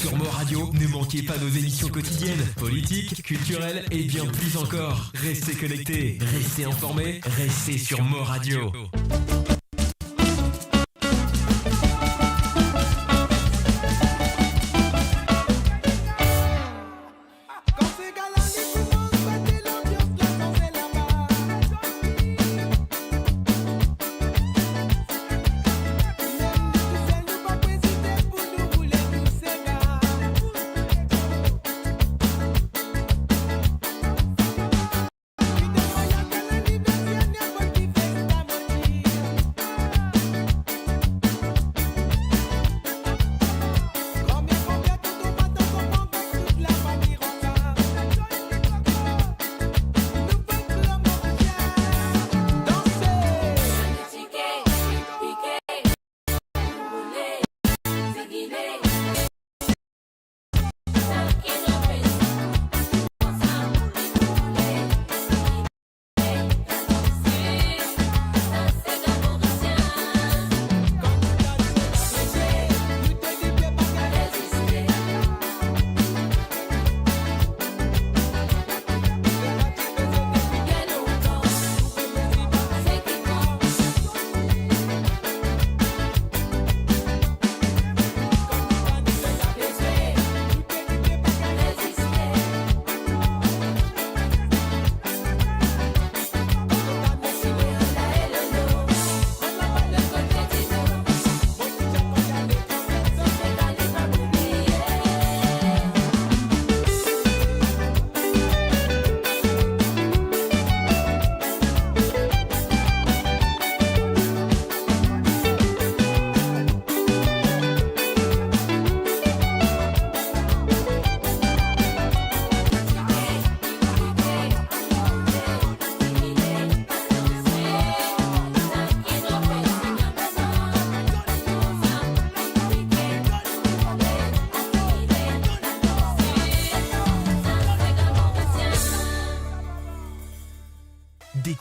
Sur Mo Radio, ne manquez pas nos émissions quotidiennes, politiques, culturelles et bien plus encore. Restez connectés, restez informés, restez sur Mo Radio.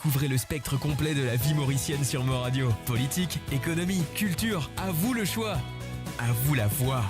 Découvrez le spectre complet de la vie mauricienne sur Mo Radio. Politique, économie, culture, à vous le choix. À vous la voix.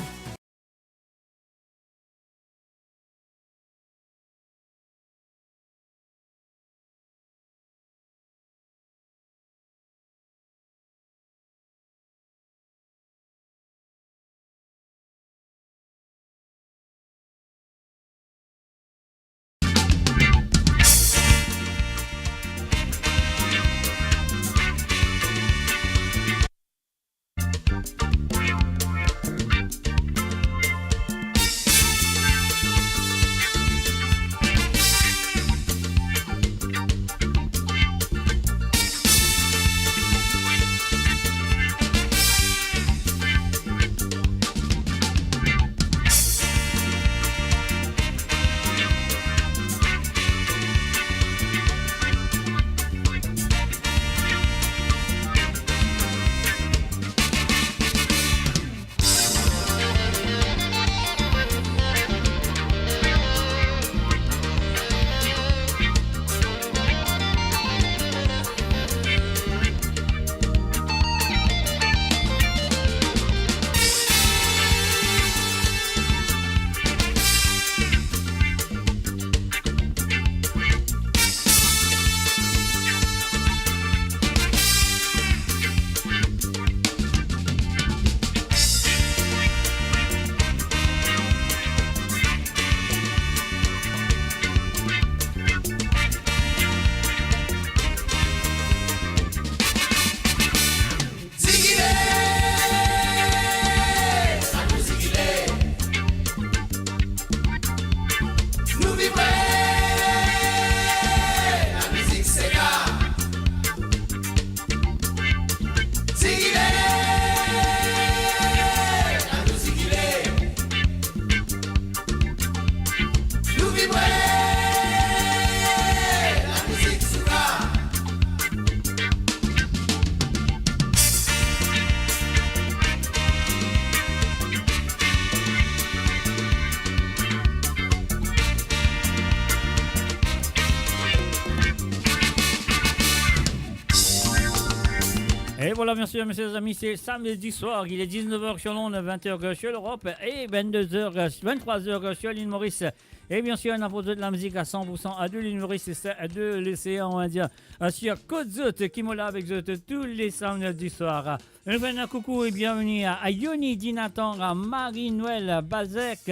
voilà, bien sûr, messieurs et amis, c'est samedi soir. Il est 19h sur Londres, 20h sur l'Europe et 22h, 23h sur l'île Maurice. Et bien sûr, on a posé de la musique à 100% à de l'île Maurice et de l'océan Indien. Sur Côte Zot, qui m'a là avec Zot tous les samedis soirs. Un coucou et bienvenue à Yoni Dinatan, à Marie-Noël Bazek.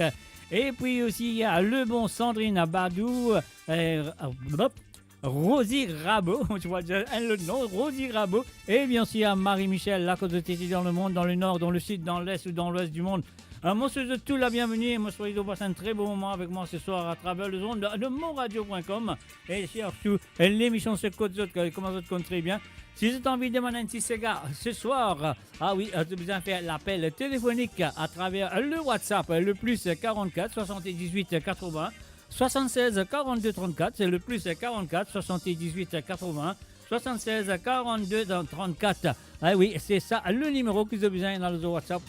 Et puis aussi à Le Bon Sandrine Badou. Rosie Rabot, tu vois déjà le nom, Rosie Rabot, et bien sûr à Marie-Michel, la côte de Tété dans le monde, dans le nord, dans le sud, dans l'est ou dans l'ouest du monde. Moi, je souhaite tout la bienvenue et moi, soyez de passer un très beau moment avec moi ce soir à travers le zone de monradio.com et surtout l'émission sur Côte Zot, comment ça te compte très bien. Si vous avez envie de demander un petit cigare ce soir, ah oui, tu as besoin de faire l'appel téléphonique à travers le WhatsApp, le plus 44 78 80. 76 42 34, c'est le plus 44 78 80 76 42 34. Ah oui, c'est ça le numéro que vous avez besoin dans le WhatsApp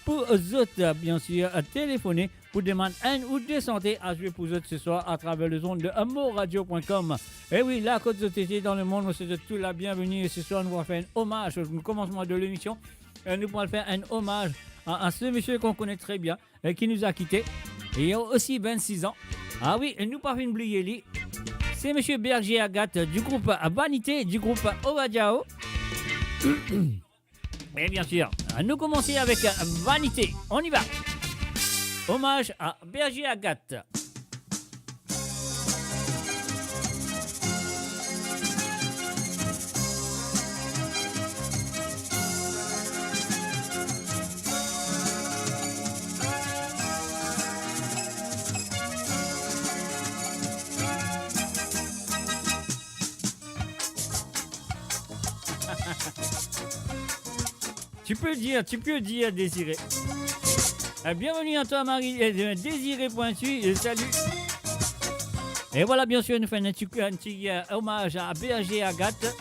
pour autres, bien sûr, téléphoner pour demander un ou deux santé à jouer pour autres ce soir à travers le zone de amourradio.com. Et oui, la côte de TT dans le monde, c'est de tout la bienvenue. Et ce soir, nous allons faire un hommage au commencement de l'émission. Nous allons faire un hommage à ce monsieur qu'on connaît très bien, qui nous a quittés. Il a aussi 26 ans. Ah oui, nous pas fait oublier lui. C'est monsieur Berger Agathe du groupe Vanité, du groupe Ovadiao. Et bien sûr, nous commençons avec Vanité. On y va. Hommage à Berger Agathe. Tu peux dire, Désiré. Bienvenue à toi, Marie, Désiré Pointu, salut. Et voilà, bien sûr, nous faisons un petit hommage à Berger Agathe.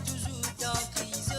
Toujours dans crise.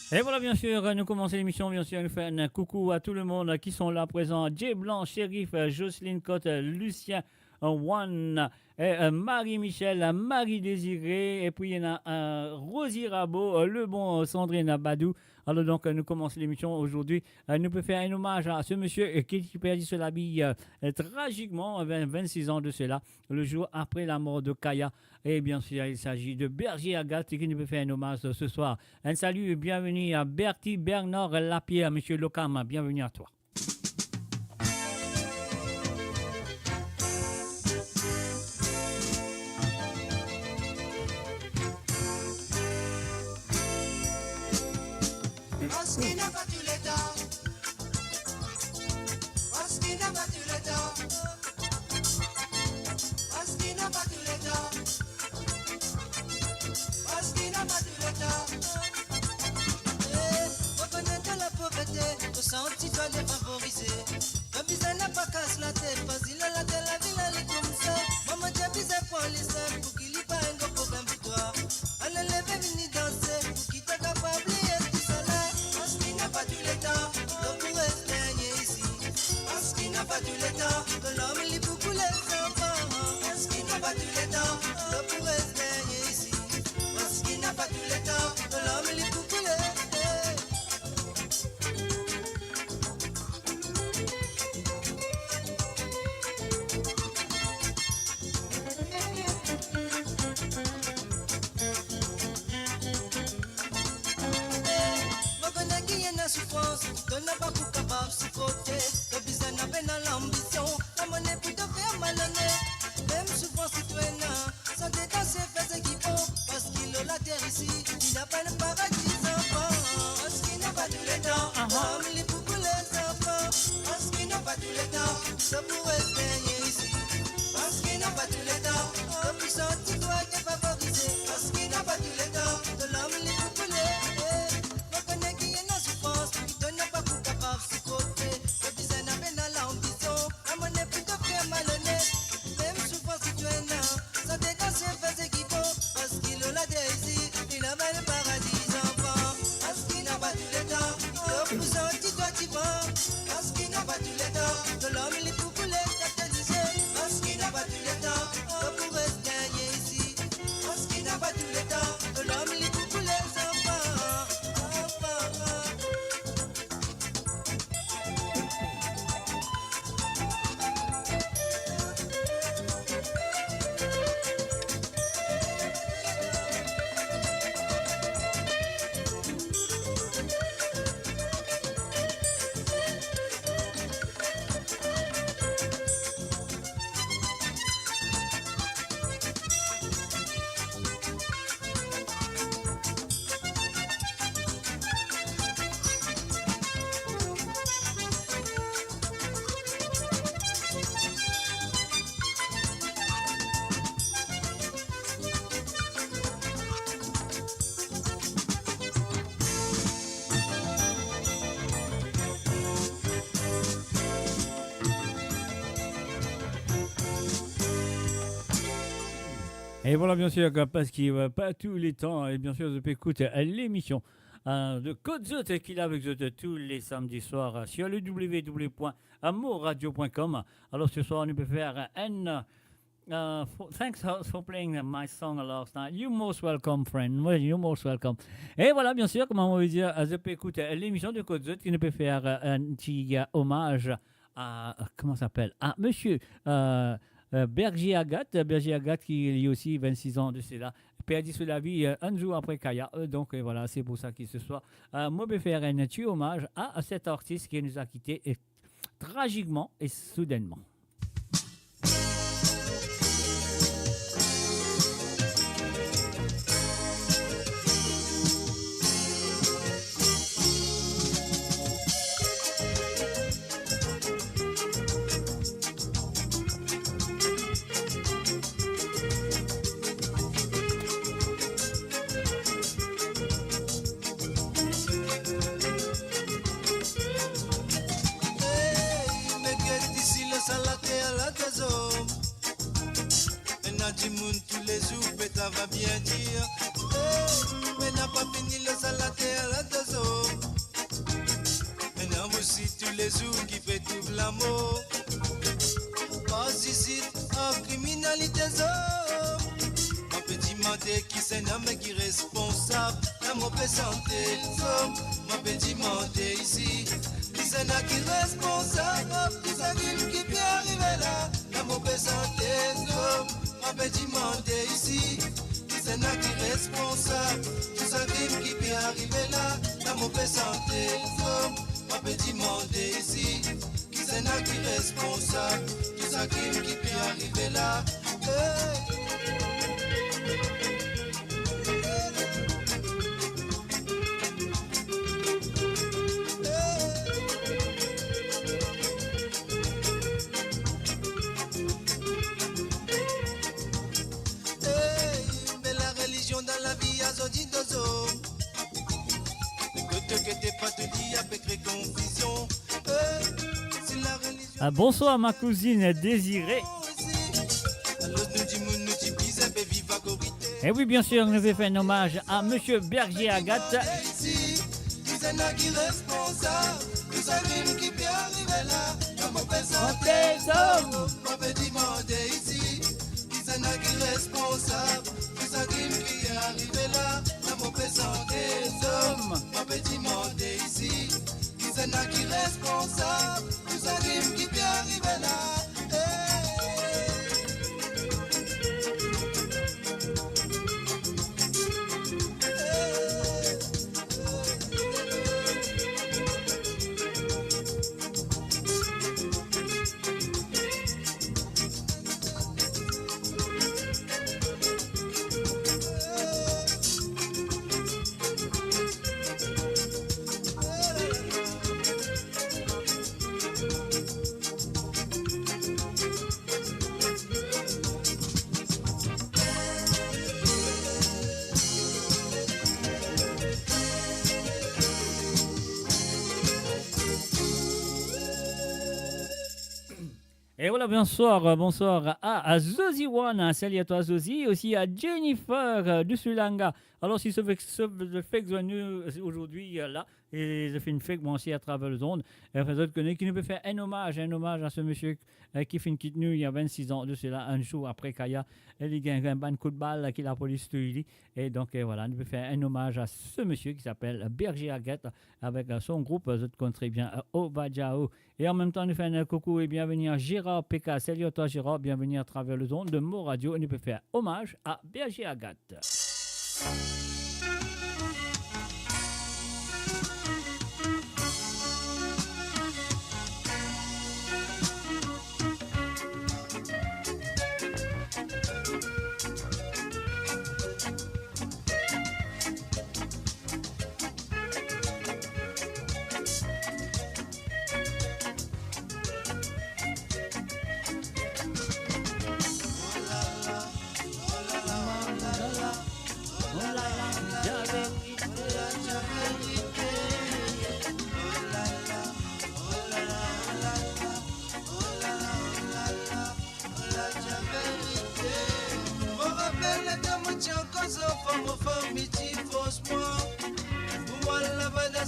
Et voilà, bien sûr, nous commençons l'émission. Bien sûr, nous faisons un coucou à tout le monde qui sont là présents. Jay Blanc, Shérif, Jocelyne Cotte, Lucien, Juan, Marie-Michel, Marie-Désirée, et puis il y en a Rosie Rabot, le bon Sandrine Badou. Alors donc, nous commençons l'émission aujourd'hui. Nous pouvons faire un hommage à ce monsieur qui perdit la vie tragiquement, 26 ans de cela, le jour après la mort de Kaya. Et bien sûr, il s'agit de Berger Agathe qui nous peut faire un hommage ce soir. Un salut et bienvenue à Bertie Bernard Lapierre, monsieur Locam. Bienvenue à toi. Parce qu'il n'a pas du l'état. Parce qu'il n'a pas du l'état. Parce qu'il n'a pas du l'état. Parce qu'il n'a pas du l'état. Reconnaître la pauvreté, au senti doit défavoriser. Le bizarre n'a pas casse la tête, parce qu'il a la tête, la ville elle est comme ça. Maman j'ai bizarre pour les seuls, pour qu'il n'y ait pas un gros problème pour toi. Elle est levée, venue danser, pour qu'il t'ait capable de tout ça là. Parce qu'il n'a pas du l'état, l'homme pourrait se baigner ici. Parce qu'il n'a pas du l'état, que l'homme lit beaucoup les enfants. Parce qu'il n'a pas du l'état, l'homme pourrait se baigner ici. Parce qu'il n'a pas du l'état, que l'homme lit beaucoup les enfants. Souffrance, donne pas pour capable supporter. Le business n'a pas l'ambition, la monnaie pour te faire malhonnête. Même souffrance citoyenne, sans détention fait ce qu'il faut. Parce qu'il a la terre ici, il n'a pas le paradis enfant. Parce qu'il n'a pas tout le temps, comme les pour les enfants. Parce qu'il n'a pas tout le temps, ça pourrait se baigner ici. Parce qu'il n'a pas tout le temps, le puissant tu dois te favoriser. Parce qu'il n'a pas tout le temps, de l'homme libre pour les. Parce qu'il n'a pas tout le temps, de l'homme il est pour les catalysés. Parce qu'il n'a pas tout le temps, de pourrait se gagner ici. Parce qu'il n'a pas tout le temps, de l'homme il est pour les enfants. Et voilà, bien sûr, parce qu'il ne va pas tous les temps, et bien sûr, je peux écouter l'émission de Code Zot qu'il a avec Zot tous les samedis soirs sur le www.amourradio.com. Alors ce soir, on peut faire un. Thanks for playing my song last night. You're most welcome, friend. Well, you're most welcome. Et voilà, bien sûr, comment on veut dire, je peux écouter l'émission de Code Zot qui nous peut faire un petit hommage à. Comment ça s'appelle? À monsieur. Berger Agathe qui lui aussi 26 ans de cela, perdu sur la vie un jour après Kaya. Donc voilà, c'est pour ça qu'il se soit. Moi, je vais faire un petit hommage à cet artiste qui nous a quittés tragiquement et soudainement. Tous les jours, ça va bien dire. Mais n'a pas fini le salaté à la deux ici tous les jours qui fait tout l'amour. Pas ici en criminalité zone. Ma petit mandé qui s'est nommé qui responsable. La mauvaise santé zone. Ma petit mandé ici. Qui s'est nommé qui responsable. Tout ça qui peut arriver là. La mauvaise santé zone. Ma petit mandé ici. Qui s'est nommé qui responsable. Tout ça qui peut arriver là. La mauvaise santé zone. Ma petit mandé ici. Qui s'est nommé qui responsable. Tout ça qui peut arriver là. Mais la religion dans la vie a son dit dozo. Que t'es pas te dire avec confusion. C'est la religion. Bonsoir ma cousine Désirée. Et oui, bien sûr, on avait fait un hommage à Monsieur Berger Agathe. Et voilà, bonsoir à Zozi One, salut à toi Zozi, aussi à Jennifer du Sulanga. Alors si ce fait que nous aujourd'hui là, et je fais une fête moi aussi à travers le zone, et enfin d'autres qui nous peut faire un hommage à ce monsieur qui fait une quitte nous il y a 26 ans de cela, un jour après Kaya, il a un ban coup de balle qui la police tué. Et donc voilà, nous peut faire un hommage à ce monsieur qui s'appelle Berger Agathe avec son groupe, je te connais bien, Obadjao. Et en même temps, nous faisons un coucou et bienvenue à Gérard PK. Salut à toi Gérard, bienvenue à travers le zone de Mo Radio. Et nous peut faire hommage à Berger Agathe.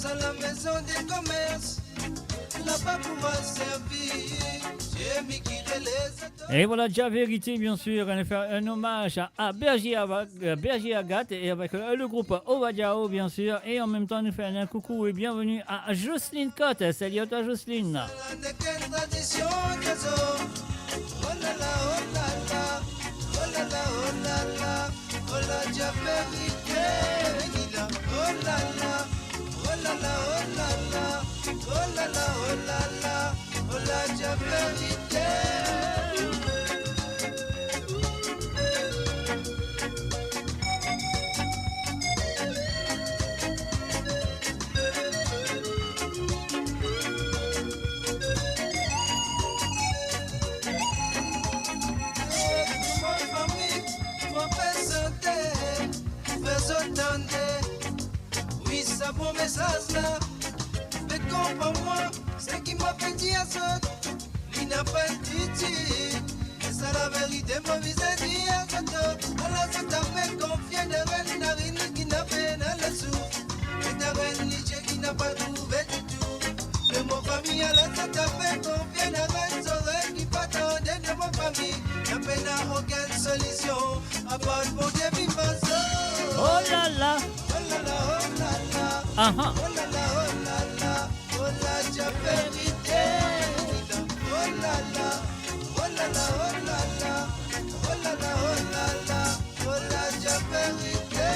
À la maison des commerces, là-bas pour moi servir, j'ai mis qui les. Et voilà, déjà vérité, bien sûr, on a fait un hommage à Berger Agathe et avec le groupe Ovadiao, bien sûr, et en même temps, nous faisons un coucou et bienvenue à Jocelyne Cotte. Salut à toi, Jocelyne. Oui, ça bon message là. Mais comprends-moi, ce qui m'a fait dire ça, il n'a pas dit. Et ça la vérité, mon visage dit à ça. Alors ça t'a fait confier de reine narine qui n'a pas dans le sou. Et ta reine qui n'a pas trouvé du tout. Mais mon famille la peine n'a aucune solution. À part mon Dieu, vive ma soeur. Oh là là. Oh là là, oh là là. Ah ah. Oh là là, oh là là. Oh là, j'ai vérité. Oh là là. Oh là là, oh là là. Oh là là, oh là là. Oh là, j'ai vérité.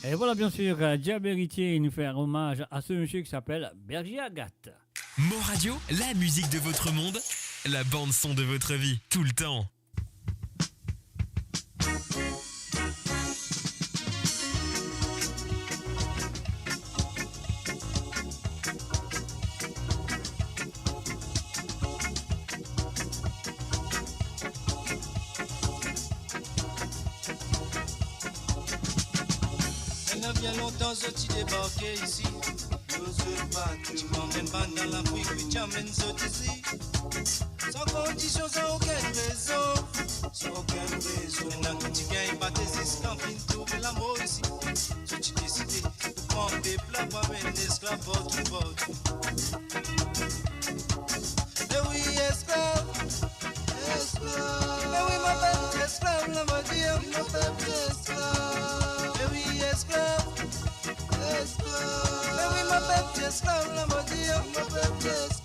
Et voilà, bien sûr, Diab Héritier nous fait un hommage à ce monsieur qui s'appelle Berger Agathe. Mo Radio, la musique de votre monde, la bande son de votre vie, tout le temps. Il y a bien longtemps je t'ai débarqué ici. Tu m'emmènes pas dans l'Afrique, puis tu amènes ça ici. Sans condition, sans aucune raison. Sans aucune raison. Maintenant que tu gagnes pas tes esclaves, tu trouves l'amour ici. Tu t'es décidé de prendre des plats, pas mettre esclaves partout, partout. Mais oui, esclave. Esclave. Mais oui, ma belle esclave, là, ma dire. Ma belle esclave. Mais oui, esclave. Esclave. Mais oui, ma belle esclave, là, ma dire. Ma belle esclave.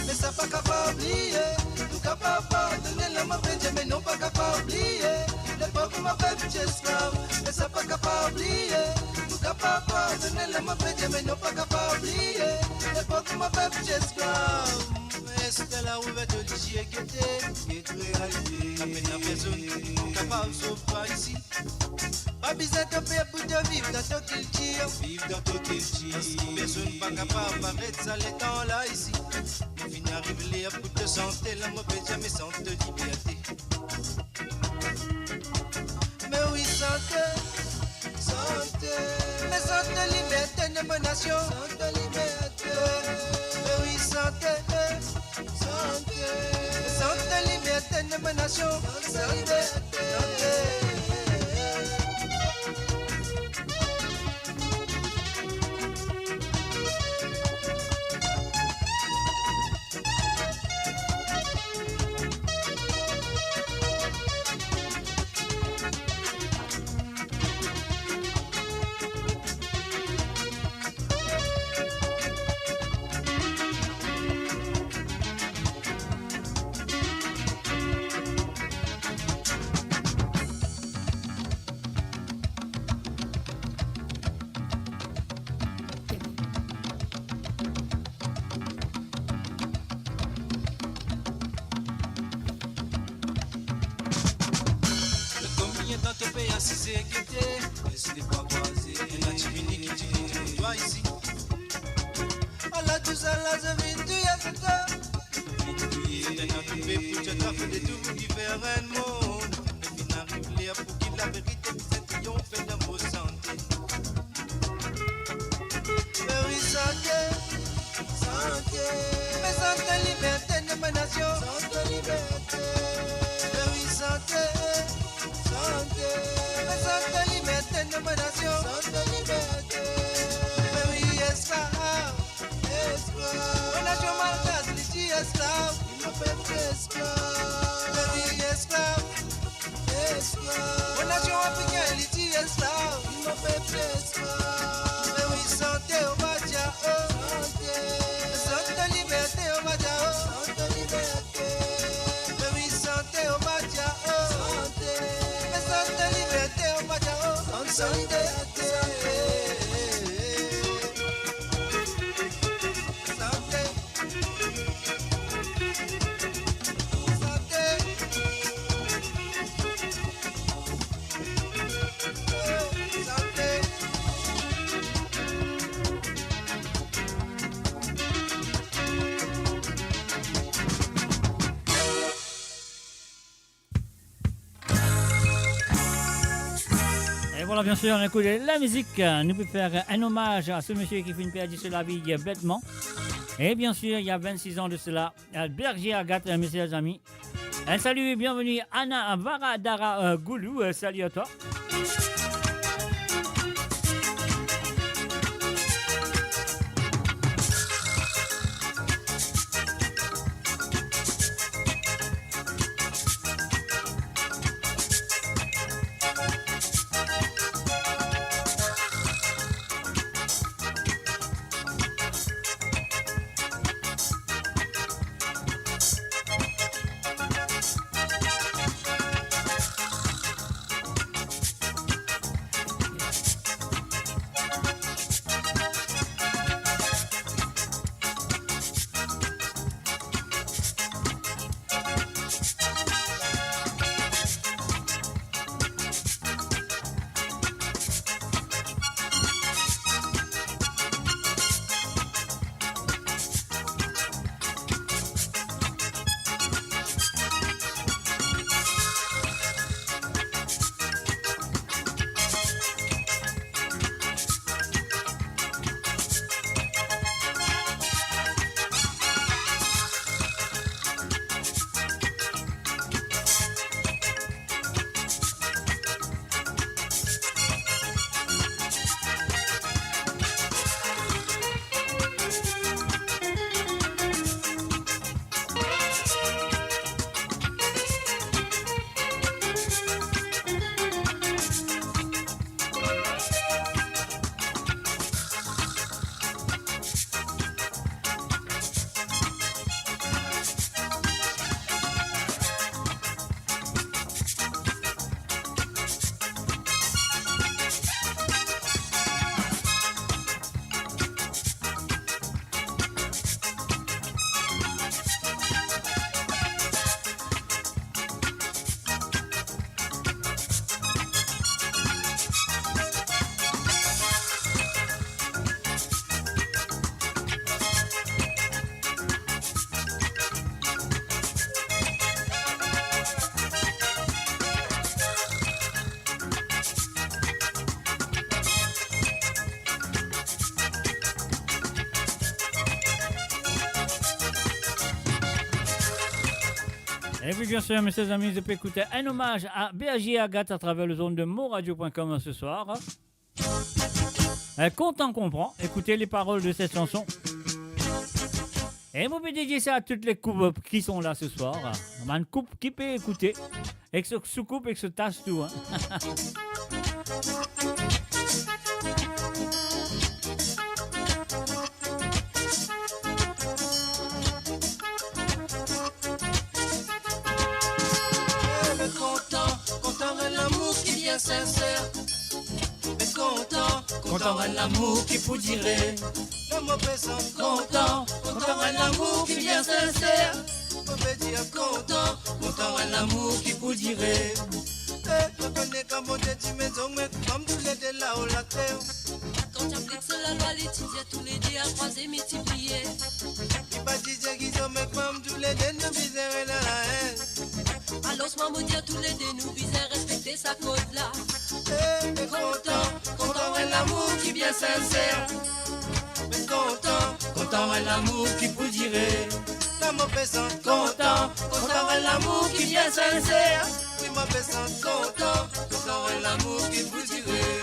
Mais ça pas capable d'oublier. Nous capable pardonner la ma belle, mais non pas capable d'oublier. L'époque ma belle esclave. Mais ça pas capable d'oublier. Nous capable pardonner la ma belle, mais non pas capable d'oublier. L'époque ma belle esclave. C'était la ouverte de l'IGE qui était réalité. La peine à personne qui n'est capable de sauver ici. Pas besoin de payer pour te vivre dans ton culture. Vivre dans ton culture. Personne pas capable d'arrêter ça les temps là ici. Mais finir arriver là pour te santé, la mauvaise jamais sans de liberté. Mais oui, santé, santé. Mais santé, liberté de ma nation. Santé, liberté. Mais oui, santé. Santé, santé, liberté de ma nation. Santé, santé. voilà, bien sûr, on écoute la musique. Nous pouvons faire un hommage à ce monsieur qui fait une perdue sur la vie bêtement. Et bien sûr, il y a 26 ans de cela, Berger Agathe, mes chers amis. Un salut et bienvenue Anna Varadara Goulou. Salut à toi. Et puis bien sûr, mes chers amis, je peux écouter un hommage à Berger Agathe à travers le zone de moradio.com ce soir. Content comprend, écoutez les paroles de cette chanson. Et vous pouvez dédier ça à toutes les coupes qui sont là ce soir. Une coupe qui peut écouter, et que se sous-coupe et que se tasse tout. Hein. Sincère, mais content à l'amour qui vous dirait. Le mot présent, content à l'amour qui vient sincère. On peut dire content à l'amour qui vous dirait. Je connais comme on dit maison, mais comme tous les deux là-haut la terre. Quand tu appliques la loi, l'étudier tous les deux à croiser, multiplier. Il va dire qu'ils ont mes femmes tous les deux nous viseraient dans la haine. Alors, moi, me dire tous les deux nous viseraient respecter sa code là. Mais content à l'amour qui vient sincère. Mais content à l'amour qui vous dirait. L'amour présent, content à l'amour qui vient sincère. Oui, ma présent, content à l'amour qui vous dirait.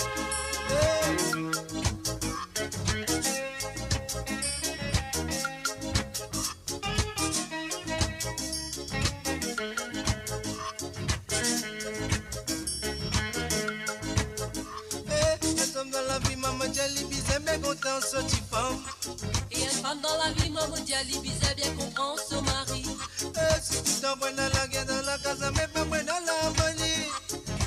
Et une femme dans la vie, maman dit à l'ibisé, bien comprendre son mari. Si tu t'envoies dans la guerre, dans la casa, mais pas moi dans la monnaie.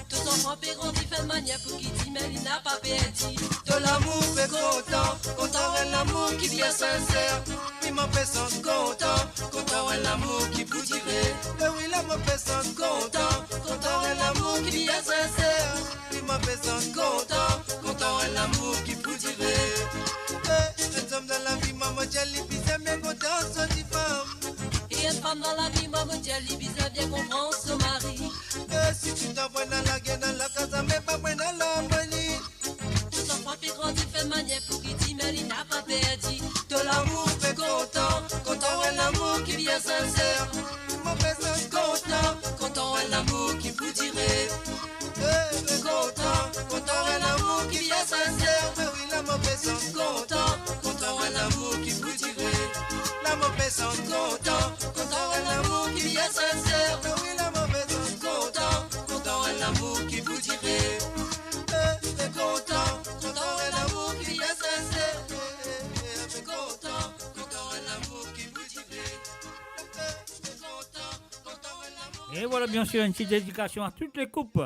Tous enfants grandit, fait de manière pour qu'il dit, mais il n'a pas perdu. De l'amour, fait content à l'amour qui vient sincère. Oui, ma personne, content à l'amour qui vous dirait. Oui, l'amour personne, content à l'amour qui vient sincère. Oui, ma personne, content à l'amour qui vous dirait. Les hommes dans la vie, maman, j'ai l'ibisé, mais content, sont des femmes. Et une femme dans la vie, maman dit à l'ibisé, bien comprendre son mari. Si tu t'envoies dans la guerre, dans la casa, mais pas moi dans la monnaie. voilà bien sûr une petite dédication à toutes les coupes.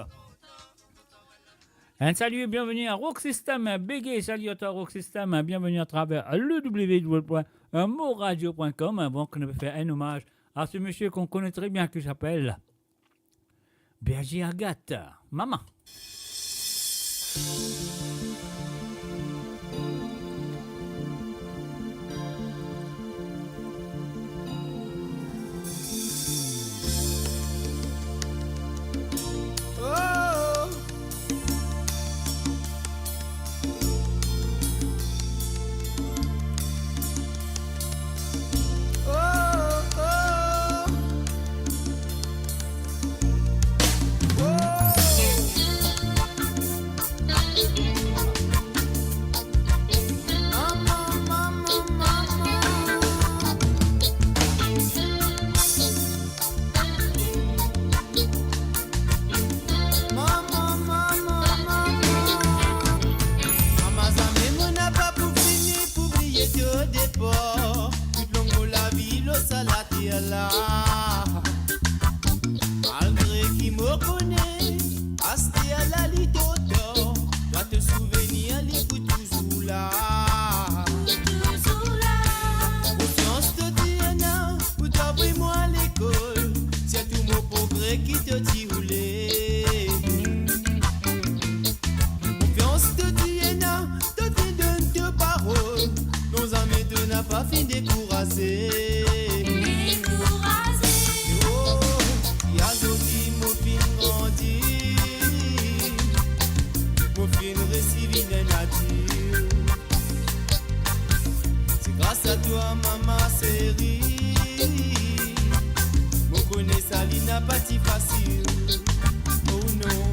Un salut et bienvenue à Rock System, Bégué, salut à toi Rock System, bienvenue à travers le www.moradio.com. Bon, qu'on peut faire un hommage à ce monsieur qu'on connaît très bien qui s'appelle Berger Agathe, maman. Malgré qui me connaît, asté à la litoto, dois te souvenir, l'écoute toujours là. Confiance te dit, pour t'apprendre moi à l'école, c'est tout mon progrès qui te dit rouler. Confiance te dit, te donne deux paroles, nos amis te n'a pas fini de décourager. Grâce à toi, maman, série. Mon connaît ça, n'a pas si facile. Oh non.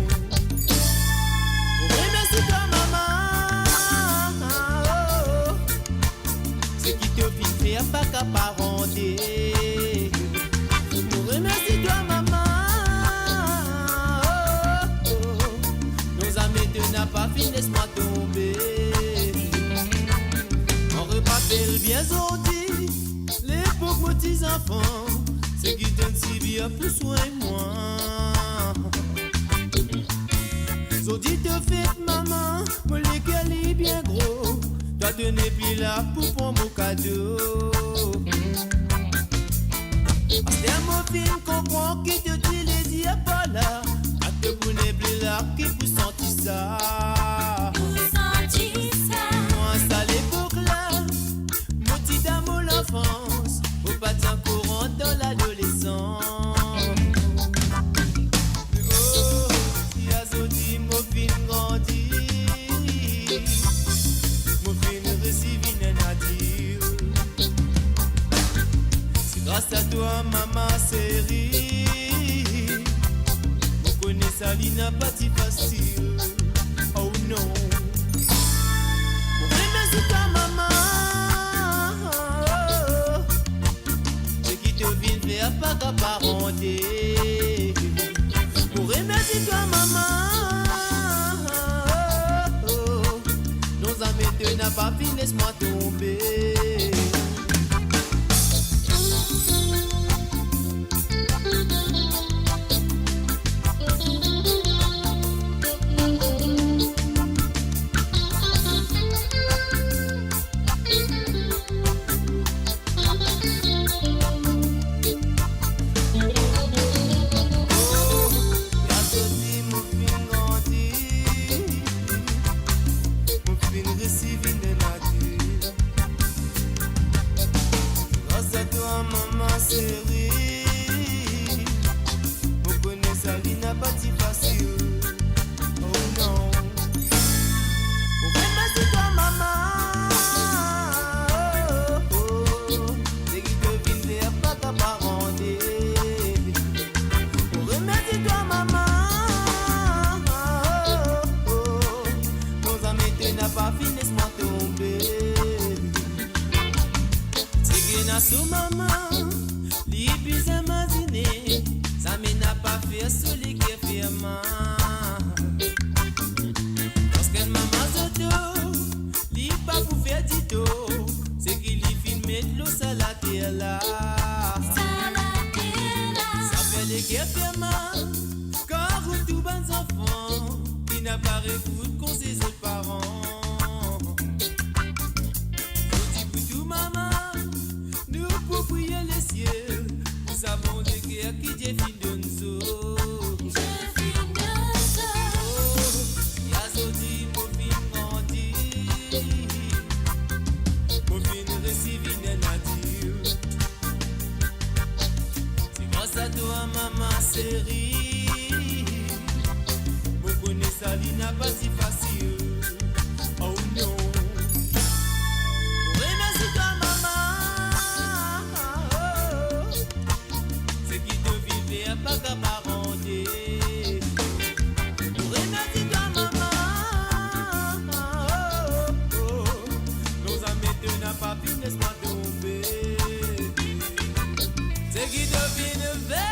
Remercie toi, maman. Oh. Ce qui te fit faire pas qu'à parenter. Remercie toi, maman. Oh. Nos amis te n'a pas fini, laisse-moi tomber. Bien sorti, l'époque mon petits enfants, c'est qui donne si bien plus soin de moi. Zodi te fait maman, mon légal est bien gros, toi te n'es plus là pour prendre mon cadeau. C'est un mot film comprend qui te dit les dieux pas là, à te pour n'es plus là qui peut sentir ça. Moi ça l'époque là. D'amour l'enfance, au patin courant dans l'adolescence. Oh, si Azodi mon fin grandi, mon fin récivi n'a à dire. C'est grâce à toi, maman série, on connaît ça, il n'a pas si facile. Oh non, remercie ta maman. Pas qu'à parenter. Pour remercier toi maman. Nos amis te n'a pas fini, laisse-moi tomber. n'a pas réécoute qu'on ses autres parents. Je dis pour tout maman, nous pour prier les cieux, nous avons des guerres qui définissent de nous. Maman série, vous connaissez ça, il n'a pas si facile. Oh non, remercie toi maman, c'est qui te vivait à pas qu'à parenté. Remercie toi maman, nos amis n'a pas pu n'est-ce pas tomber. C'est qui te vivait vers.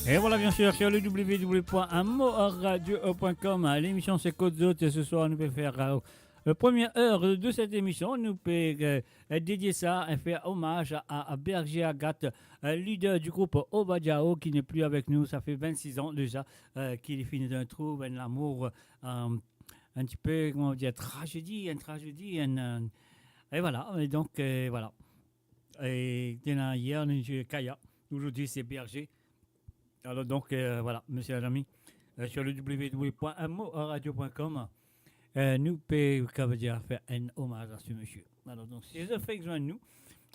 Et voilà, bien sûr, sur le www.amoradio.com, l'émission c'est Côte d'Hôte. Et ce soir, nous pouvons faire la première heure de cette émission. Nous pouvons dédier ça et faire hommage à Berger Agathe, leader du groupe Obadiao, qui n'est plus avec nous. Ça fait 26 ans déjà qu'il est fini d'un trou, un amour, un petit peu, comment dire, une tragédie. Et voilà, et donc, voilà. Et hier, on a eu Kaya. Aujourd'hui, c'est Berger. Alors donc, voilà, monsieur et amis, sur le www.amoradio.com, nous pouvons faire un hommage à ce monsieur. Alors donc, si vous faites besoin de nous,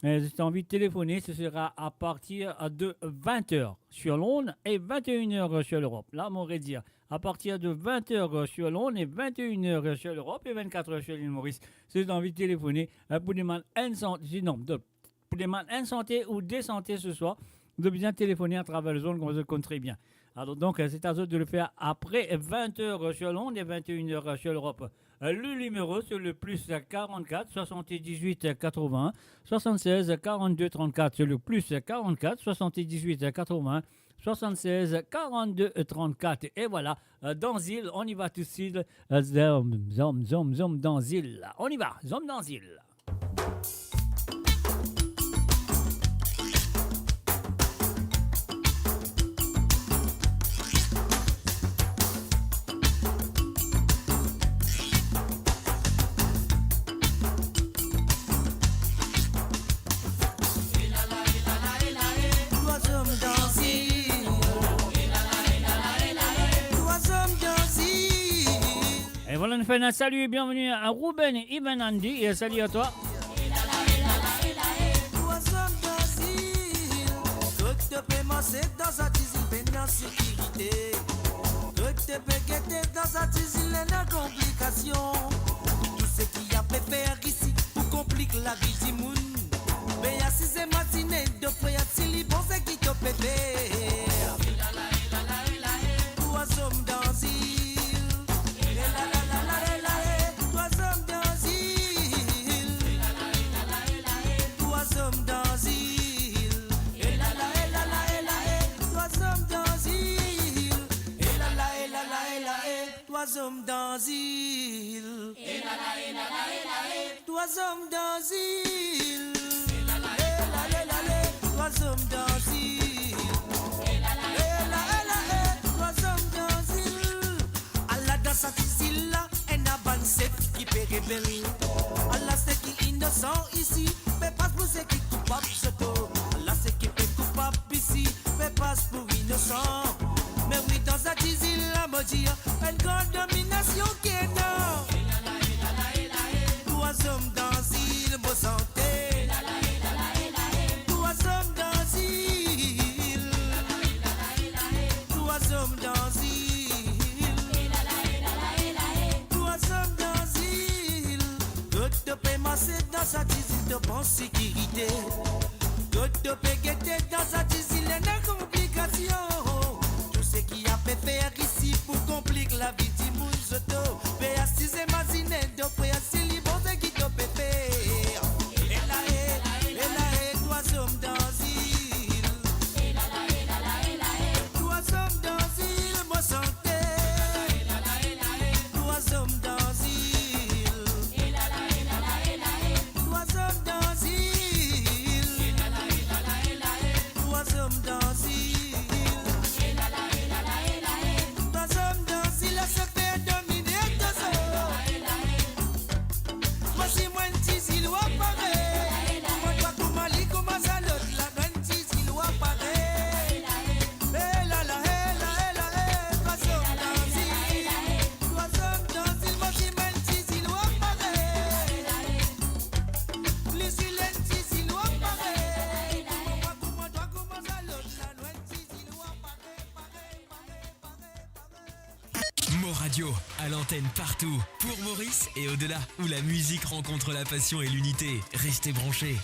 si vous avez envie de téléphoner, ce sera à partir de 20h sur Londres et 21h sur l'Europe. Là, on m'aurait dit, à partir de 20h sur Londres et 21h sur l'Europe et 24h sur l'île Maurice. Si vous avez envie de téléphoner, pour demander une santé ou des santé ce soir, de bien téléphoner à travers le zone qu'on se compte très bien. Alors donc, c'est à vous de le faire après 20h sur Londres et 21h sur l'Europe. Le numéro, c'est le plus 44 78 80 76 42 34. C'est le plus 44 78 80 76 42 34. Et voilà, dans Zil, on y va tout de suite. Zom, dans Zil. On y va, Zom dans Zil. Voilà, nous faisons un salut et bienvenue à Ruben Ibn Andy et salut à toi. Tout ce qui a fait faire ici pour compliquer la vie du monde. Mais à 6 matinée de frère, c'est les bons qui te fait faire. Trois hommes dans île. Trois hommes dans île. Trois hommes dans île. Trois hommes dans île. Trois hommes dans île. Trois hommes dans île. Trois hommes dans île. Trois hommes dans île. Allah dans cette île-là, un avancé qui peut révéler. Allah c'est qui innocent ici, fait passe pour ceux qui coupable surtout. Allah c'est qui fait coupable ici, fait passe pour innocent. Mais oui, dans cette île-là, me dire, une grande domination qui est là. Trois hommes dans île, me santé. Trois hommes dans île. Trois hommes dans île. Trois hommes dans île. Tout te peut masser dans sa île de bonne sécurité. Tout te peut guetter dans sa île de complications. Tout ce qui a fait faire ici pour compliquer la vie du monde. Mais assise et mazinée de frère, c'est les bons qui te peut faire. Trois hommes dans île. Trois hommes dans île. Radio, à l'antenne partout, pour Maurice et au-delà, où la musique rencontre la passion et l'unité. Restez branchés.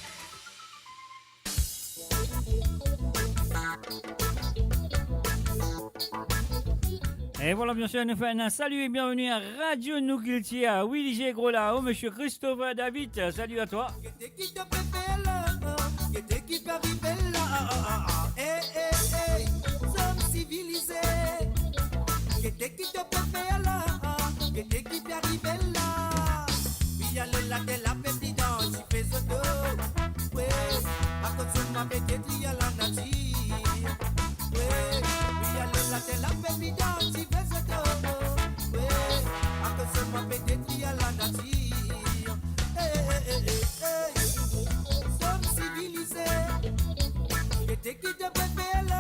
Et voilà, bien sûr, nous faisons un salut et bienvenue à Radio Noukiltia. Willy G. Gros là-haut, monsieur Christopher David. Salut à toi. Qui te peut faire là, qui peut arriver là, sommes civilisés. Qui te peut faire là, qui peut arriver là. Puis aller là, t'es la présidente, tu fais ce dos. Ouais, à cause de ma bête, tu y a la nature. Ouais, puis aller là, t'es la présidente, tu fais ce dos. Ouais, à cause de ma bête, tu y a la nature. Sommes civilisés. Qui te peut faire là,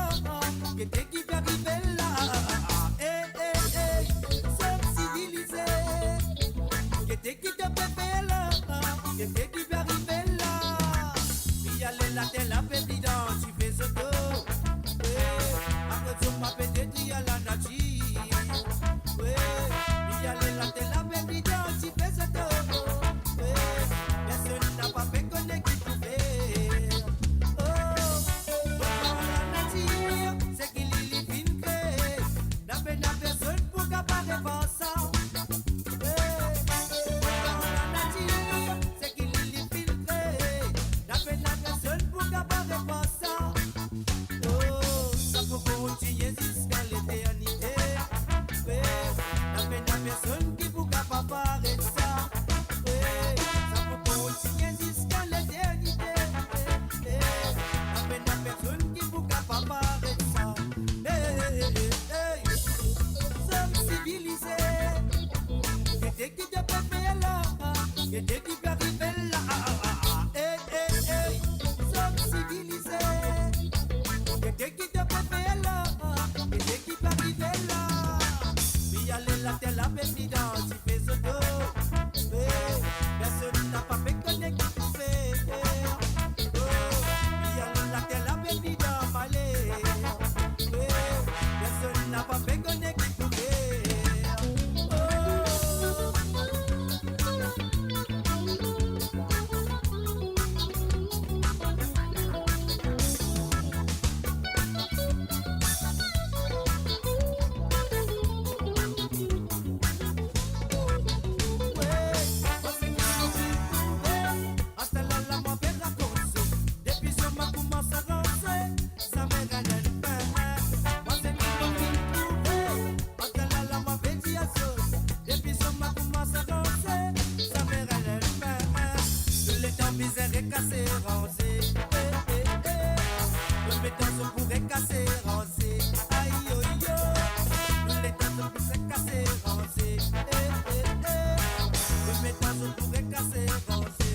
qui peut arriver là. Sommes civilisés. Qui te peut faire là, qui peut arriver là. Puis aller là, t'es la présidente, tu fais ce dos. À cause de ma petite, tu as la nature. Puis aller là, t'es la présidente, tu fais ce dos. Personne n'a pas fait connaître qui pouvait. La nature, c'est qu'il y fin créé. N'a personne pour caparer pour ça. La nature, c'est qu'il y fin créé. N'a personne pour caparer pour ça. Ça faut continuer jusqu'à l'éternité. N'a personne qui pour caparer ça. Ça faut continuer jusqu'à l'éternité. N'a personne qui pour caparer ça. Sommes civilisés. Qui te peut faire là, qui peut arriver là. Sommes civilisés. Qui te peut faire là, qui peut arriver là. Puis aller là, t'es la présidente, tu fais ce dos. Personne n'a pas fait connaître qui tu fais. Puis aller là, t'es la présidente, allez. Personne n'a pas fait connaître qui tu fais. Hasta là, la moi fait la course. Depuis ce mois commence à danser, ça me gagne le pain. Moi c'est qui m'en trouver. Hasta là, la moi fait dire ça. Depuis ce mois commence à danser, ça me gagne le pain. Tous les temps misère et cassé, rancé. Tous les temps on pourrait casser, rancé. Aïe yo yo. Tous les temps on pourrait casser, rancé. Tous les temps on pourrait casser, rancé.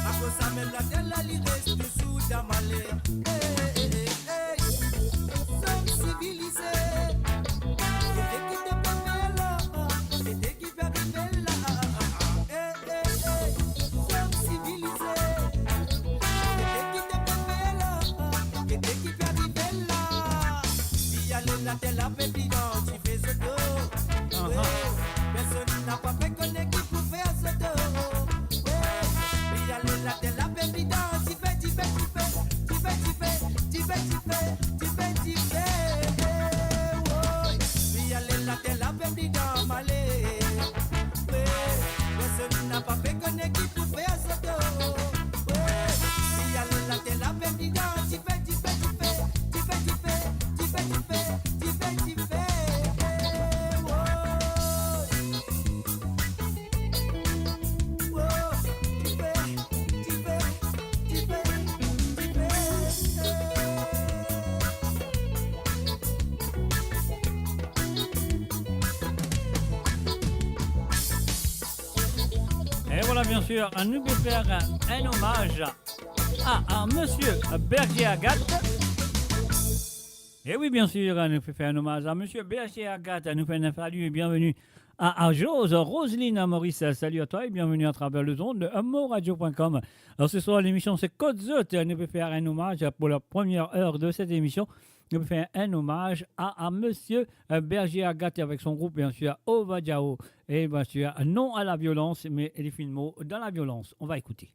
A cause ça même la telle la li reste sous d'amalé. Sommes civilisés. Qui te peut faire là, qui peut arriver là. Sommes civilisés. Qui te peut faire là, qui peut arriver là. Puis aller là, t'es la présidente, tu fais ce dos. Personne n'a pas fait connaître qui pouvait faire ce dos. Puis aller là, t'es la présidente, tu fais, tu fais, tu fais, tu fais, tu fais, tu fais, tu fais, tu fais, tu fais. Puis aller là, t'es la présidente, allez. Personne n'a pas fait connaître qui pouvait faire ce dos. Puis aller là, t'es la présidente, tu fais, tu fais, tu fais, tu fais, tu fais, tu fais, tu fais, tu fais, tu fais. Et voilà, bien sûr, nous allons faire un hommage à monsieur Berger Agathe. Et oui, bien sûr, nous allons faire un hommage à monsieur Berger Agathe. Nous faisons un salut et bienvenue à Jose, Roselyne, à Maurice. Salut à toi et bienvenue à travers le zone de moradio.com. Alors ce soir, l'émission c'est Côte Zot. Nous allons faire un hommage pour la première heure de cette émission Je fais un hommage à monsieur Berger Agathe avec son groupe, bien sûr, Ovadiao. Et bien sûr, non à la violence, mais les films dans la violence. On va écouter.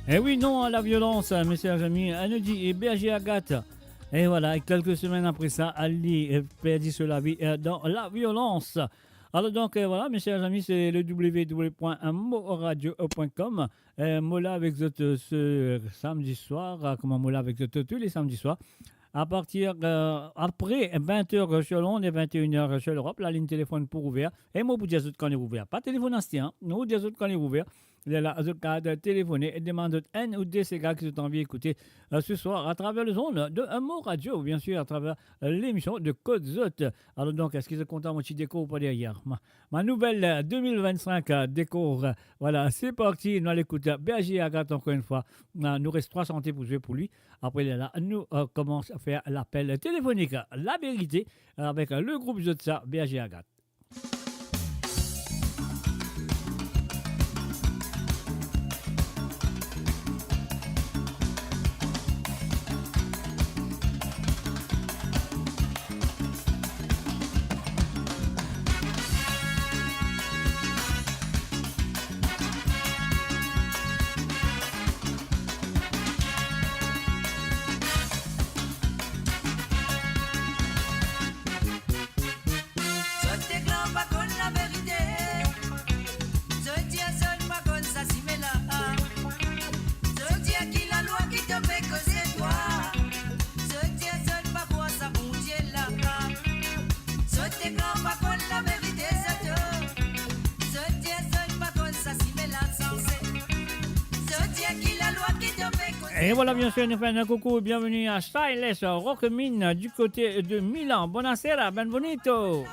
Eh oui, non à la violence, mes chers amis. Anodi et Berger Agathe. Et voilà, et quelques semaines après ça, Ali perdit la vie dans la violence. Alors donc, voilà, mes chers amis, c'est le www.moradio.com. Mola avec vous ce samedi soir, comment Mola avec vous tous les samedis soirs. À partir après 20h sur Londres et 21h sur l'Europe, la ligne téléphone pour ouvert. Et moi, pour dire qu'on est ouvert. Pas téléphone ancien, nous, dire qu'on est ouvert. Là, de téléphoner et demander un ou deux gars qui ont envie d'écouter ce soir à travers le zone de un mot radio, bien sûr, à travers l'émission de Code Zot. Alors donc, est-ce qu'ils sont contents, mon petit déco ou pas derrière ma nouvelle 2025 déco, voilà, c'est parti, nous allons écouter Berger Agathe encore une fois. Nous reste 3 santé pour jouer pour lui. Après, là, nous commençons à faire l'appel téléphonique. La vérité, avec le groupe Zotsa, Berger Agathe. Et voilà, bien sûr, nous faisons un coucou. Bienvenue à Styles Rockmine du côté de Milan. Buonasera, benvenuto.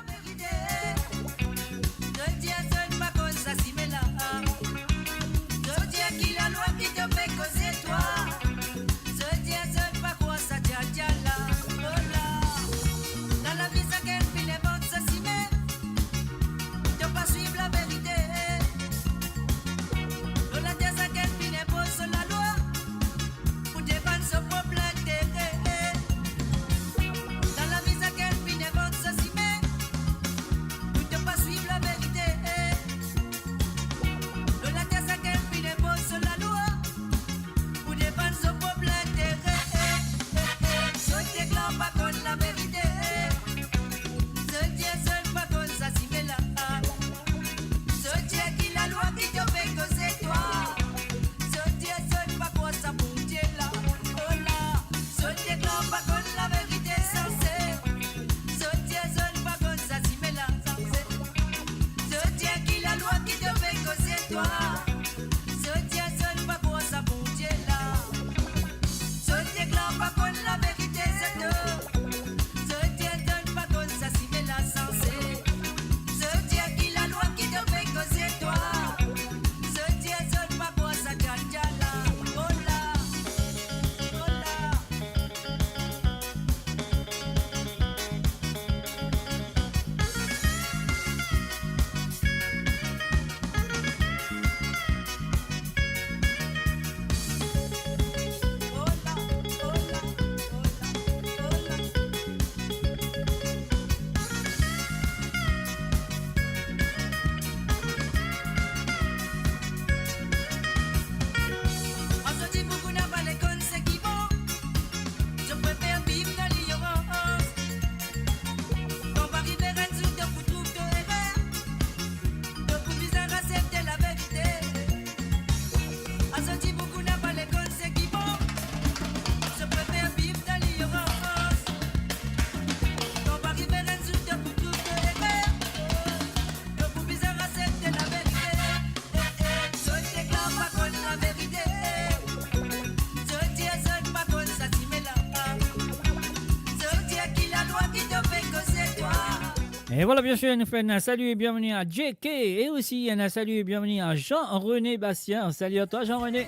Et voilà, bien sûr, nous faisons un salut et bienvenue à JK et aussi un salut et bienvenue à Jean-René Bastien. Salut à toi, Jean-René.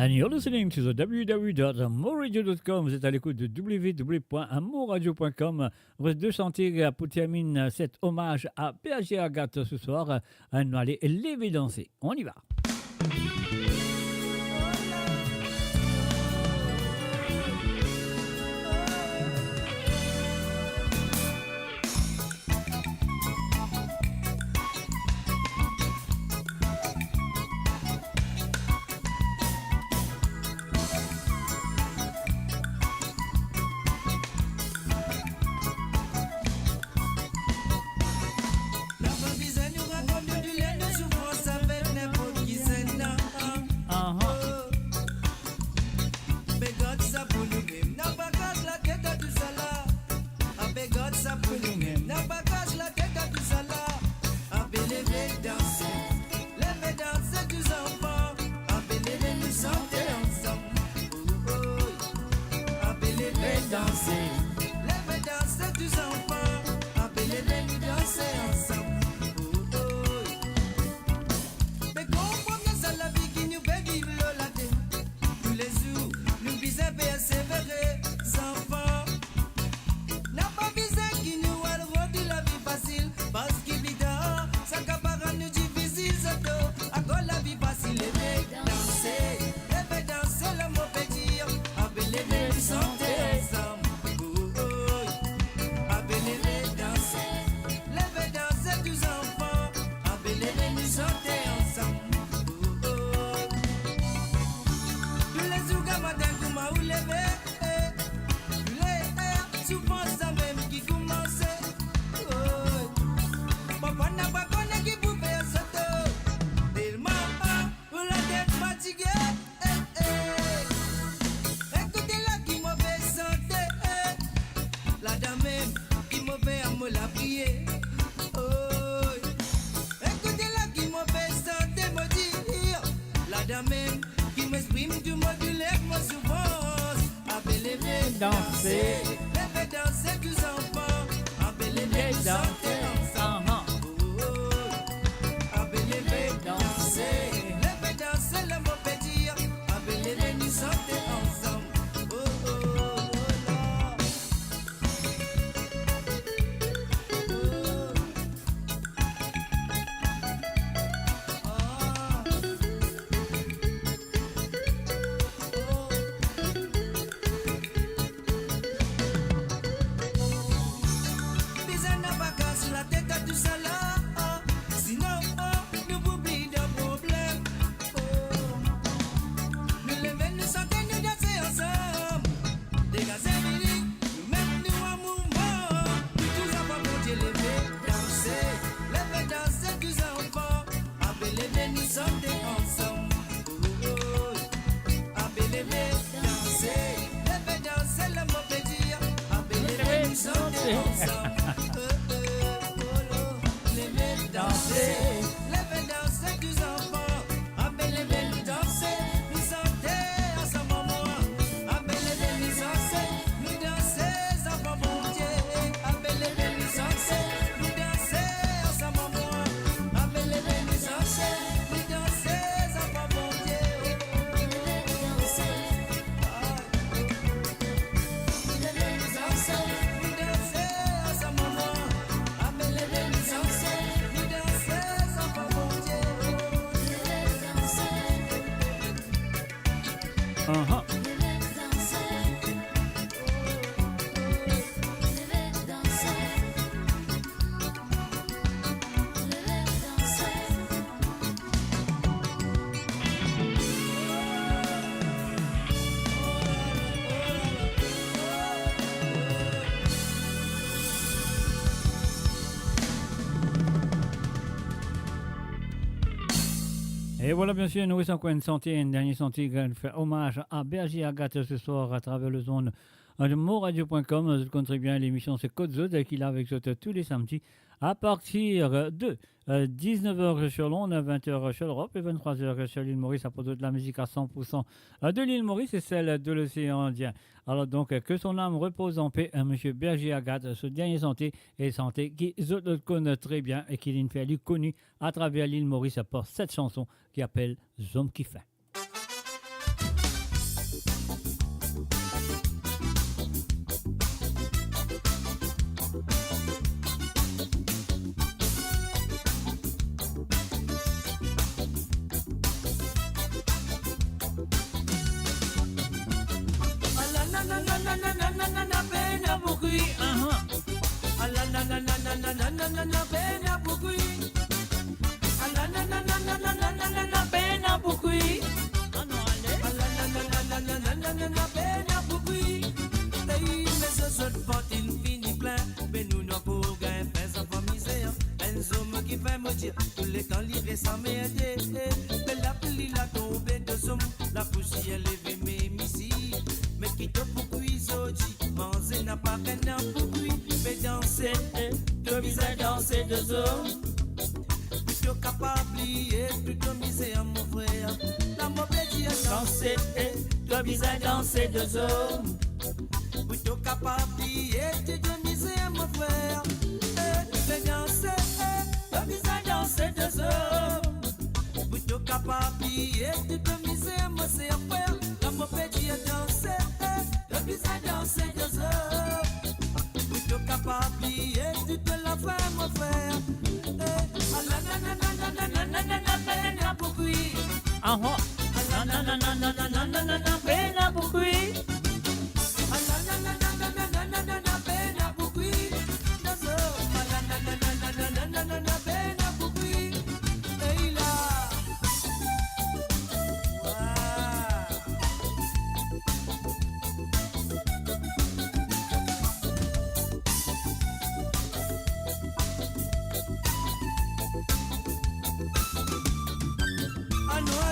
And you're listening to the www.amourradio.com. Vous êtes à l'écoute de www.amourradio.com. On reste de chanter pour terminer cet hommage à PHG Agathe ce soir. On va aller lever danser. On y va. Danser, le mot peut dire, appeler les santé ensemble. n'a pas connu qui pouvait sauter. Tellement pour la tête fatiguée. Écoutez-la qui mauvaise santé. La dame même qui mauvais à me la prier. Oh, écoutez-la qui mauvaise santé me dire. La dame même qui m'exprime du modulaire moi souvent. Appelez les Danser. Levez danser tous enfants. Appelez les chanter ensemble. Appelez les danser. Levez danser le mot peut dire. Appelez les nous chanter ensemble. Oh oh oh là. Bizarre n'a pas cassé la tête à tout ça là. Sinon, nous oublions d'un problème. Nous levons, nous sentons, nous danser ensemble. Dégagez, Billy, nous mettons en mouvement. Nous tous enfants, mon Dieu, levez, danser. Levez, danser, tous enfants. Appelez-les, nous chanter ensemble. Appelez-les, danser. Levez, danser, le mot peut dire. Appelez-les, nous chanter ensemble. Levez, danser. Levez, danser, tous enfants. Appelez-les, nous danser. Nous chanter ensemble, maman. Appelez-les, nous danser. Nous danser ensemble, mon Dieu. Appelez-les, nous danser. Nous danser ensemble, maman. Appelez-les, nous danser. Nous danser ensemble, mon Dieu. Uh-huh. Et voilà, bien sûr, nous restons encore une santé, une dernière santé qui fait hommage à Berger Agathe ce soir à travers le zone de moradio.com. Vous connaissez bien l'émission, c'est Côte Zod qui est là avec vous tous les samedis à partir de 19h sur Londres, 20h sur l'Europe et 23h sur l'île Maurice à propos de la musique à 100% de l'île Maurice et celle de l'océan Indien. Alors donc, que son âme repose en paix, monsieur Berger Agathe, ce dernier santé et santé qui le connaît très bien et qui est fait lui connu à travers l'île Maurice pour cette chanson qui appelle Zom qui fait. Tous les temps livrés sans m'aider. Mais la pluie l'a tombé de somme. La poussière levée mes missiles. Mais qui te pour cuisoji. Manger n'a pas qu'un an pour cuire. Mais danser, de misère danser deux hommes. Plutôt capable et plutôt misère mon frère. La mauvaise dit à danser, de misère danser deux hommes. Plutôt capable et plutôt misère mon frère. Mais danser, de misère danser deux hommes. Plutôt capable et plutôt misère mon frère. La mauvaise dit à danser, de misère danser deux hommes. Plutôt capable et plutôt la femme mon frère.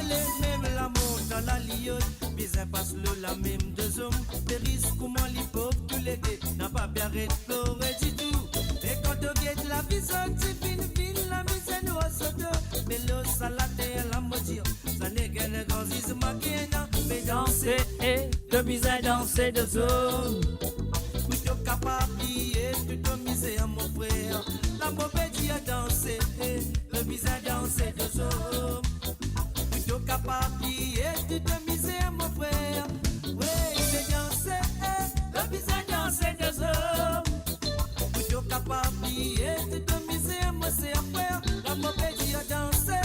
aller, même l'amour dans la liotte. Bizarre passe le la même deux hommes. Des risques comment les pauvres, tous les deux, n'a pas bien explorer du tout. Et quand on guette la vie, c'est fine, la misère nous a sauté. Mais le salade et la moitié, ça n'est qu'un grand zizma qui est dans. Mais danser, de bizarre danser deux hommes. Plutôt capable d'y tout miser à mon frère. La mauvaise dit à danser, le bizarre danser deux hommes. Plutôt capable d'y tout miser à mon frère. Oui, c'est danser, le bizarre danser deux hommes. Plutôt capable d'y tout miser à mon frère. La mauvaise dit à danser,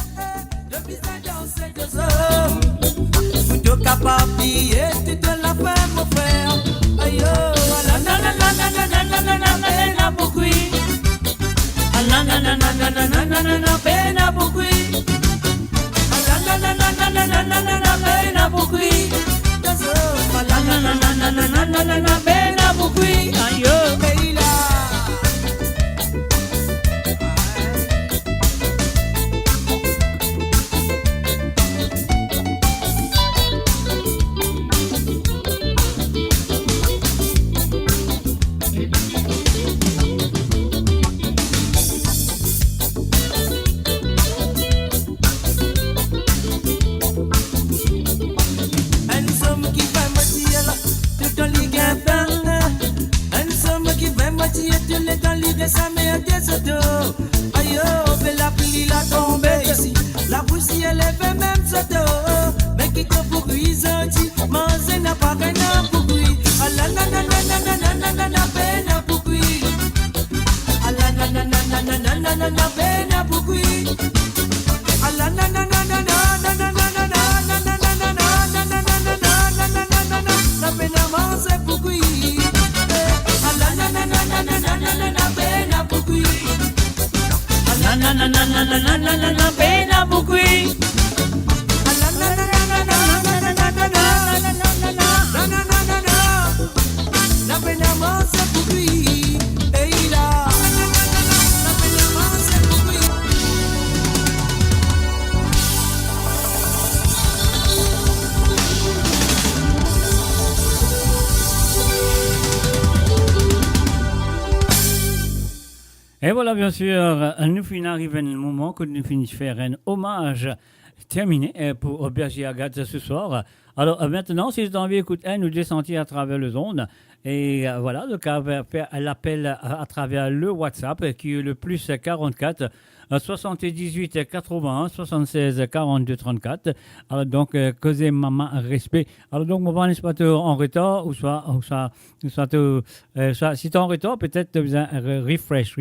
le bizarre danser deux hommes. Plutôt capable d'y tout la faire mon frère. Aïe, la na na na na na na na na pena bukui. La na na na na na na na na pena bukui. La na na na na na na na na pena bukui. La na na na na na na na na pena bukui. Ayo beila. La poussière elle fait même sauter. Mais qui te pourrit zanti, manger n'a pas gagné pour lui. Ah la na na na na na na na na peine pour lui. Ah la na na na na na na na na peine pour lui. Ah la na na na na na na na na na na na na na na na na la peine à manger pour lui. Ah la na na na na na na na na peine pour lui. Na na na na na na na na na pena bukui. Na na na na na na na na na na na na na na pena mansa bukui. Ei la na pena mansa bukui. Et voilà, bien sûr, nous finissons arriver le moment que nous finissons faire un hommage terminé pour Berger Agathe ce soir. Alors maintenant, si vous avez envie d'écouter nous descendre à travers le zone, et voilà, donc elle appelle à travers le WhatsApp qui est le plus 44 78 81 76 42 34. Alors donc, causez maman respect. Alors donc, mon n'est pas en retard ou soit si tu es en retard, peut-être tu as besoin refresh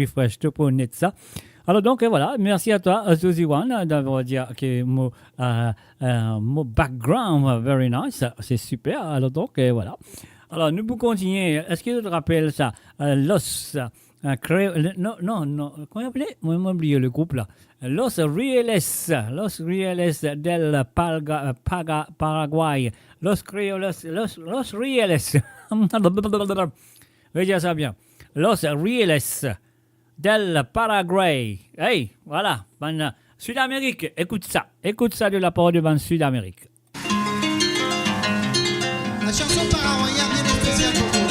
pour net ça. Alors donc voilà, merci à toi Suzy One d'avoir dit que mon background very nice, c'est super. Alors donc voilà. Alors nous pouvons continuer. Est-ce que tu te rappelles ça? Los non, comment appelé? Moi, j'ai oublié le groupe là. Los Rieles del Paraguay. Los Rieles. Je vais dire ça bien. Los Rieles del Paraguay. Hey, voilà. Sud-Amérique, écoute ça de la part de Sud-Amérique. La chanson paraguayenne est spéciale pour vous.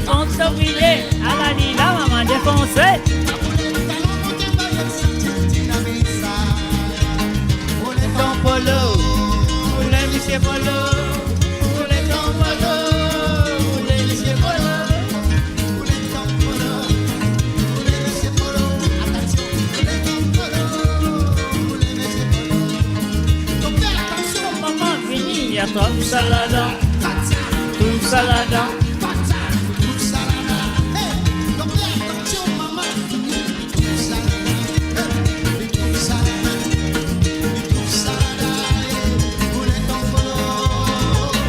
défonce ouvrier. À la lila, maman défoncée. Ton polo, poulet monsieur polo, poulet ton polo, poulet monsieur polo, poulet ton polo, poulet monsieur polo, attention, poulet ton polo, poulet monsieur polo. Ton père, attention, Maman fini, y a trop de salade. Tout salade. tout salada. Hey, ton père, attention, maman, tout salada, tout salada.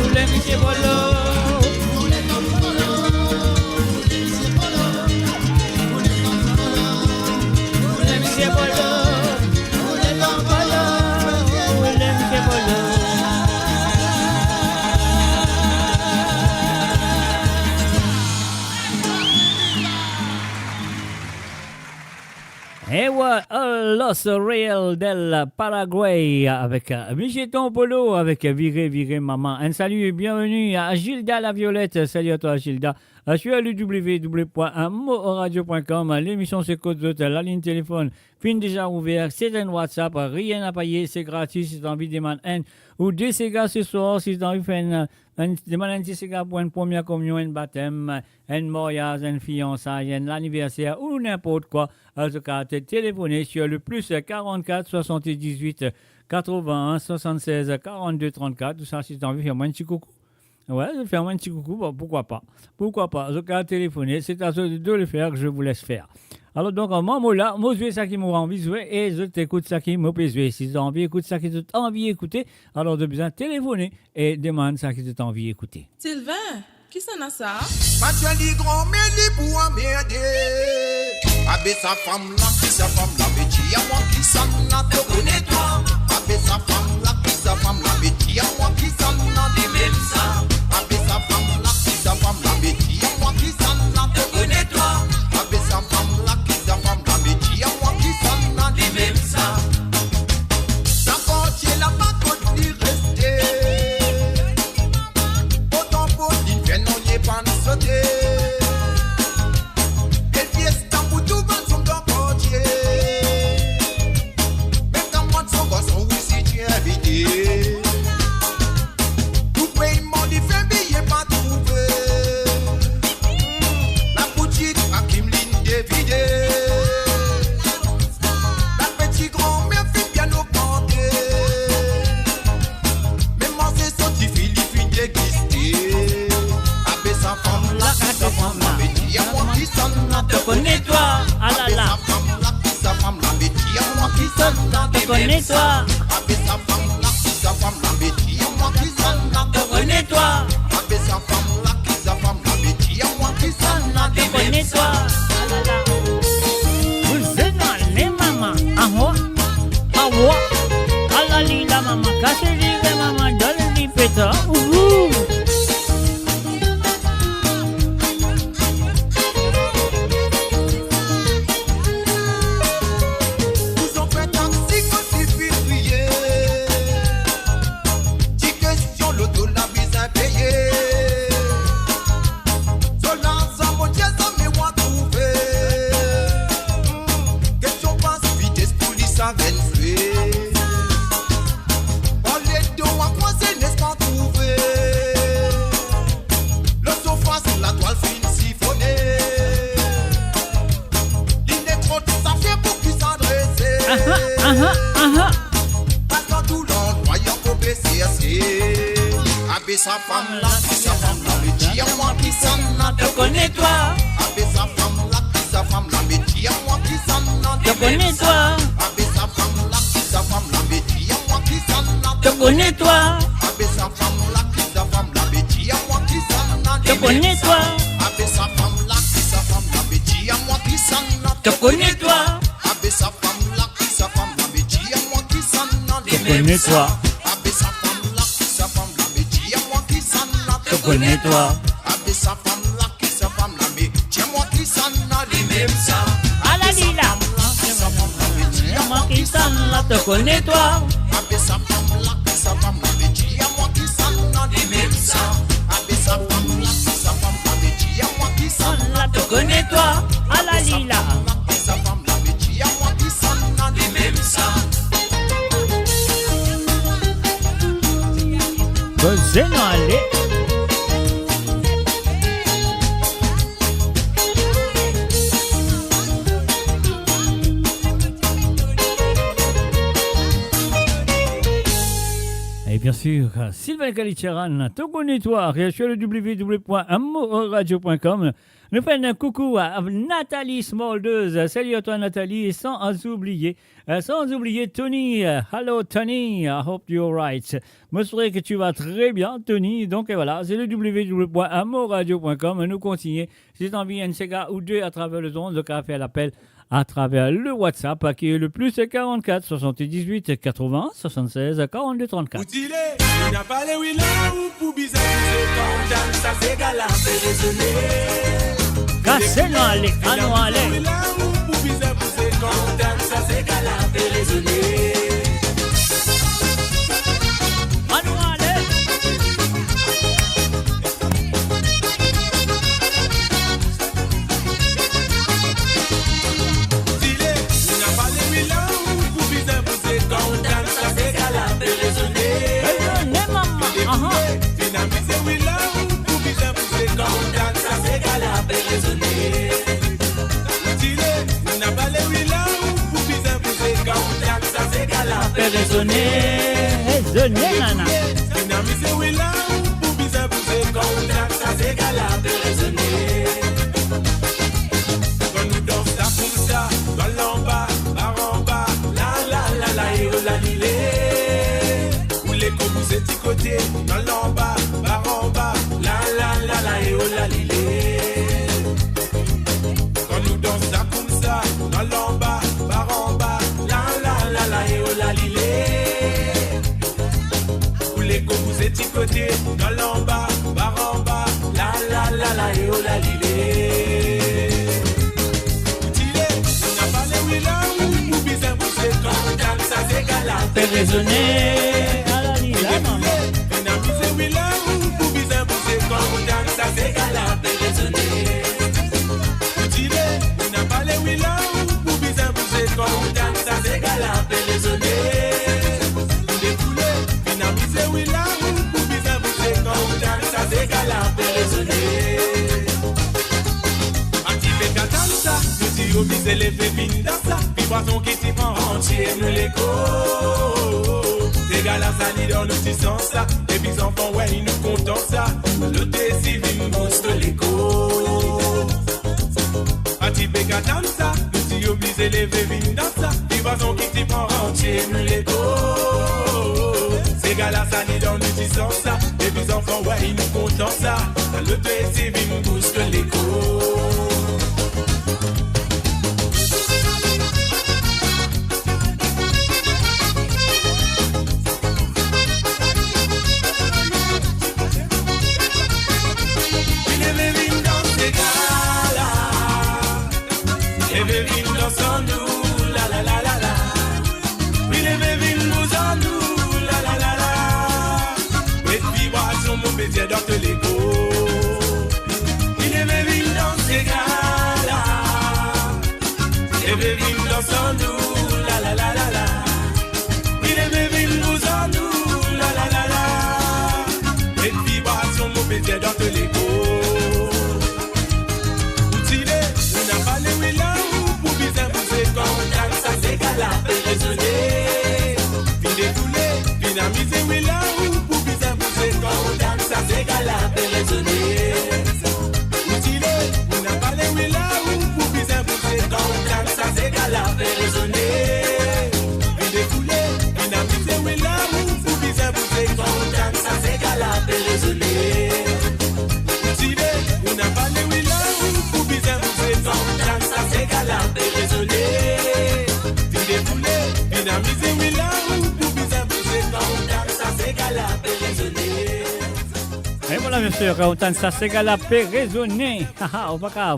Poulet monsieur Polo. Poulet monsieur Polo. Poulet ton Polo. Poulet monsieur Polo. Et voilà, Los Real del Paraguay avec Michel Polo avec Viré Maman. Un salut et bienvenue à Gilda la Violette. Salut à toi Gilda. Je suis à www.moradio.com. L'émission c'est Côte d'Hôte, la ligne téléphone fin déjà ouverte. C'est un WhatsApp, rien à payer, c'est gratuit si tu as envie de demander un ou deux Sega ce soir. Si tu as envie de faire demander un petit Sega pour une première communion, un baptême, un mariage, un fiançailles, un anniversaire ou n'importe quoi. En tout cas, tu téléphoner sur le plus 44 78 81 76 42 34. Tout ça, si tu as envie de faire un petit coucou. Ouais, je vais faire un petit coucou, bon, pourquoi pas. En tout cas, téléphoner, c'est à ceux de le faire que je vous laisse faire. Alors donc, moi là, moi je vais ça qui m'a envie de jouer et je t'écoute ça qui m'a plaisé. Si tu as envie d'écouter ça qui t'a envie d'écouter, alors de besoin de téléphoner et demande ça qui t'a envie d'écouter. Sylvain, qui s'en a ça? Mathieu grand mêlé pour m'aider. Abbé sa femme là, qui sa femme là, mais dis à moi qui s'en a, te connais toi. Abbé sa femme là, qui sa femme là, mais dis à moi qui s'en a, des mêmes ça. Abbé sa femme là, qui sa femme là, mais dis à moi qui s'en a, te connais toi. Abbé sa femme là, qui sa femme là, mais dis à moi qui s'en a, des mêmes ça. D'abord, tu es là-bas, quand tu restes. Autant pour l'hiver, non, y est pas de sauter. Connais-toi, ah là là. Te connais-toi. Te connais-toi. Te connais-toi. Ah là là. Vous êtes dans les mamans. Ah ouais. Ah la lila maman. Cassez les maman. Donne les pétards. Sa femme là, qui sa femme là, mais dis à moi qui s'en a, te connais-toi. Abbé sa femme là, qui sa femme là, mais dis à moi qui s'en a, te connais-toi. Abbé sa femme là, qui sa femme là, mais dis à moi qui s'en a, te connais-toi. Abbé sa femme là, qui sa femme là, mais dis à moi qui s'en a, te connais-toi. Abbé sa femme là, qui sa femme là, mais dis à moi qui s'en a, te connais-toi. Abbé sa femme là, qui sa femme là, mais dis à moi qui s'en a, te connais-toi. Connais-toi. Abbé sa femme là, qui sa femme là, mais dis-moi qui s'en a, les mêmes ça. À la lila. Dis-moi qui s'en a, te connais-toi. Abbé sa femme là, qui sa femme là, mais dis-moi qui s'en a, les mêmes ça. Abbé sa femme là, qui sa femme là, mais dis-moi qui te connais toi, à la lila. Sa femme la métier à moi qui s'en a les mêmes ça. Coseno allez. Et bien sûr, Sylvain Kalicheran, te connais-toi, sur le www.amoradio.com. Nous faisons un coucou à Nathalie Smoldeuse. Salut à toi Nathalie, sans oublier Tony. Hello Tony, I hope you're right. Je souhaite que tu vas très bien Tony. Donc voilà, c'est le www.amoradio.com. Nous continuons. Si tu as envie un Sega ou deux à travers le monde, le café à l'appel à travers le WhatsApp qui est le plus 44 78 80 76 42 34. Outillé, il n'y a pas les oui là ou pour bizarre, c'est quand ça c'est galant, c'est raisonné. Cassez-nous allez, allons allez. Oui là ou pour bizarre, c'est quand ça c'est galant, c'est raisonné. Allons allez. Outillé, il n'y a pas les oui là ou pour bizarre, c'est quand ça c'est galant, c'est raisonné. Raisonnez maman. Dynamisé oui là ou pour bizarre, c'est quand ça c'est galant, c'est raisonné. Outillé, il n'y a pas les oui là ou pour bizarre, c'est quand ça c'est galant, c'est raisonné. Raisonnez nana. Dynamisé oui là ou pour bizarre, c'est quand ça c'est galant, c'est raisonné. Quand nous dansons ça comme ça, dans l'en bas, par en bas, la la la la et oh la lilé. Où les cobous et petits côtés, dans l'en bas, par en bas, la la la la et oh la lilé. Quand nous dansons ça comme ça, dans l'en bas, par en bas, la la la la et oh la lilé. Où les cobous et petits côtés, dans l'en bas, par en bas, la la la la et oh la lilé. Fais raisonner à la lila maman. Dynamisé oui là ou pour bizarre c'est quand ça c'est galant, fais raisonner. Outillé, on n'a pas les oui là ou pour bizarre c'est quand ça c'est galant, fais raisonner. Découlé, dynamisé oui là ou pour bizarre c'est quand ça c'est galant, fais raisonner. Activé Katansa, nous si obligé les fait vin dans ça. Vibration qui t'y prend entier nous l'écho. Les gars la sali dans nos petits sens ça. Les petits enfants ouais ils nous contentent ça. Le décivil nous booste l'écho. Activé Katansa, nous si obligé les fait vin dans ça. Vibration qui t'y prend entier nous l'écho. Les gars la sali dans nos petits sens ça. Les petits enfants ouais ils nous contentent ça. Le décivil nous booste l'écho. Dans l'écho, il aimait vivre dans ces gars-là. Il aimait vivre dans son nous, la la la la la. Il aimait vivre nous en nous, la la la la. Les vibrations mauvais dans l'écho. Outillé, on n'a pas les oui là ou pour bizarre pour ces contacts, ça c'est gala, fait raisonner. Puis découlé, dynamisé oui là ou pour bizarre pour ces contacts. Ça c'est gala, fait raisonner. Outillé, on n'a pas les oui là ou pour bizarre pour ces contacts. Ça c'est gala, fait raisonner. Puis découlé, dynamisé oui là ou pour bizarre pour ces contacts. Ça c'est gala, fait raisonner. Outillé, on n'a pas les oui là ou pour bizarre pour ces contacts. Ça c'est gala, fait raisonner. Puis découlé, dynamisé oui là ou pour bizarre pour ces contacts. Ça c'est gala, fait raisonner. Et voilà, monsieur, quand ça c'est qu'à la paix raisonnée. On va pas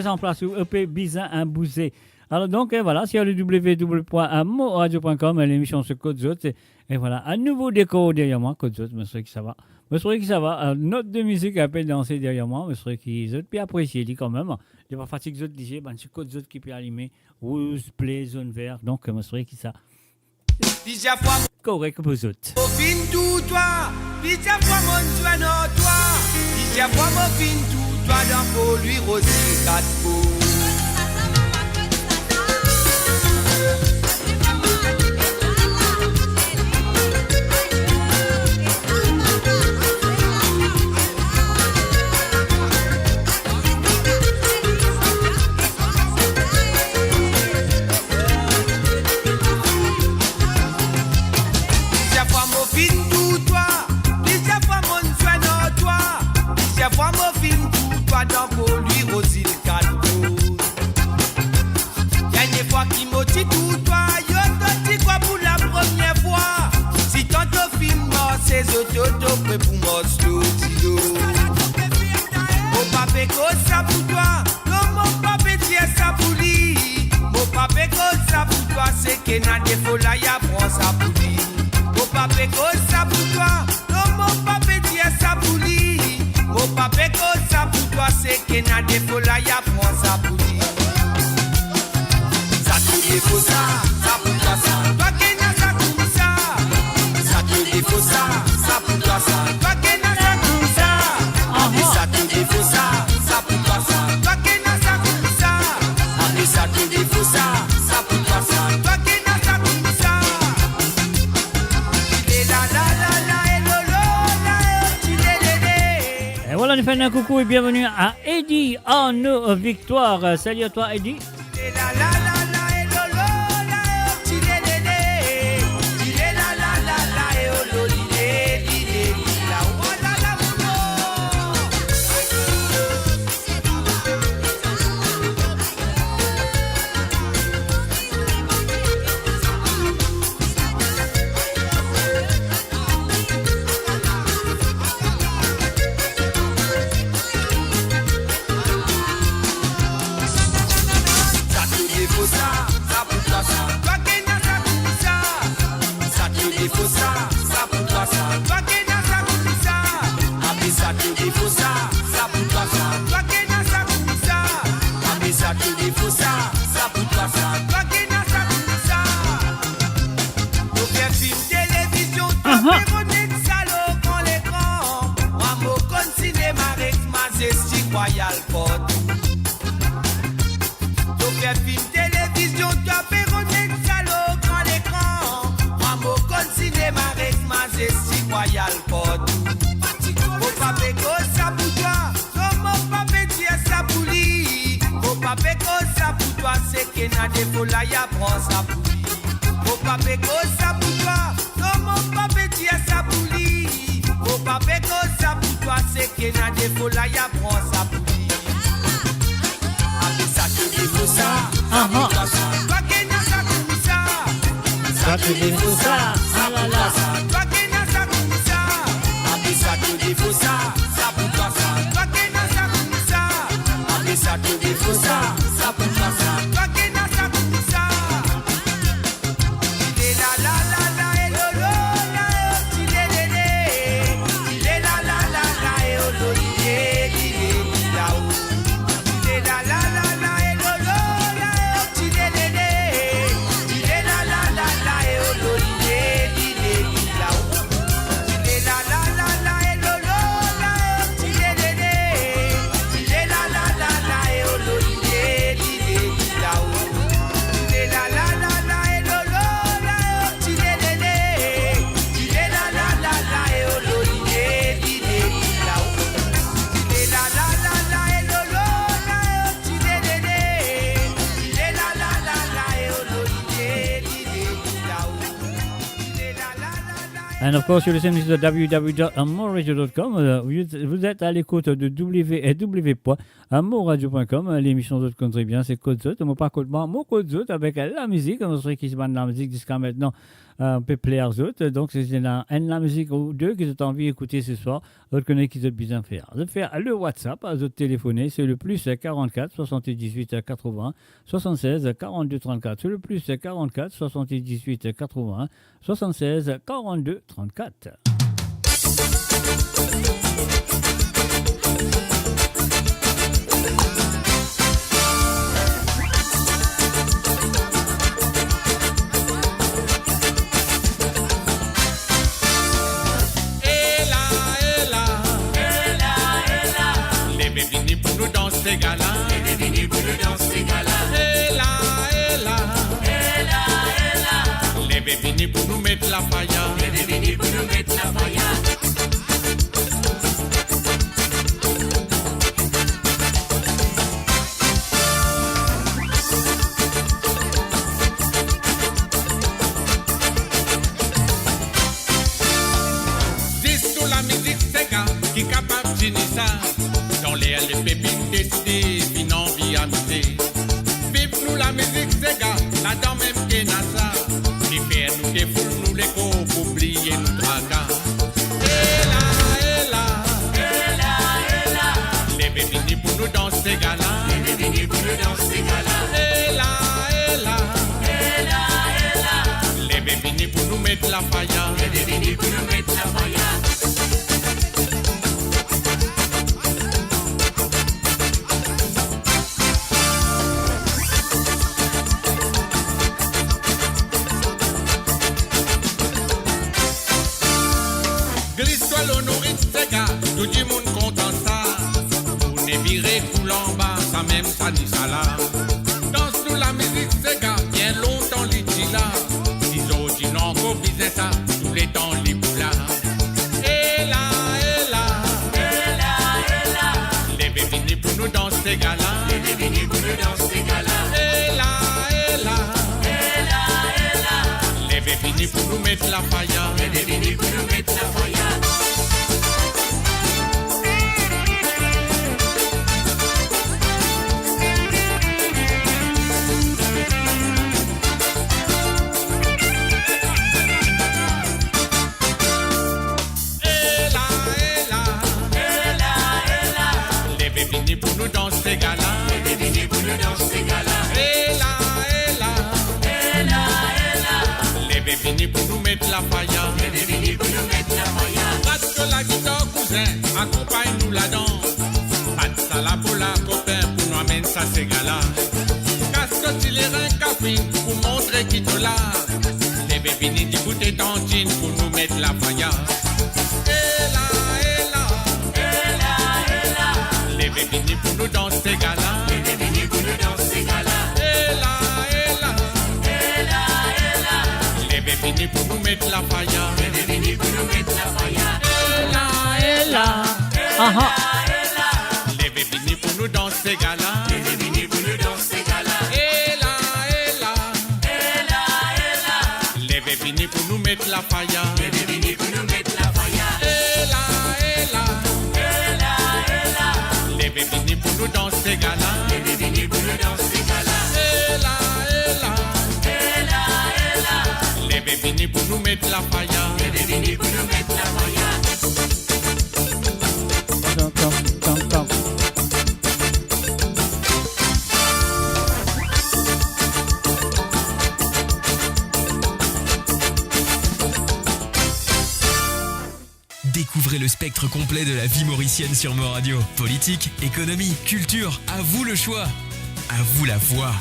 remplacer un peu bizarre, un bousé. Alors donc, voilà, sur le www.amoradio.com, l'émission se Code Zot. Et voilà, un nouveau décor derrière moi, Code Zot, monsieur, qui ça va. Je trouvais que ça va. Note de musique à peine danser derrière moi. Je trouvais qu'ils ont bien apprécié quand même. Je ne pas fatigué de dire, ben, c'est quoi d'autres qui peut allumer. Rouge, play, zone vert. Donc, je trouvais que ça. Correct pour eux autres. Au fin tout toi, pizza fois mon toi non toi, pizza fois mon fin tout toi dans pour lui rosy quatre pots. Dans pour lui rosy le cadeau. Y'a une fois qui motive tout toi, yo t'as quoi pour la première fois. Si tantôt film c'est auto prêt pour moi slow tilo. Mon papa cause ça pour toi, non mon papa dit ça pour lui. Mon papa cause ça pour toi, c'est que n'a défaut là y'a prend ça pour lui. Mon papa cause ça pour toi, non mon papa dit ça pour lui. Mon papa cause ça pour toi, c'est que n'a défaut là y'a prend ça pour lui. Ça te défaut ça pour toi ça. Toi qui n'a ça comme ça. Ça te défaut ça pour toi ça. Toi qui n'a ça comme ça. Et ça te défaut ça pour toi ça. Toi qui n'a ça comme ça. Et ça te défaut ça pour toi ça. Toi qui n'a ça comme ça. Il est là et lolo là il est. Et voilà, nous faisons un coucou et bienvenue à Eddie en nos victoires. Salut à toi, Eddie. Royal Port. Donc les films télévision, tu as perronné de salaud grand l'écran. Moi, mon cinéma avec Majestic Royal Port. Mon papa cause ça pour toi, non mon papa dit ça pour lui. Mon papa cause ça pour toi, c'est qu'il n'a des faux là, y'a prend ça pour lui. Mon papa cause ça pour toi, non mon papa dit ça pour lui. Mon papa cause ça pour toi, c'est qu'il n'a des faux là, y'a prend ça pour lui. Ça te défaut ça, toi qui n'as ça comme ça. Ça te défaut ça, ah là là. Toi qui n'as ça comme ça. Ça te défaut ça pour toi ça. Toi qui n'as ça comme ça. Ça te défaut ça pour toi ça. Toi qui n'as ça comme ça. Il est là et lolo là, il est là et lolo il est là-haut. Il est là et lolo là, il est là et lolo il est là-haut. Il est là et lolo là, il est là et lolo il est là-haut. Il est là et lolo là, il est là et lolo il est là-haut. Il est là et lolo là, il est et lolo il est là-haut. Il est là. And of course, you're listening to www.amourradio.com. Vous êtes à l'écoute de www.amourradio.com. L'émission de Country Bien, c'est Code Zot. Moi, pas Code Moi, Code Zot avec la musique. On serait qui se bat de la musique jusqu'à maintenant. Un peu plaire Zot. Donc, c'est la musique ou deux que vous envie d'écouter ce soir. Vous connaissez qui vous bien faire. De faire le WhatsApp, à vous téléphoner, c'est le plus 44 78 80 76 42 34. C'est le plus 44 78 80 76 42 34. Découvrez le spectre complet de la vie mauricienne sur Mo Radio. Politique, économie, culture, à vous le choix. À vous la voix.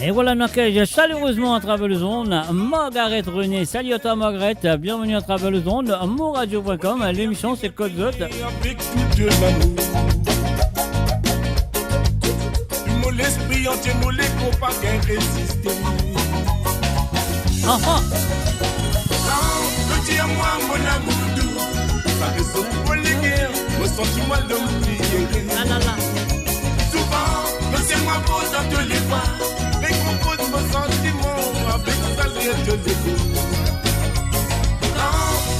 Et voilà, nous accueille chaleureusement à travers le zone Margaret René. Salut à toi Margaret, bienvenue à travers le zone moradio.com. L'émission c'est Code Zot. Avec tout de l'amour. Mon l'esprit entier, mon l'écho pas qu'un résister. Ah ah. Non, dis-moi mon amour doux. Ça résonne pour les guerres, me sentiment de m'oublier. Ah là là. Souvent, laissez-moi beau dans tous les bois. Mais compose mon sentiment avec sa lettre de l'écho.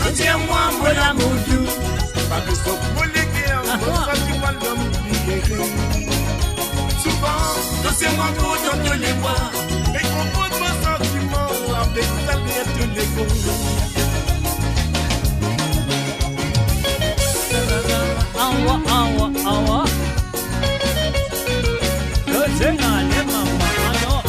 Non, dis-moi mon amour doux. Ça résonne pour les guerres, me sentiment de m'oublier. Souvent, laissez-moi beau dans tous les bois. Mais compose mon sentiment avec sa lettre de l'écho. Awa, awa, awa. Le Sénégal, les mamans, alors.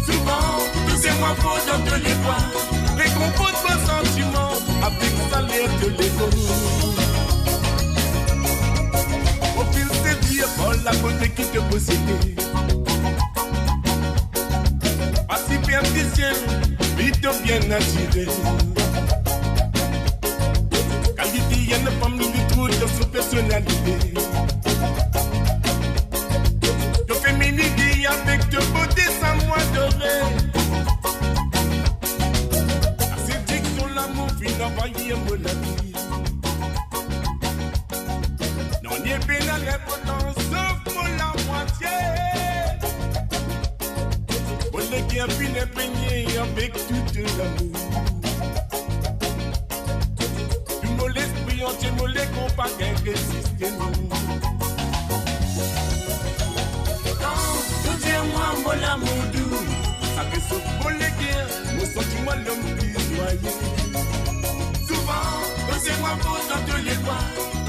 Souvent, laissez-moi beau dans tous les bois. Mais compose mon sentiment avec sa lettre de l'écho. Au fil des vies, vol la beauté qui te possédait. Pas si bien physique, vite bien attiré. Qualité, il y a une femme qui trouve dans son personnalité. De féminité avec de beauté sans moi doré. La séduction, l'amour, finit d'envoyer mon ami. Non, n'y est pénal, répondant, sauf pour la moitié. Pour les qui a fini peigné avec tout l'amour. Du mot l'esprit entier, mot les compas qu'un résisté nous. Dis-moi mon amour doux, ça fait ce pour les guerres, mon sentiment l'homme plus joyeux. Souvent, laissez-moi beau dans tous les bois,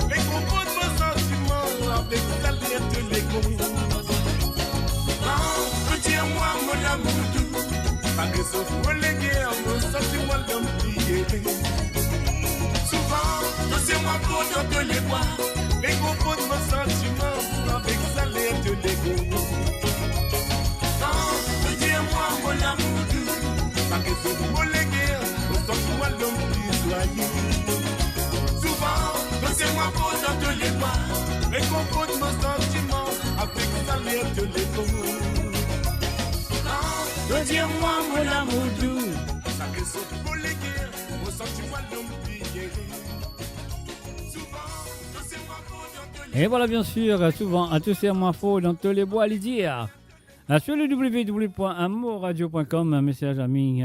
mais compose mon sentiment avec sa lettre de l'écho. Non, dis-moi mon amour doux, ça fait ce pour les guerres, mon sentiment l'homme plus. Souvent, laissez-moi beau dans tous les bois, mais compose mon sentiment avec sa lettre de l'écho. Dis-moi mon amour doux, ça que c'est pour les guerres, mon sentiment l'homme plus joyeux. Souvent, laissez-moi beau dans tous les bois, mais compose mon sentiment avec sa lettre de l'écho. Dis-moi mon amour doux, ça que c'est pour les guerres, mon sentiment l'homme plus joyeux. Souvent, laissez-moi beau dans tous les bois. Et voilà, bien sûr, souvent, à tous ces mots faux dans tous les bois, à les dire. Sur le www.amourradio.com, message ami.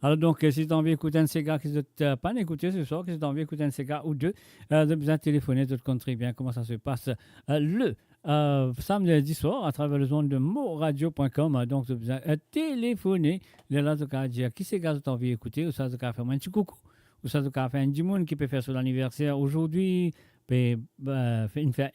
Alors donc, si tu as envie d'écouter un Sega que tu n'as pas écouté ce soir, que si tu as envie d'écouter un Sega ou deux, tu as besoin de téléphoner, tu te comptes très bien comment ça se passe le samedi soir à travers le zone de moradio.com. Donc, tu as besoin de téléphoner. Là, tu as dire qui Sega tu as envie d'écouter, ou ça tu as fait un petit coucou, ou ça tu as fait un petit monde qui peut faire son anniversaire aujourd'hui. Faire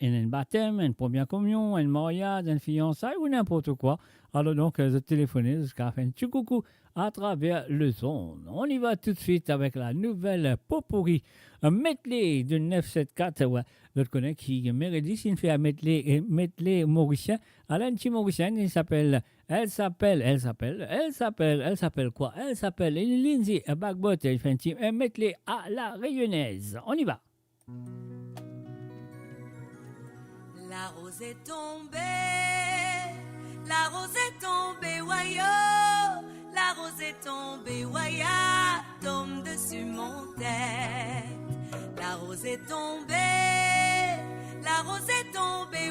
un baptême, une première communion, un mariage, une fiançailles ou n'importe quoi. Alors donc, je téléphone jusqu'à faire un petit coucou à travers le son. On y va tout de suite avec la nouvelle Popourri, un medley de 974. Ouais, je le connais qui mérite s'il fait un medley mauricien. Alors, un petit mauricien, elle s'appelle quoi? Elle s'appelle Lindsay Bagbot. Elle fait un medley à la rayonnaise. On y va. La rose est tombée, wayo. La rose est tombée, waya, tombe dessus mon tête. La rose est tombée,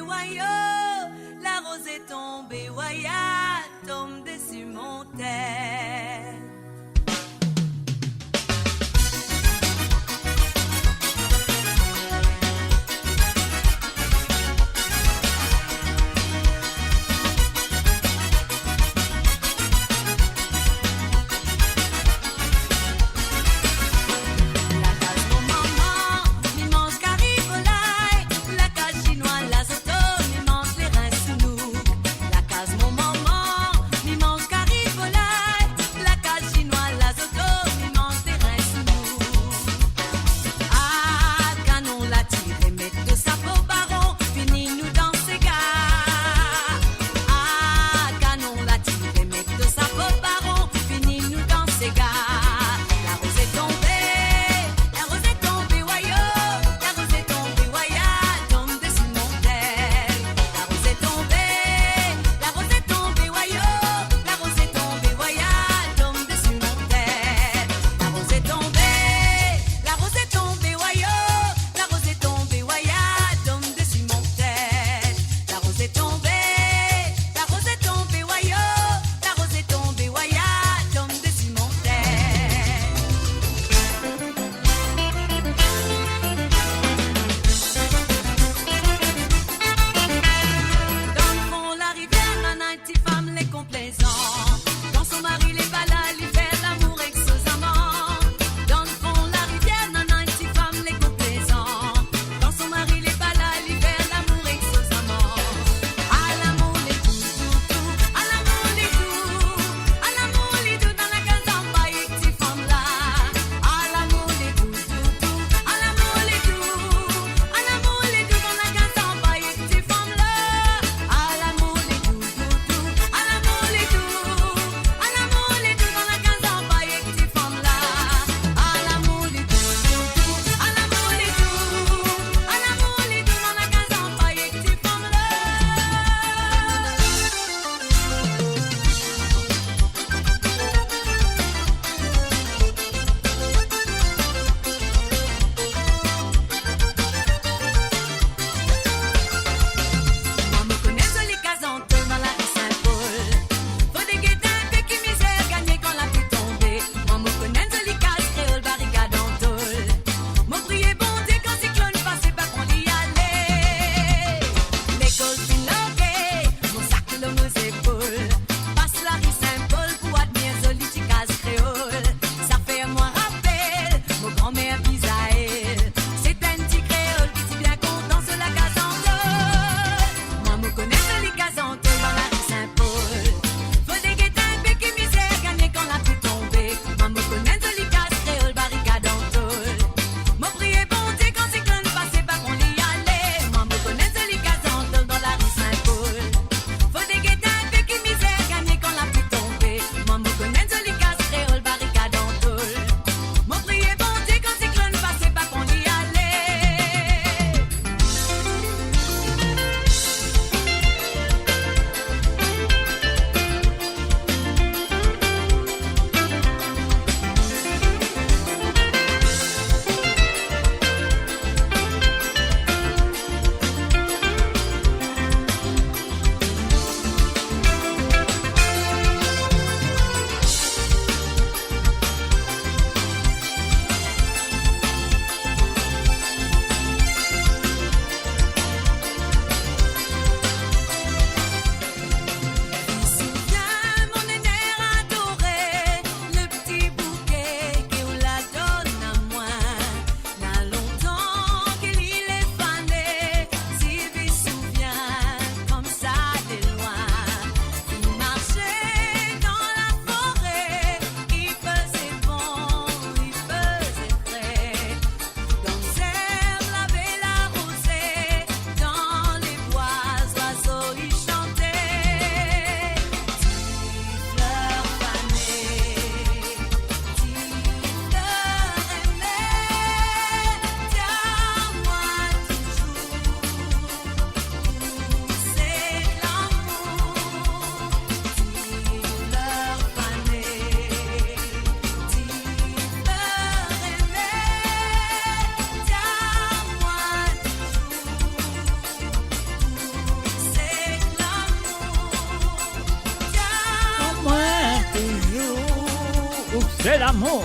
wayo. La rose est tombée, waya, tombe dessus mon tête. c'est l'amour.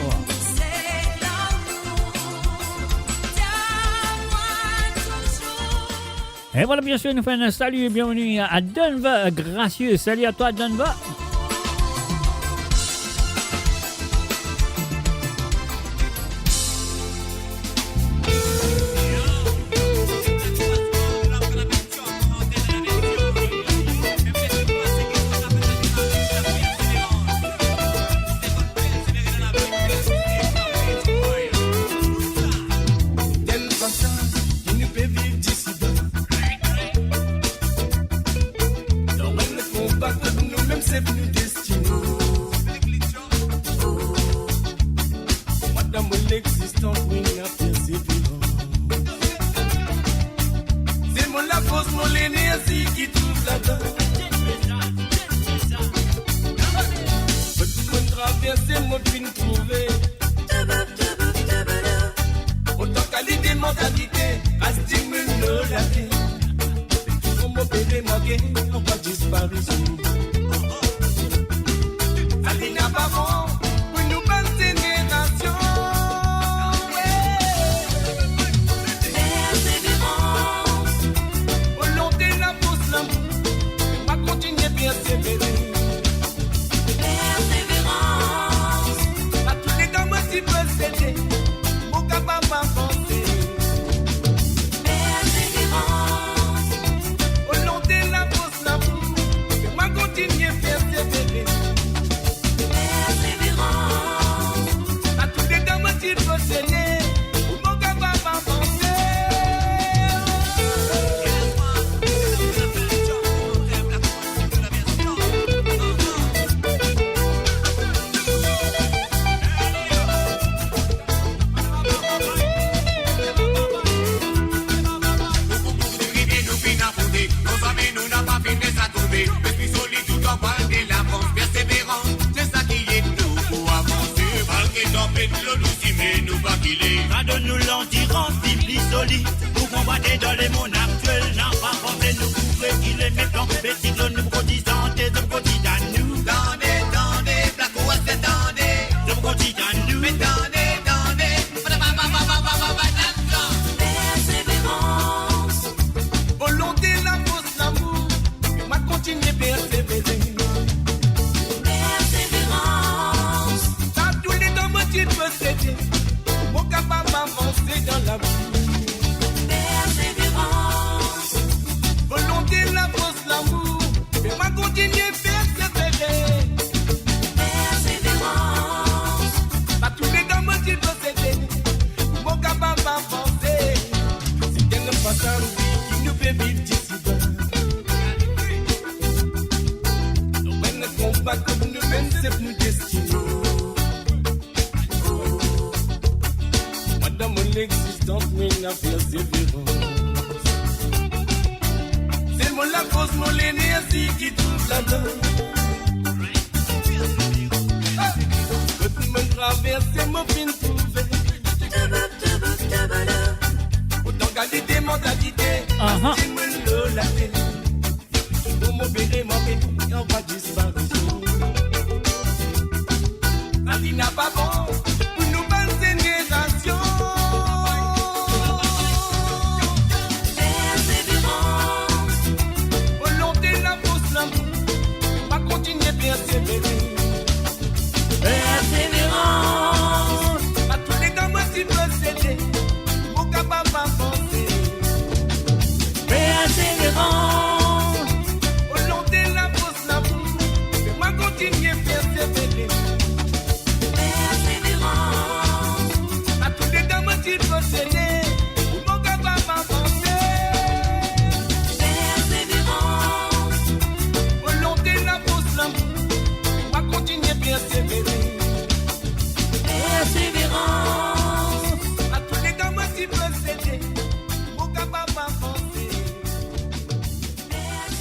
Et voilà, bien sûr, nous faisons un salut et bienvenue à Denver, gracieux. Salut à toi, Denver.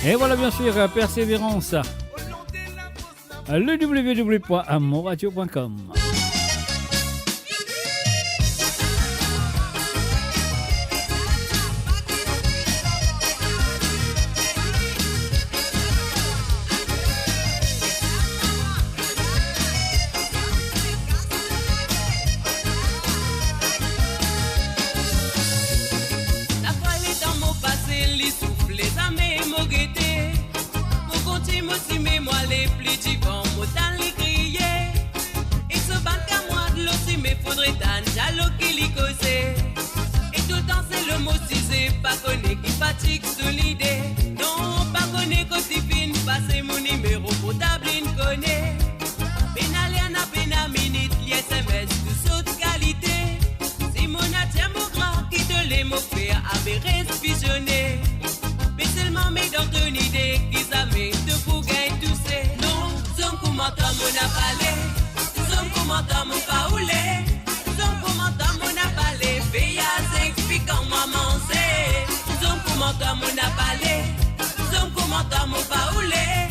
Et voilà bien sûr, persévérance. Le www.amoradio.com. qui l'y causait. Et tout le temps c'est le mot cisé, pas connaît qui fatigue sous l'idée. Non, pas connaît que si fin, passez mon numéro portable, il connaît. Benaliana, Benaminite, l'SMS, de saute qualité. Si mon atien mon grand, qui te les mots faire, avait respisionné. Mais seulement mes dans ton idée, qui s'amène de pour gagner tout c'est. Non, son commentaire mon appalé, son commentaire mon paoulé, son commentaire mon appalé, veille à s'expliquant maman c'est. Son commentaire mon appalé, son commentaire mon paoulé,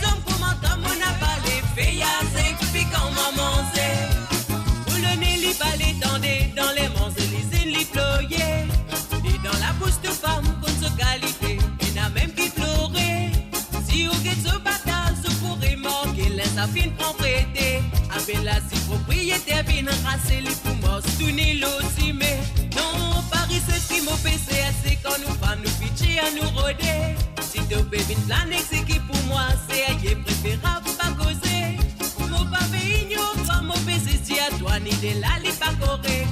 son commentaire mon appalé, veille à s'expliquant maman c'est. Pour le nez li balé tendé, dans les mains et les ployés, et dans la bouche de femme contre sa qualité. Même qui pleurait, si au guet ce bâtard se pourrait manquer, laisse à fin prend prêter. Avec la si propriétaire vient rasser les poumons, tout ni aussi, mais non, Paris c'est ce qui m'a fait, c'est quand nous pas nous pitcher à nous roder. Si tu peux une planète, c'est qui pour moi, c'est ailleurs préférable pas causer. Mon pavé ignore, pas mon PC, si à toi ni de la li pas correct.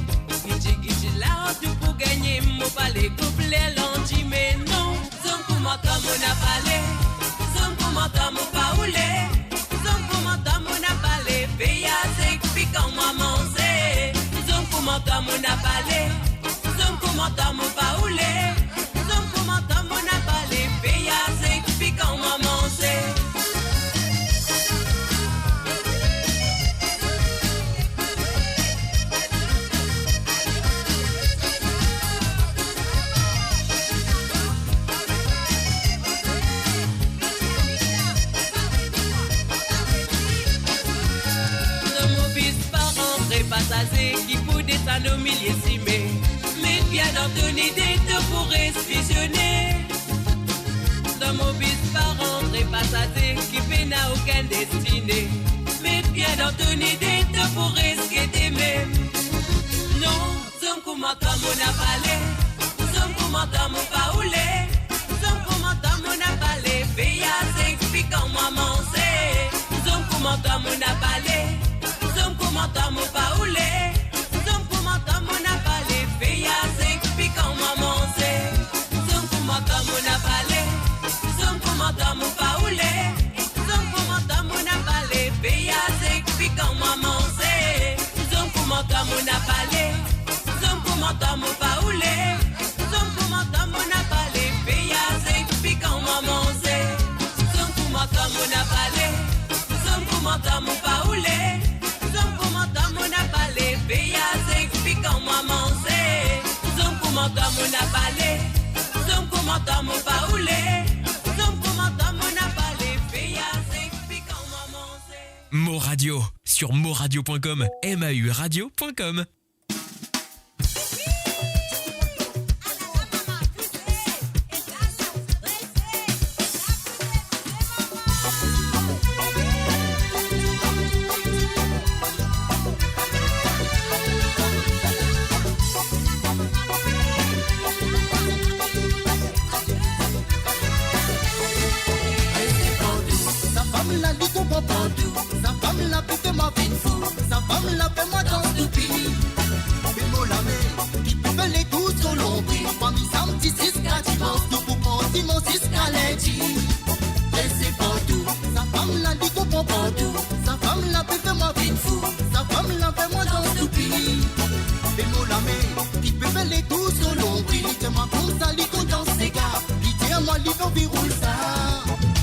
Gigi là, tout pour gagner, mon palais couplet lenti, mais non. Comment mon appalé, son commentaire mon paoulé, son commentaire mon appalé, veille à s'expliquant maman c'est. Son commentaire mon appalé, son commentaire mon paoulé, son commentaire mon appalé, veille à s'expliquant maman c'est. Passager qui pour descendre au millésime, mais bien dans ton idée te pourrais visionner. Dans mon bus par rentrer passager qui peine à aucun destiné, mais bien dans ton idée te pourrais guetter même. Non, son commentaire mon appalé, son commentaire mon paoulé, son commentaire mon appalé, veille à s'expliquant maman c'est. Son commentaire mon appalé, son commentaire mon paoulé, son commentaire mon appalé, veille à s'expliquant maman c'est. Son commentaire mon appalé, son commentaire mon paoulé, son commentaire mon appalé, veille à s'expliquant maman c'est. Son commentaire mon appalé, son commentaire mon paoulé, son commentaire mon appalé, veille à s'expliquant maman c'est. Son commentaire mon appalé, son commentaire mon paoulé, son commentaire mon appalé, veille à s'expliquant maman c'est. Son commentaire mon appalé, son commentaire mon paoulé, son commentaire mon appalé, veille à s'expliquant maman c'est. Mo Radio sur moradio.com, mauradio.com. Sa femme la pique ma vie fou, sa femme la fait moi dans le pays. Bémo la mer, qui peut faire les coups sur l'ombre. Famille ça me dit 6 dimanche, tout pour penser mon 6 lundi. Et c'est pas tout, sa femme la dit qu'on prend pas tout. Sa femme la fait moi vie fou, sa femme la fait moi dans le pays. Bémo la mer, qui peut faire les coups sur l'ombre. C'est ma comme ça, l'icône dans ses gars. L'idée à moi, l'idée virou ça.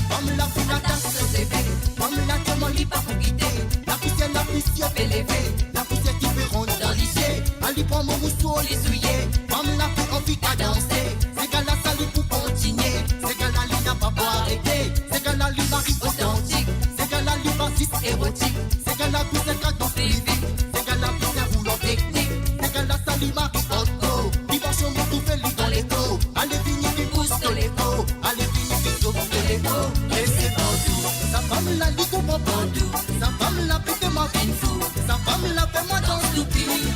Femme la fait la tasse, c'est fait. Femme la tellement lit pas pour quitter. La poussière fait lever. La poussière qui fait rondre dans lycée. Ali prend mon mousseau, les souillés. Femme la fait envie qu'à danser. C'est qu'à la salle pour continuer. C'est qu'à la ligne n'a pas pour arrêter. C'est qu'à la ligne mari authentique. C'est qu'à la ligne bassiste érotique. C'est qu'à la poussière qu'à danser les vies. C'est qu'à la poussière roulant technique. C'est qu'à la salle mari auto. Dimanche mon tout fait lit dans les taux. Allez finir qui pousse dans les taux. Allez finir qui sauve dans les taux. Et c'est tout. Sa femme la lit qu'on prend pas tout. Sa femme la pique ma vie fou. Sa femme la fait moi dans le pays.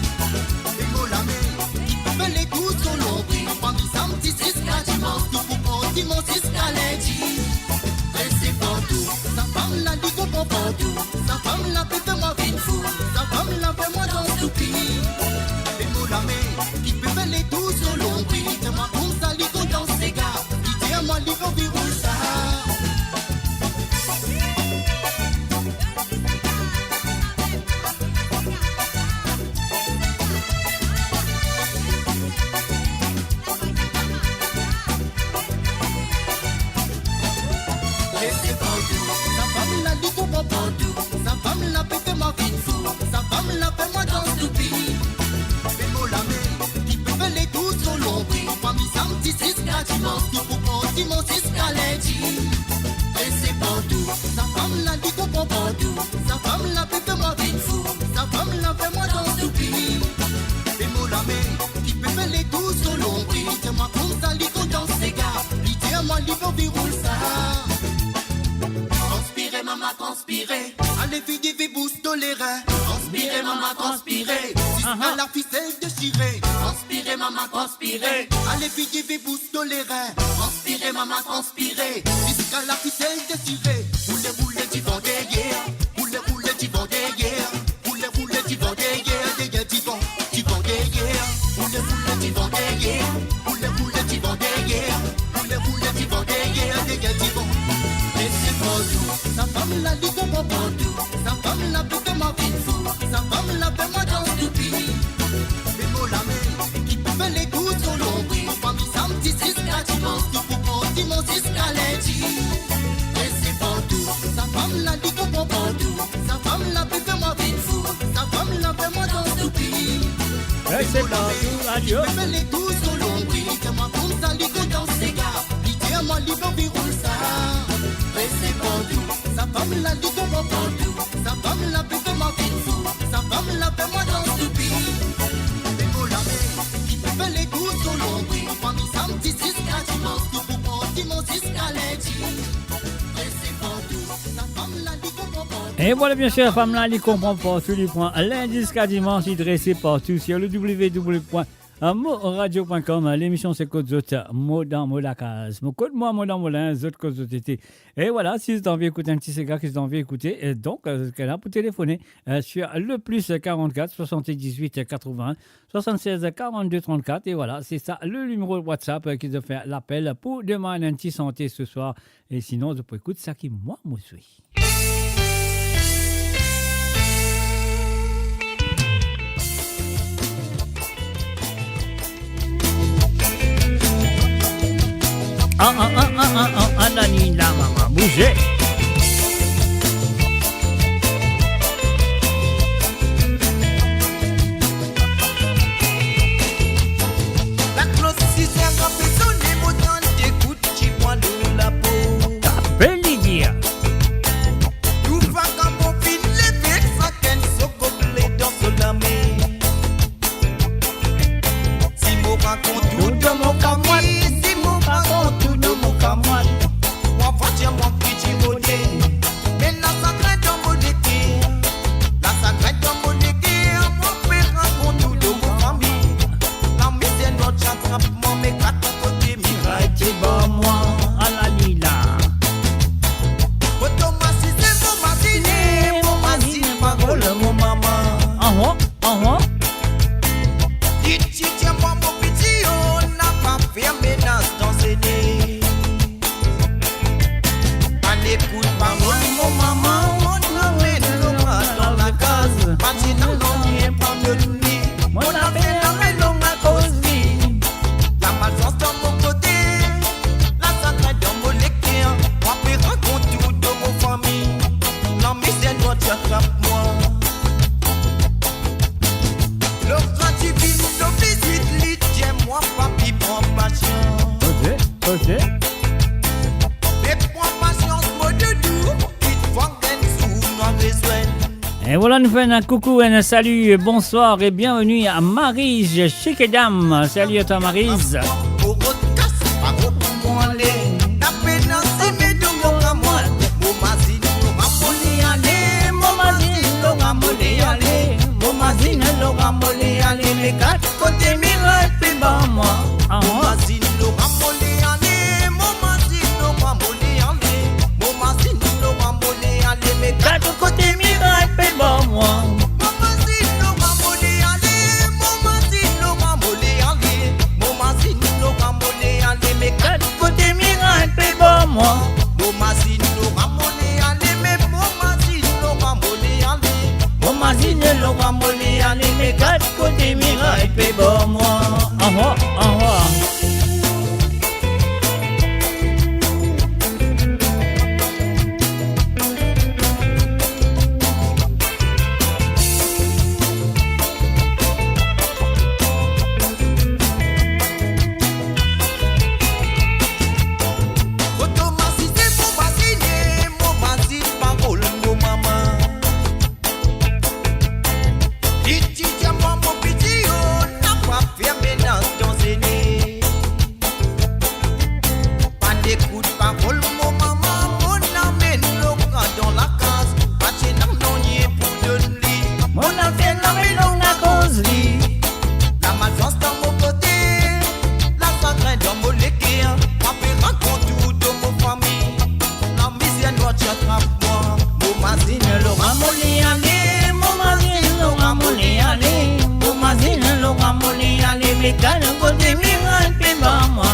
Et moi la mer, qui peut faire les coups sur l'ombre. Famille samedi 6 dimanche, tout pour penser mon 6 lundi. Et c'est pas tout. Sa femme la lit qu'on prend pas tout. Sa femme la pique ma vie fou. Sa femme la fait moi dans le pays. pense tout pour prendre mon escalade. Et c'est partout, sa femme l'a dit qu'on prend partout. Sa femme l'a fait moi vite fou. Sa femme l'a fait moi dans ce pays. Et mon ami, qui peut faire les douze au long prix. Dis-moi comme ça, lui qu'on danse ses gars. Dis-moi, lui qu'on déroule ça. Conspirez, maman, conspirez. Allez, fille, vive, boost, tolérez. Conspirez, maman, conspirez. Jusqu'à la ficelle déchirée. Conspirez, maman, conspirez. Allez, fille, vive, boost, tolérez. Conspirez, maman, conspirez. Jusqu'à la ficelle déchirée. Roulez, roulez, tu vends des guerres. Roulez, roulez, tu vends des guerres. Roulez, roulez, tu vends des guerres. Des guerres, tu vends des guerres. Roulez, roulez, tu vends des guerres. Roulez, roulez, tu vends des guerres. Roulez, roulez, tu vends des guerres. Des guerres, tu vends. Et c'est partout. Sa femme l'a dit qu'on prend partout. Sa femme l'a fait ma vie fou. Sa femme l'a fait moi dans tout pays. Et mon ami, qui peut faire les coups sur l'ombre. Mon famille, ça me dit jusqu'à dimanche. Tout pour prendre dimanche jusqu'à lundi. Et c'est partout. Sa femme l'a dit qu'on prend partout. Sa femme l'a fait ma vie fou. Sa femme l'a fait moi dans tout pays. Et c'est partout, adieu. Qui peut faire les coups sur l'ombre. Dis-moi comme ça, lui qu'on danse ses gars. Dis-moi, lui qu'on déroule ça. Et c'est partout. Sa femme l'a dit qu'on prend partout. Sa femme l'a fait ma vie fou. Sa femme l'a fait moi dans tout pays. Et mon ami, qui peut faire les coups sur l'ombre. Mon famille, ça me dit jusqu'à dimanche. Tout pour prendre dimanche jusqu'à lundi. Et c'est partout. Sa femme l'a dit qu'on prend partout. Et voilà, bien sûr, la femme là, elle comprend pas tous les points. Lundi jusqu'à dimanche, il dressé partout sur le www.moradio.com. L'émission, c'est Côte Zot, mot dans mot la case. Mon code, moi, mot dans mot là, Zot, Côte Zot, été. Et voilà, si vous avez envie d'écouter un petit cigare, que vous avez envie d'écouter, et donc, là, pour téléphoner sur le plus 44 78 80 76 42 34. Et voilà, c'est ça, le numéro de WhatsApp qui doit faire l'appel pour demander un petit santé ce soir. Et sinon, vous pouvez écouter ça qui, moi suis. Ananina, maman, bougez. La cloche si c'est un grand sonner, mon temps d'écoute, tu prends de la peau. Belle dire. Tout va comme mon fil, les mecs, ça qu'elle se gobelet dans son armée. Si mon raconte tout de mon camouille, si mon raconte tout de mon camouille, moi, va dire moi qui t'y modé. Mais la sacrée dans mon équipe, la sacrée dans mon équipe, mon père raconte tout de mon famille. La misère, notre attrapement, mes quatre côtés, miraille, C'est bon, moi, à la lila. Parole mon maman. Dit tiens moi mon petit on n'a pas fait menace dans ses nez. À l'écoute parole mon maman on emmène le bras dans la case. Parti dans l'ennui par de lui. On a fait la maison à cause vie. La malchance dans mon côté, la sacrée dans mon lecteur. Moi puis raconte tout de mon famille. Non mais c'est notre attrape-moi. Le grand divin, le 18 litres, tiens-moi, papi, prends patience. Ok. Mais prends patience, mon doudou, qui te vend d'un sou, noir et soin. Et voilà, nous faisons un coucou et un salut, bonsoir et bienvenue à Maryse Chikedam. Salut à toi Maryse. Pour votre casse, pas pour moi aller. La peine, c'est mes deux mots à moi. Mon mazine, l'aura molé aller. Mon mazine, l'aura molé aller. Mon mazine, l'aura molé aller. Les quatre côtés miracle, puis bas moi. Mon mazine, l'aura molé aller. Mon mazine, l'aura molé aller. Mon mazine, l'aura molé aller. Les quatre côtés miracle, puis bas moi. Mon mazine, l'aura molé aller. Mon mazine, l'aura molé aller. Mon mazine, l'aura molé aller. Mes quatre côtés miracle, puis bas moi. Mon mazine, l'aura molé aller. Mais mon mazine, l'aura molé aller. Mon mazine, l'aura molé aller. Mes quatre côtés miracle, puis bas moi. mais quand on côté miracle, puis bah moi.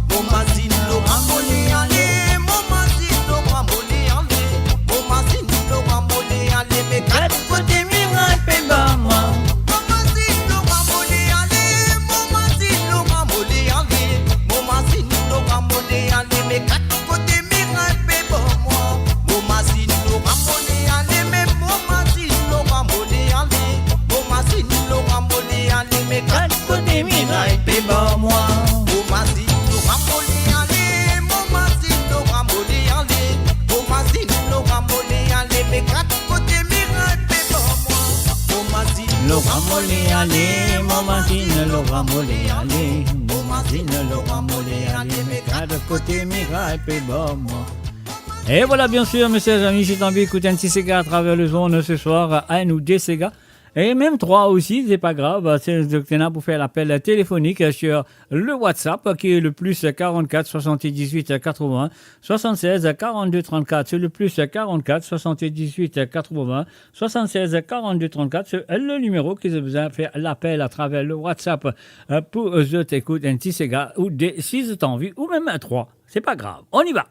Momazine lo ramolé allé, momazine lo ramolé allé, momazine lo ramolé allé, mais Quand on côté miracle, puis bah moi. momazine lo ramolé allé, momazine lo ramolé allé, momazine lo ramolé allé, mais quatre côtés miracle pour moi. Momazine lo ramolé allé, mais momazine lo ramolé allé, momazine lo ramolé allé, mais Quand quatre on côté miracle, puis bah moi. Momazine lo ramolé allé, momazine lo ramolé allé, momazine lo ramolé allé, mais quatre côtés miracle pour moi. Momazine Le ramolé allé, momazine, le ramolé allé, momazine, le ramolé allé, mais quand de côté miracle, puis bah moi. Et voilà, bien sûr, mes chers amis, j'ai envie d'écouter un petit Sega à travers le zone ce soir, un ou deux Sega. Et même trois aussi, c'est pas grave. C'est le docteur pour faire l'appel téléphonique sur le WhatsApp qui est le plus 44 78 80 76 42 34. C'est le plus 44 78 80 76 42 34. C'est le numéro qui a besoin de faire l'appel à travers le WhatsApp pour je t'écoute un petit Sega ou des 6 t'as envie ou même 3. C'est pas grave. On y va.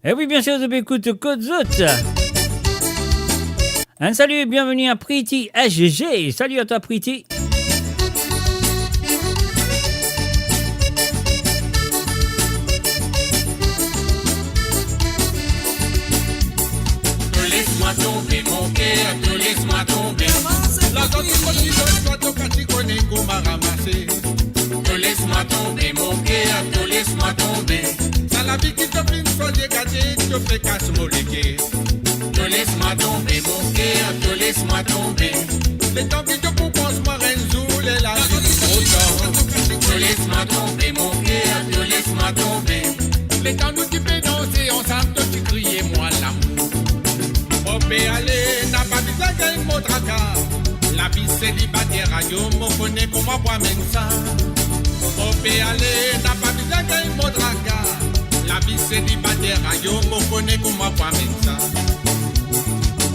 Et oui, bien sûr, je m'écoute Code Zot. Un salut et bienvenue à Pretty SGG. Salut à toi, Pretty. Laisse-moi tomber mon cœur, te laisse-moi tomber. La zone qui continue, toi ton petit connais qu'on m'a ramassé. Te laisse-moi tomber mon cœur, te laisse-moi tomber. Ça la vie qui te fait une fois dégagée, te fait casse moléguer. Te laisse-moi tomber mon cœur, te laisse-moi tomber. Les temps qui te proposent moi Renzo, les la vie trop tard. Te laisse-moi tomber mon cœur, te laisse-moi tomber. Les temps nous qui fait danser ensemble, toi tu criais moi l'amour. Opé allez, n'a pas besoin d'un mot tracas. La vie célibataire, yo me connais comment moi même ça. Opé allez, n'a pas besoin d'un mot tracas. La vie célibataire, yo me connais comment moi même ça.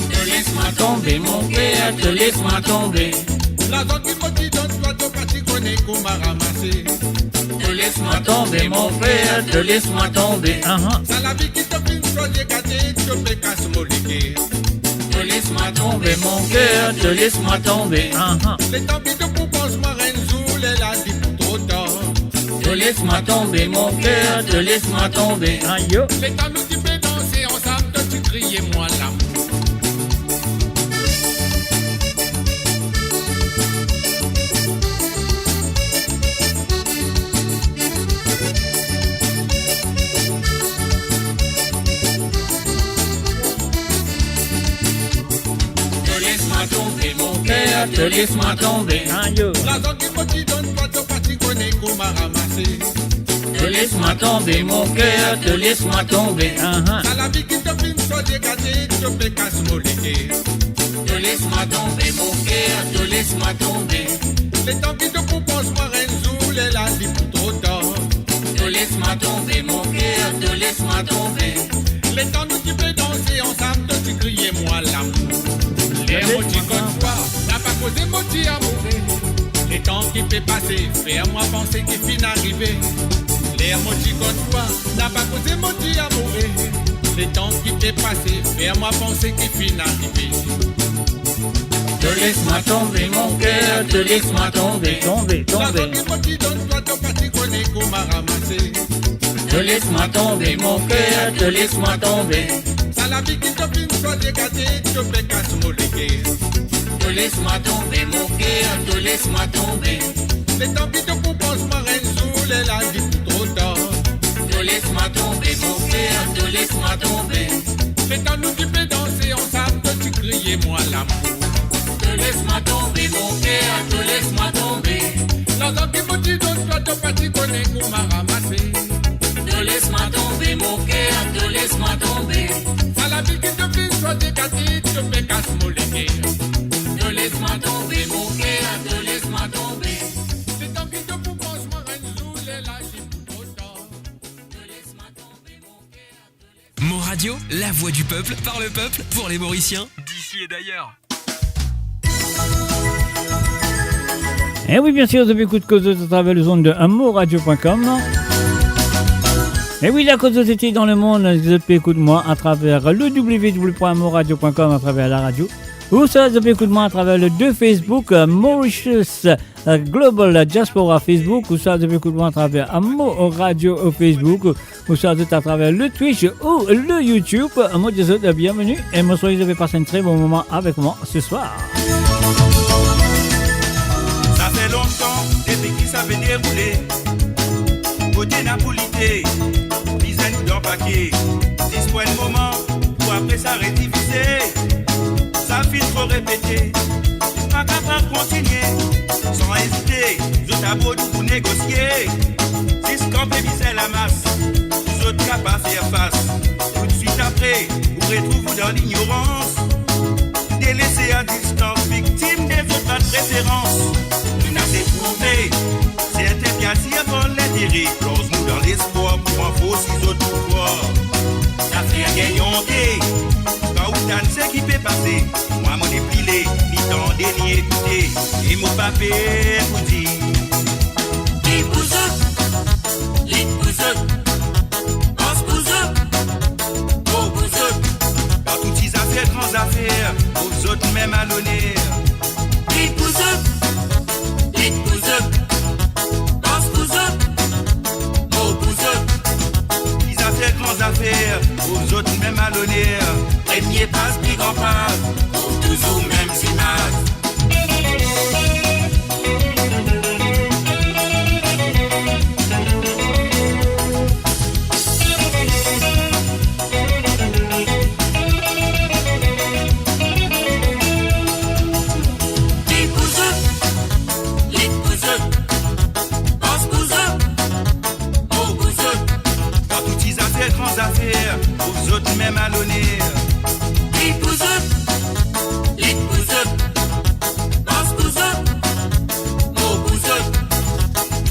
Te laisse-moi tomber mon cœur, te laisse-moi tomber. La zone qui me dit donne toi ton parti connais qu'on m'a ramassé. Te laisse-moi tomber mon frère, te laisse-moi tomber. Ça la vie qui te fait une chose gâtée, tu peux casse moléguer. Te laisse-moi tomber mon cœur, te laisse-moi tomber. Les temps qui te proposent moi Renzo, les la dit trop tard. Te laisse-moi tomber mon cœur, te laisse-moi tomber. Les temps nous qui fait danser ensemble, toi tu criais moi l'amour. Te laisse-moi tomber. La zone qui me dit donne toi ton parti connais qu'on m'a ramassé. Te laisse-moi tomber mon cœur, te laisse-moi tomber. Ça la vie qui te fait une chose dégagée, tu peux casse moléguer. Te laisse-moi tomber mon cœur, te laisse-moi tomber. Les temps qui te proposent moi Renzo, les la dit trop tard. Te laisse-moi tomber mon cœur, te laisse-moi tomber. Les temps nous qui fait danser ensemble, toi tu criais moi l'amour. Les motifs comme toi, n'a pas causé motifs à mourir. Les temps qui fait passer, fais-moi penser qu'il finit d'arriver. Les motifs comme toi, n'a pas causé motifs à mourir. Les temps qui fait passer, fais-moi penser qu'il finit d'arriver. Te laisse-moi tomber mon cœur, te laisse-moi tomber. Tomber, tomber. La zone qui me dit donne toi ton parti connais qu'on m'a ramassé. Te laisse-moi tomber mon cœur, te laisse-moi tomber. Ça la vie qui te fait une chose dégagée, tu peux casse moléguer. Te laisse-moi tomber mon cœur, te laisse-moi tomber. Les temps qui te proposent moi Renzo, les la vie trop tard. Te laisse-moi tomber mon cœur, te laisse-moi tomber. Les temps nous qui fait danser ensemble, toi tu criais moi l'amour. Te laisse-moi tomber mon cœur, te laisse-moi tomber. La zone qui me dit donne toi ton parti connais qu'on m'a ramassé. Te laisse-moi tomber mon cœur, te laisse-moi tomber. Ça la vie qui te fait soit dégagée, tu peux casse moléguer. Te laisse-moi tomber mon cœur, te laisse-moi tomber. C'est tant qui te propose moi Renzo, les lâches trop tard. Te laisse-moi tomber mon cœur. Mo Radio, la voix du peuple, par le peuple, pour les Mauriciens, d'ici et d'ailleurs. Et oui, bien sûr, vous avez écouté Cause à travers le zone de amourradio.com. Et oui, la cause était dans le monde, vous avez écouté moi à travers le www.amourradio.com à travers la radio. Ou ça, vous avez écouté moi à travers le 2 Facebook, Mauritius Global Diaspora Facebook. Ou ça, vous avez écouté moi à travers Amour Radio au Facebook. Ou ça, vous êtes à travers le Twitch ou le YouTube. Moi, je vous souhaite bienvenue. Et moi, vous avez passé un très bon moment avec moi ce soir. Ça fait longtemps, depuis qui ça veut dérouler. Côté Napolité, dizaine d'un paquet. 10 points de moment, pour après ça rédiviser. Ça finit trop répéter. Pas capable de continuer, sans hésiter. Je t'aborde pour négocier. Si ce qu'on peut viser la masse, vous autres capables de faire face. Tout de suite après, vous retrouvez dans l'ignorance. Délaissé à distance, victime des autres pas de préférence. Nous n'avons éprouvé, certains bien si avant l'intérêt. Plonge-nous dans l'espoir pour un faux ciseau de pouvoir. Ça fait un gagnanté, quand vous t'en ce qui peut passer. Moi m'en ai plié, ni tendez ni écouter. Et mon papé vous dit. Les bouseux, pense bouseux, oh bouseux. Dans toutes ces affaires, grandes affaires, aux autres même à l'honneur. Les bouseux, pense bouseux, oh bouseux. Les affaires, grandes affaires, aux autres même à l'honneur. Premier passe, plus grand passe, pour toujours mêmes images. Même à l'honneur. Les bouseux, pense bouseux, oh bouseux.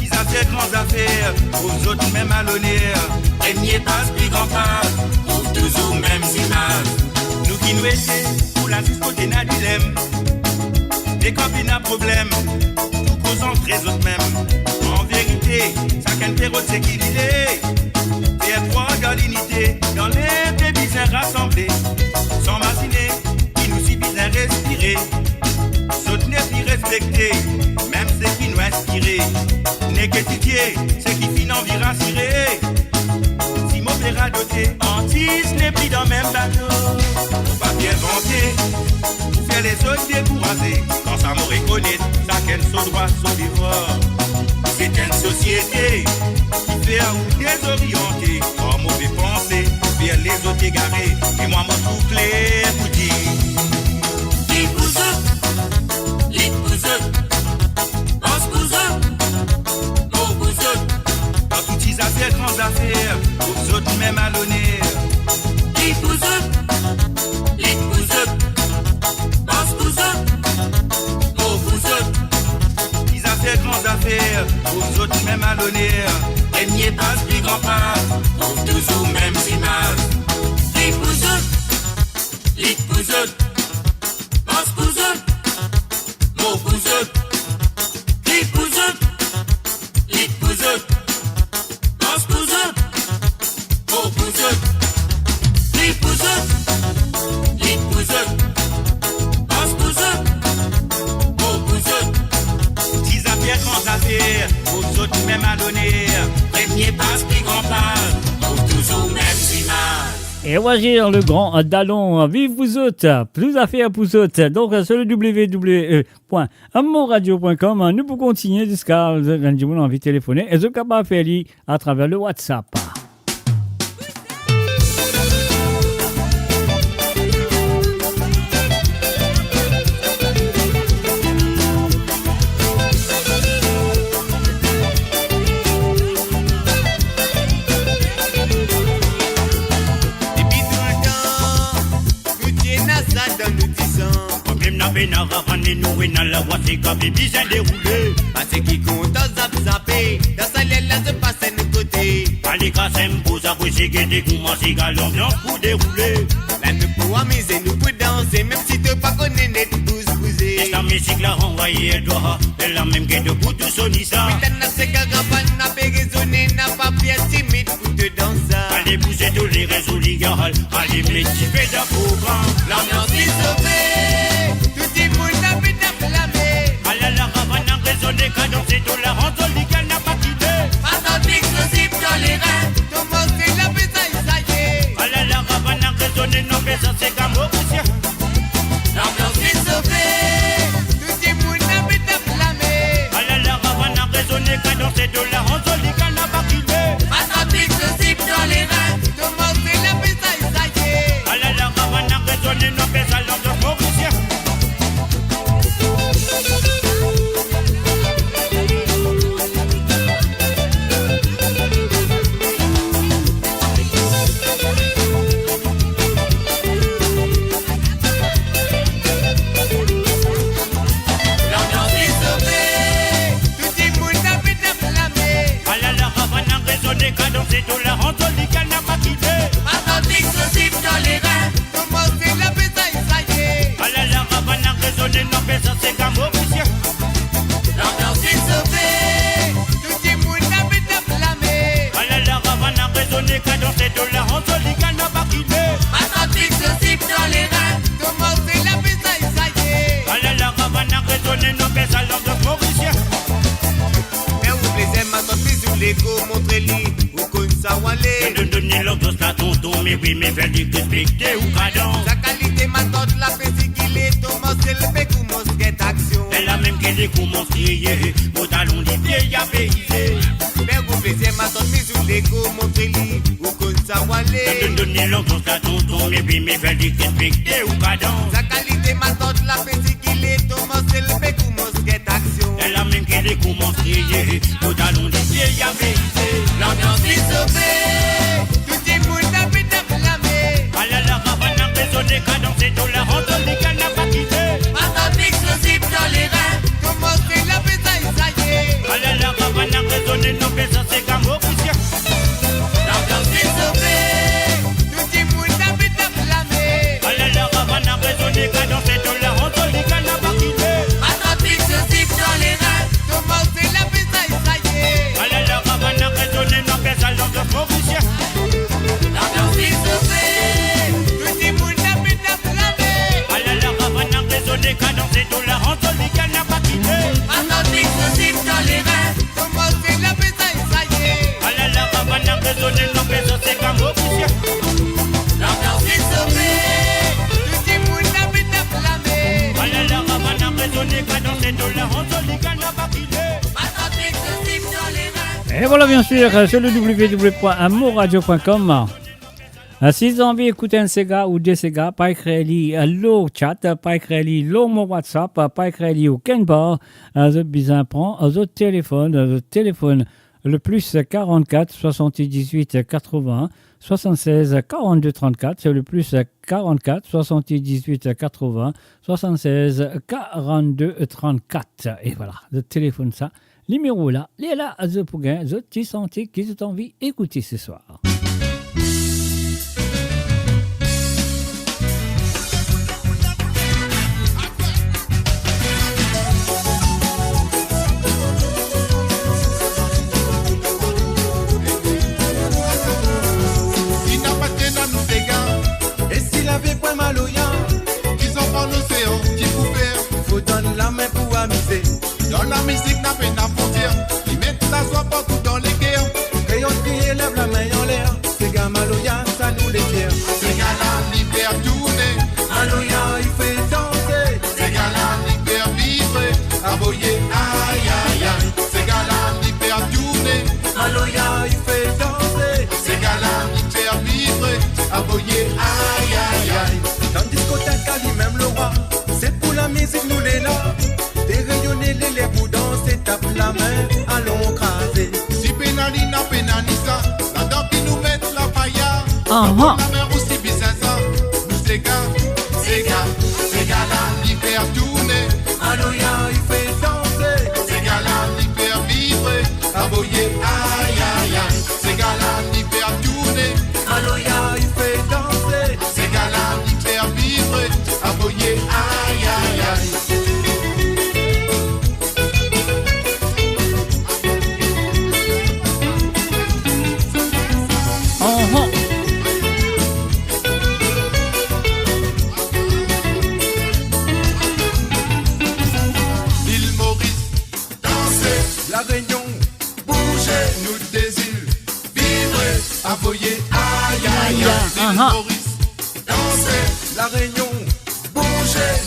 Ils ont fait grandes affaires, aux autres même à l'honneur. Premier passe, plus grand passe, pour toujours mêmes images. Nous qui nous étions, pour la discothèque n'a dilemme. Les copines n'a problème, tout causant très autres même. En vérité, chacun période c'est qu'il est. Faire trois dans l'unité, dans les bébés rassemblés, sans machiner, qui nous suffit à respirer. Soutenir puis respecter, même ceux qui nous inspirent. N'est qu'étudier, ceux qui finissent en vie rassurés. Si mon père a doté, antis n'est plus dans le même bateau. Faut pas bien vanter, pour faire les autres décourager. Quand ça m'aurait connaît, chacun son droit, son devoir. C'est une société qui fait un ou désorienté, en mauvais pensée, vers les autres égarés. Et moi, mon tout clair vous dit. Les bouseux, pense bouseux, oh bouseux. Dans toutes ces affaires, grandes affaires, aux autres même à l'honneur. Les bouseux, pense bouseux, oh bouseux. Les affaires, grandes affaires, aux autres même à l'honneur. Premier passe, plus grand passe, pour toujours mêmes images. Les bouseux, pense bouseux, oh bouseux. Les bouseux, pense bouseux, oh bouseux. Les bouseux, pense bouseux, oh bouseux. 10 affaires, grandes affaires, aux autres même à l'honneur. Premier passe, plus grand passe, pour toujours mêmes images. Et voici le grand Dallon. Vive vous autres, plus affaires pour vous autres. Donc sur le www.amourradio.com, nous pouvons continuer jusqu'à quand vous avez envie de téléphoner. Et ce qu'on va faire à travers le WhatsApp. Parce qui compte dans zapé, dans sa l'aile là se passe à nos côtés. Allez, cassez pour ça, vous c'est que des commencent à l'ambiance pour dérouler. Là, nous pouvons amuser, nous pouvons danser, même si tu pas connais net tous bouser. Et ça, mais musique l'a renvoyé toi. Elle la même que debout tout sonissa. Maintenant c'est caravane n'a pas raisonné, n'a pas pièce timide pour te danser. Allez pousser tous les réseaux légales. Allez métier d'un programme. L'ambiance est sauvée, tout le monde a fait d'afflammer. Allez la caravane a résonné, cadencé tout la rentre légale n'a pas quitté. Atlantique explosif dans les reins, ton mot c'est la bésaille, ça y est. Allez la caravane a résonné, non mais ça c'est comme au poussière. L'ambiance est sauvée, tout le monde a fait d'afflammer. Allez la caravane a résonné, cadencé tout la rentre légale n'a pas quitté. Atlantique explosif dans les reins, ton mot c'est la bésaille, ça y est. Allez la caravane a résonné, non mais ça l'ambiance mauricienne. Cadencé tout la rentre légale n'a pas quitté. Atlantique explosif dans les reins, ton mot c'est la bésaille, ça y est. Allez la caravane a résonné, non mais ça c'est comme au poussière. L'ambiance est sauvée, tout le monde a fait d'afflammer. Allez la caravane a résonné, cadencé tout la rentre légale n'a pas quitté. Atlantique explosif dans les reins, ton mot c'est la bésaille, ça y est. Allez la caravane a résonné, non mais ça l'ambiance mauricienne. Mais vous plaisez ma tante sur l'écho, montrez-lui. Je te donne l'ambiance là tonton, mais oui, mais fais du respecter ou cadence. Sa qualité ma tante la fait qu'il est Thomas c'est le bec ou mosquette action. Elle a même qu'elle est commence crier, au talon des pieds y'a paysé. Mais vous plaisez ma tante sur l'écho, montrez-lui ou qu'on s'awalé. Je te donne l'ambiance là tonton, mais oui, mais fais du respecter ou cadence. Sa qualité ma tante la fait qu'il est Thomas c'est le bec ou mosquette action. Elle a même qu'elle est commence crier, au talon des pieds y'a paysé. L'ambiance est sauvée, tout le monde a fait d'afflammer. Allez la caravane a résonné, cadencé tout la rentre légale n'a pas quitté. Atlantique explosif dans les reins, comment c'est la bésaille, ça y est. Allez la caravane a résonné, non mais ça c'est comme au poussière. L'ambiance est sauvée, tout le monde a fait d'afflammer. Allez la caravane a résonné, cadencé tout la rentre légale n'a pas quitté. Atlantique explosif dans les reins, comment c'est la bésaille, ça y est. Allez la caravane a résonné, non mais ça l'ambiance mauricienne. L'ambiance est sauvée, tout le monde a fait d'afflammer. Allez la caravane a résonné, cadencé tout la rentre légale n'a pas quitté. Atlantique explosif dans les reins, comment c'est la bésaille, ça y est. Allez la caravane a résonné, non mais ça c'est comme au poussière. L'ambiance est sauvée, tout le monde a fait d'afflammer. Allez la caravane a résonné, cadencé tout la rentre légale n'a pas quitté. Atlantique explosif dans les reins. Et voilà bien sûr, sur le www.amourradio.com. Si vous avez envie d'écouter un Sega ou des Sega, pas écrire le chat, pas écrire le mon WhatsApp, pas écrire au Kenbar, vous besoin prendre votre téléphone, le plus 44 78 80 76 42 34, c'est le plus 44 78 80 76 42 34. Et voilà, le téléphone ça. Numéro là, il est là, pour gagner, vous qui sentez qui ont envie d'écouter ce soir. Il n'a pas de dans nous des gars. Et s'il avait pas mal au yan, qu'ils ont pas l'océan, qui vous faire, faut donner la main pour amuser. Dans la musique n'a pas n'a pour dire. Ils mettent la soie partout dans les guerres. Et on crie, lève la main en l'air. Ces gars Maloya, ça nous les tire. Ces gars-là, l'hiver tourné. Maloya, il fait danser. Ces gars-là, l'hiver vibrer. Aboyer, aïe, aïe, aïe. Ces gars-là, l'hiver tourné. Maloya, il fait danser. Ces gars-là, l'hiver vibrer. Aboyer, aïe, aïe, aïe. Dans le discothèque, Ali, même le roi. C'est pour la musique, nous les là. Des rayonnés, les lèvres pour danser, tape la main, allons craser. Si pénali n'a pénalisa, la dent qui nous met la pailla. La main aussi bizarre, nous c'est gars là, l'hiver tourné. Alloya, il fait danser. Ces gars là, l'hiver vibrer. Aboyer, aïe, aïe, aïe. Ces gars là, l'hiver tourné. Alloya, il fait danser. Ces gars là, l'hiver vibrer. Aboyer, aïe, aïe, aïe.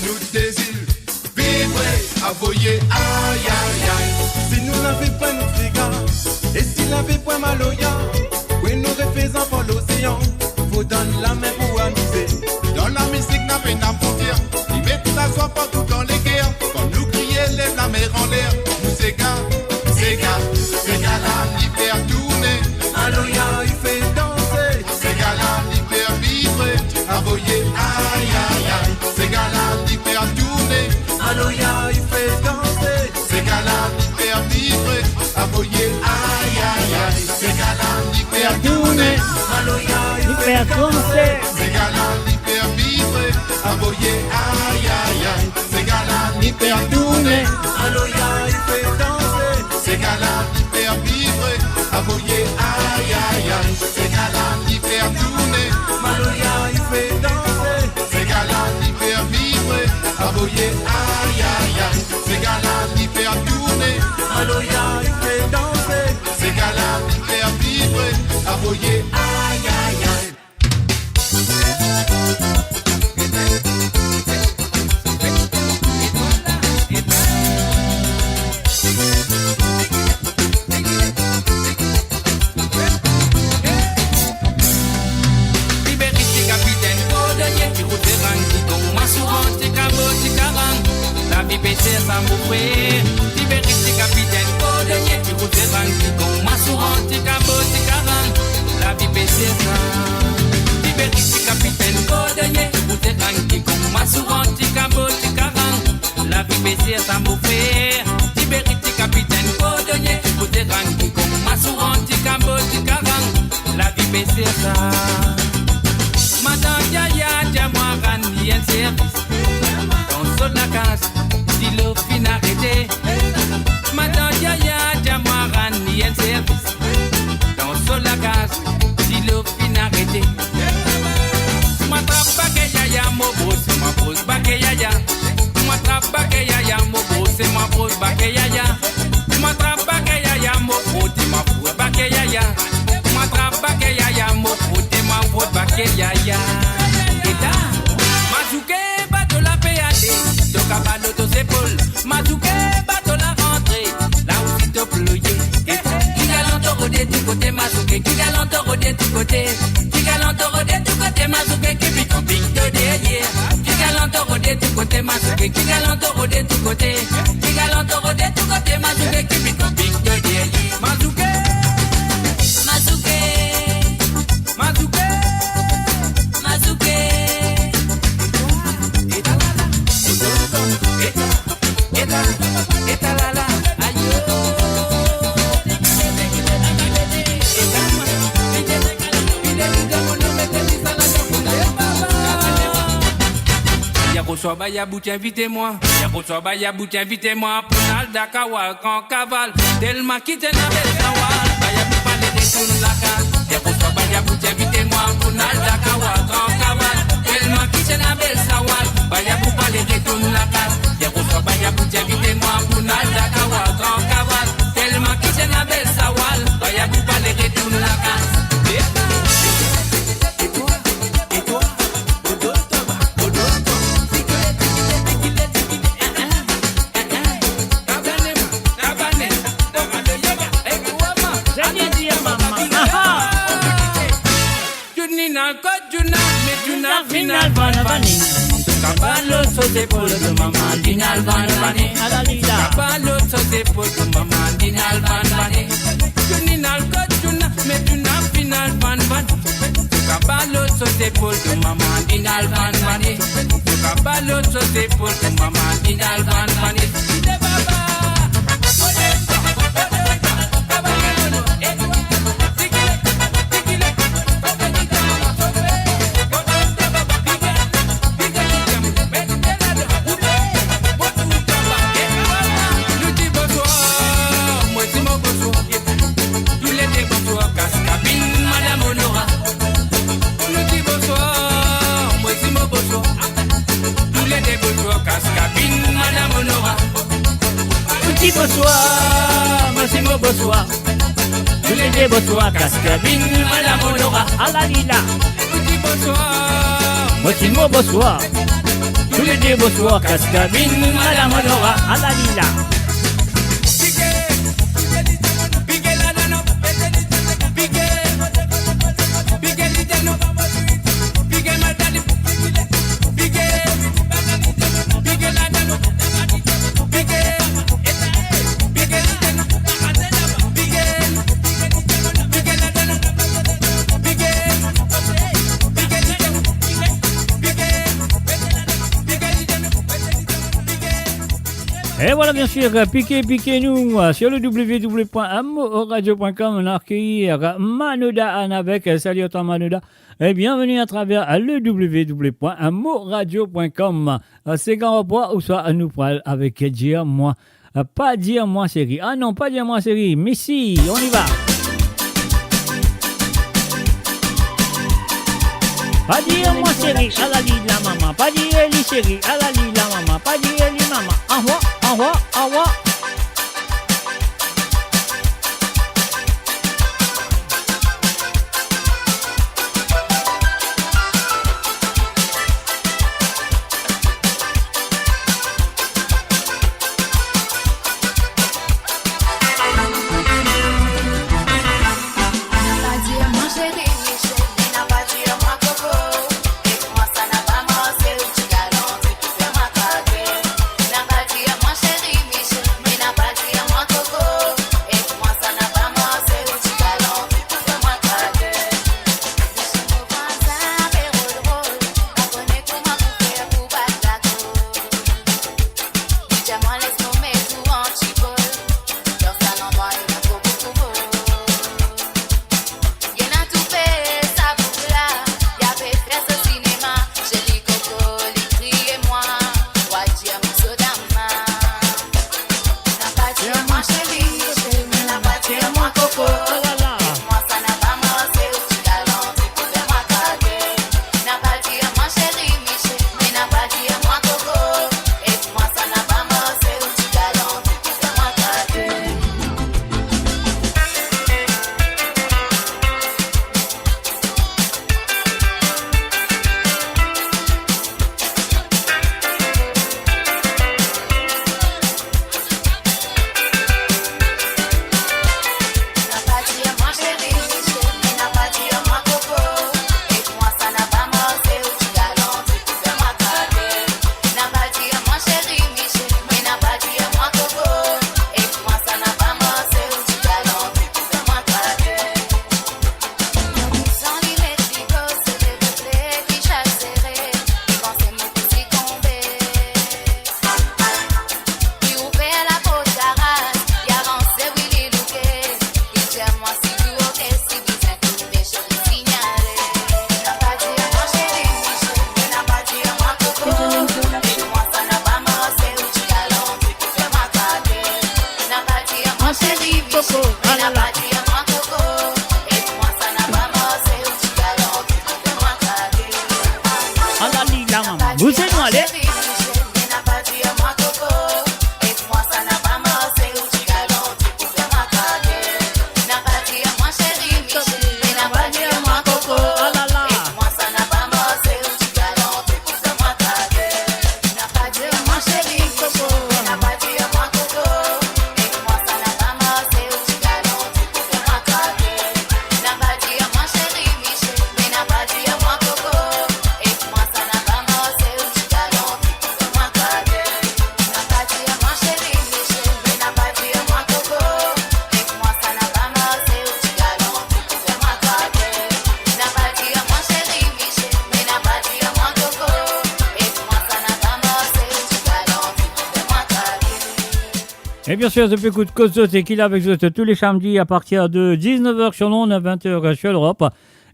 nous désir, vivre, avoyer, aïe aïe aïe. Si nous n'avons pas nos frigas, et s'il n'avait pas mal au ya, oui nous refaisons pour l'océan, faut donner la main pour amuser. Dans la musique n'a pas n'a frontière, ils mettent la soie partout dans les guerres. Quand nous crions, lève la mer en l'air, nous c'est gars là, il fait tourner. Alloya, il fait danser, c'est gars là, il fait vibrer, avoyer, aïe aïe aïe. C'est gars là, il fait tourner. Alloya, il fait danser, c'est gars là, il fait vibrer, avoyer, aïe aïe aïe. C'est gars là, il fait tourner. Alloya, il fait danser, c'est gars là, il fait vibrer, avoyer, aïe aïe aïe. C'est gars là, il fait tourner. Alloya, il fait danser, c'est gars là, il fait vibrer, avoyer, aïe aïe aïe. C'est gars là, il fait tourner. Alloya, il fait danser, c'est gars là, il fait vibrer, avoyer, aïe aïe aïe. C'est gars là, il fait tourner. Alloya, il fait danser, c'est gars là, il fait vibrer, avoyer, aïe aïe aïe. Bébé ça m'ouvre, Tibéris capitaine cordonnier, tu routes des rangs qui comme Massouran, Ticabo, Ticaran, la vie baissée ça. Tibéris capitaine cordonnier, tu routes des rangs qui comme Massouran, Ticabo, Ticaran, la vie baissée ça m'ouvre, Tibéris capitaine cordonnier, tu routes des rangs qui comme Massouran, Ticabo, Ticaran, la vie baissée ça. Madame Yaya, dis-moi, Rani, un service, dans son casse. Si l'eau fin arrêté, Madame Yaya, dis-moi, Rani, un service. Dans son lagage, si l'eau fin arrêté. M'attrape pas que Yaya, mon beau, c'est ma brosse, pas que Yaya. M'attrape pas que Yaya, mon beau, c'est ma brosse, pas que Yaya. M'attrape pas que Yaya, mon beau, c'est ma brosse, pas que Yaya. M'attrape pas que Yaya, mon beau, c'est ma brosse, pas que Yaya. Et là, Mazouké, bateau la PAD. Donc à bas l'auto épaules, Mazouké, bateau la rentrée, là où c'est au ployé. Qui galante au rodé du côté Mazouké, qui galante au rodé du côté, qui galante au rodé du côté Mazouké, qui vit en pique de derrière. Qui galante au rodé du côté Mazouké, qui galante au rodé du côté, qui galante au rodé du côté Mazouké, qui vit en pique de derrière. Mazouké, Mazouké, Mazouké, Mazouké. Yarosoba Yabout, invitez-moi. Yarosoba Yabout, invitez-moi. Pour Dakawa, grand cavale. Tellement quitté na belle sawal. Bayabou parler de tout la case. Yarosoba Yabout, invitez-moi. Pour Dakawa, grand cavale. Tellement quitté na belle sawal. Bayabou parler de tout la case. Yarosoba Yabout, invitez-moi. Pour Dakawa, grand cavale. Tellement quitté na belle sawal. Bayabou parler de tout la case. Final Vanavani, Caballo sos épaules de maman, Dinal Vanavani, Caballo sos épaules de maman, Dinal Vanavani, Juninal Kotjuna, mais tu n'as final Vanavani, Caballo sos épaules de maman, Dinal Vanavani, Caballo sos épaules de maman, Dinal Vanavani, bonsoir, Massimo bonsoir. Tous les deux bonsoir, Cascabine, Madame Honora, à la Lila. Bonsoir, Massimo bonsoir. Tous tous les deux bonsoir, Cascabine, Madame Honora, à la Lila. Et voilà, bien sûr, piquez-nous sur le www.amoradio.com. On a accueilli Manouda Anabek. Salut à toi, Manouda. Et bienvenue à travers le www.amoradio.com. C'est quand repas ou soit nous parle avec dire moi. Pas dire moi, série. Ah non, pas dire moi, série. Mais si, on y va. Pas dire moi chérie, à la lit la maman. Pas dire les chérie, à la lit la maman. Pas dire les maman. Envoie, envoie, envoie. Et bien sûr, depuis coup de Kozo, c'est qu'il est avec vous tous les samedis à partir de 19h sur l'onde, 20h sur l'Europe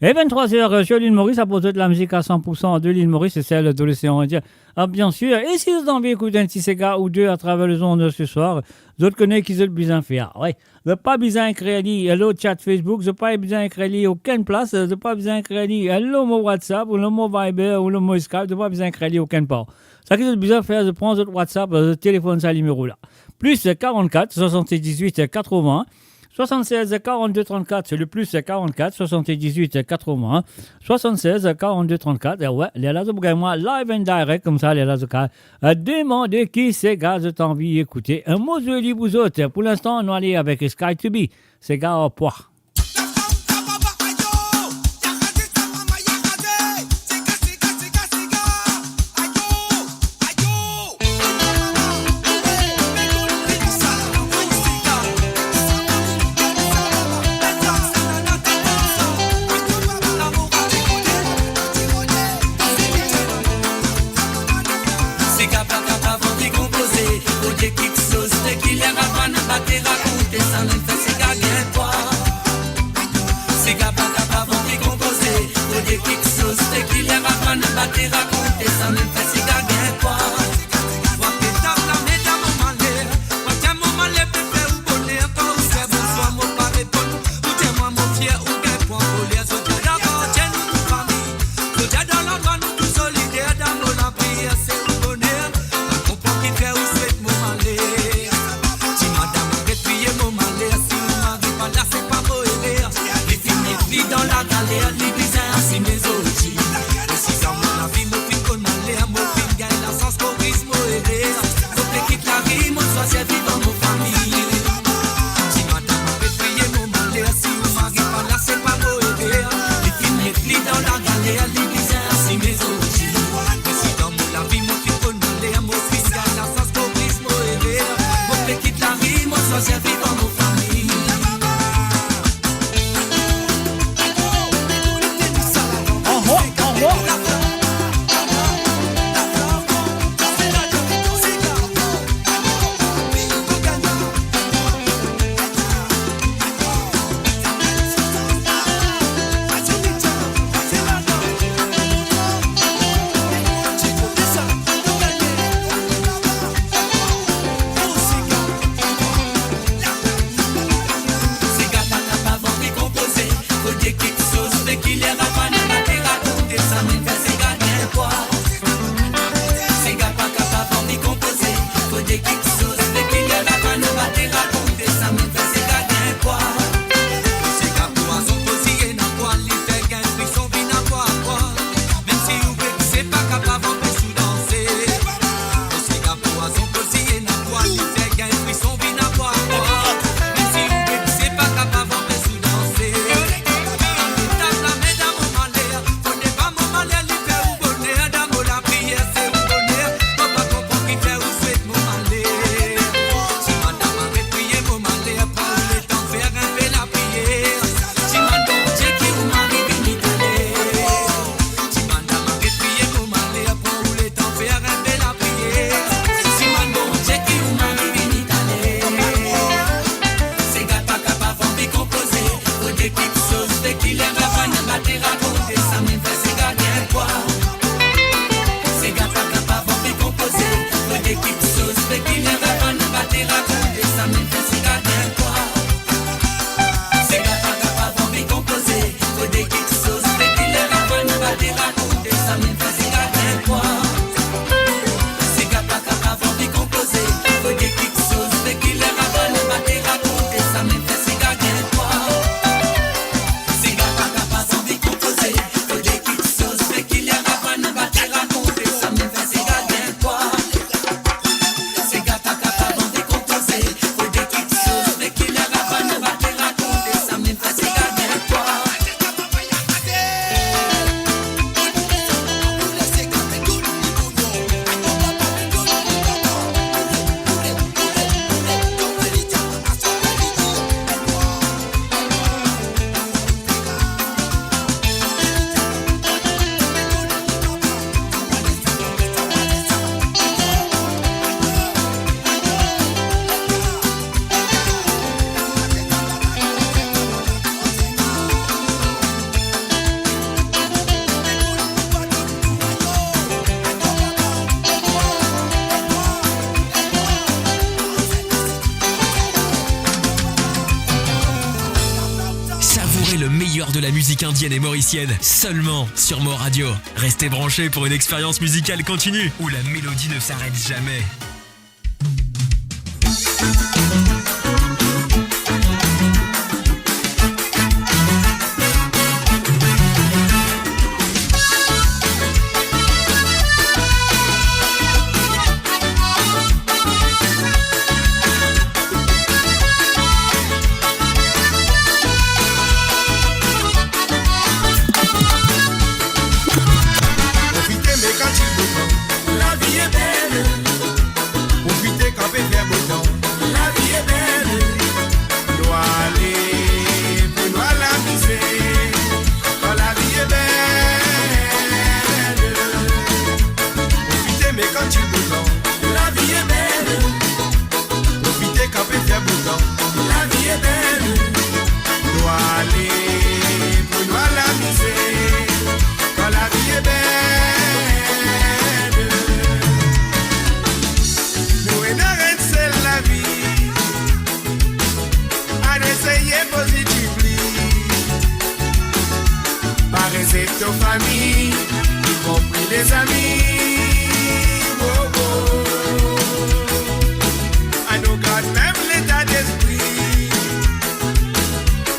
et 23h sur l'île Maurice. À poser de la musique à 100% de l'île Maurice et celle de l'océan Indien. Ah, bien sûr. Et si vous avez envie d'écouter un petit Sega ou deux à travers les ondes ce soir, vous connaissez qu'ils ont besoin de faire. Ouais. Vous n'avez pas besoin de créer le chat Facebook, vous n'avez pas besoin de créer aucune place, vous n'avez pas besoin de créer le mot WhatsApp ou le mot Viber ou le mot Skype, vous n'avez pas besoin de créer aucune part. Ça qui est besoin de faire, c'est prendre votre WhatsApp, le téléphone, ça numéro là. Plus 44 78 80 76 42 34, c'est le plus 44 78 80 76 42 34. Et ouais, les là moi live and direct comme ça, les là demandez qui c'est gars de envie d'écouter. Un mot de libre vous autres. Pour l'instant, on va aller avec Sky to Be. C'est gars au poids. De la musique indienne et mauricienne, seulement sur Mo Radio. Restez branchés pour une expérience musicale continue où la mélodie ne s'arrête jamais. cette famille, y compris les amis. Oh, oh. I know God même l'état d'esprit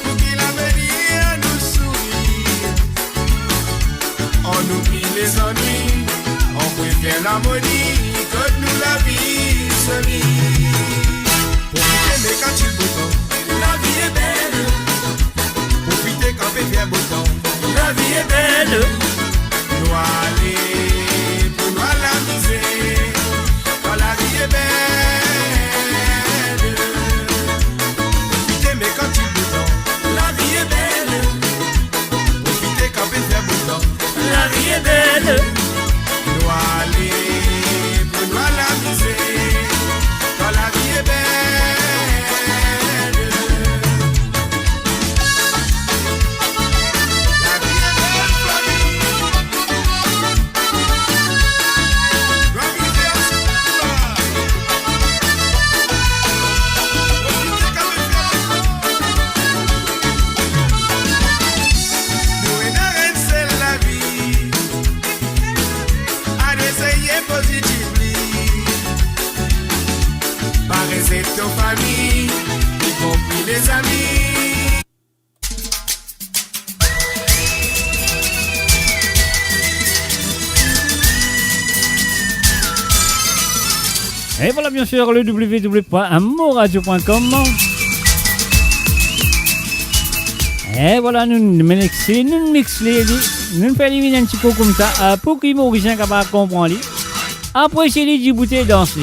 pour qu'il a venir nous sourire. On oublie les ennuis, on préfère l'harmonie que nous la vie seule. Profitez mais quand il beau temps, la vie est belle. Profitez quand il fait beau temps, la vie est belle. Nous aller pour nous l'amuser, quand la vie est belle. Profitez mais quand il beau temps, la vie est belle. Profitez quand il fait beau temps, la vie est belle. Nous aller pour nous l'amuser, quand la vie est belle. C'est ton famille, y compris les amis. Et voilà bien sûr le www.amoradio.com. Et voilà, nous mixons, nous faisons un petit peu comme ça pour que les Mauriciens capable de comprendre. Après, c'est les bouteilles danser.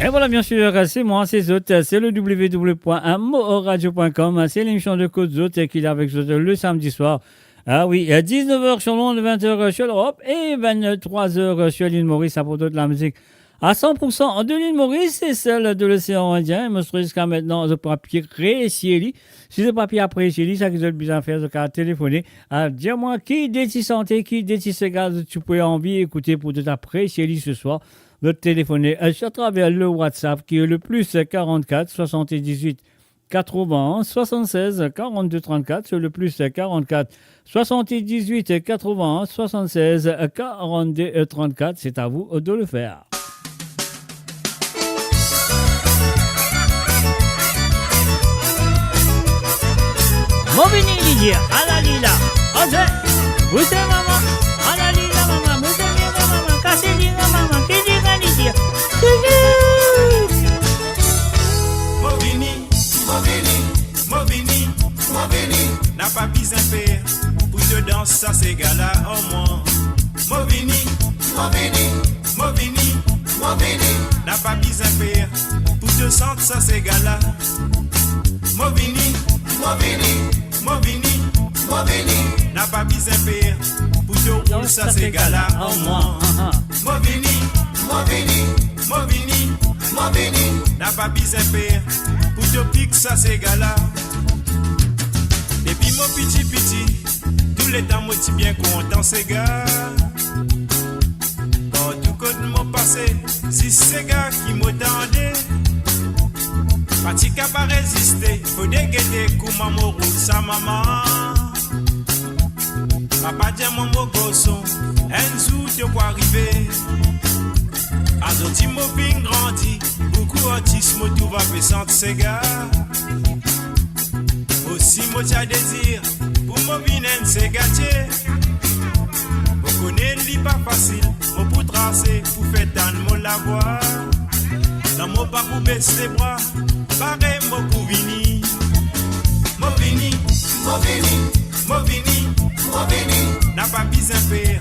Et voilà, bien sûr, c'est moi, c'est Zot, c'est le www.amoradio.com, c'est l'émission de Côte Zot qui est avec Zot le samedi soir. Ah oui, à 19h sur Londres, 20h sur l'Europe et 23h sur l'île Maurice, à propos de la musique à 100% de l'île Maurice et celle de l'océan Indien. Je suis jusqu'à maintenant de papier récieli. Si le papier après récieli, ça qui est le besoin de faire, c'est qu'à téléphoner. Dis-moi qui détient santé, qui détient ces gars, tu peux envie écouter pour te apprécier ce soir. De téléphoner à travers le WhatsApp qui est le plus 44 78 80 76 42 34 sur le plus 44 78 80 76 42 34. C'est à vous de le faire. Movini Lydia, à la lila, Ose, vous c'est maman, à la lila maman, vous c'est maman, cassez lila maman, qui dit Lydia, Movini, n'a pas besoin de faire, pour te danser ça c'est gala au moins. Movini, n'a pas besoin de faire, pour te sentir ça c'est gala. Movini, n'a pas besoin de faire, pour te rouler ça c'est gala au moins. Movini, n'a pas besoin de faire, pour te pique ça c'est gala. Depuis mon petit, tous les temps moi suis bien content ces gars. Quand tout côté mon passé, si ces gars qui m'attendaient, Patika pas résister, faut déguetter comme maman roule sa maman. Papa dit mon mot gosson, un jour de quoi arriver. Azoti mon fin grandi, beaucoup autisme tout va faire sentir ces gars. Aussi moi j'ai désir pour mon vinen c'est gâté. Vous connaissez li pas facile, mon pour tracer pour faire dans mon lavoir. Dans mon pas pour baisser les bras, pareil mon pour venir. Movini, n'a pas besoin de faire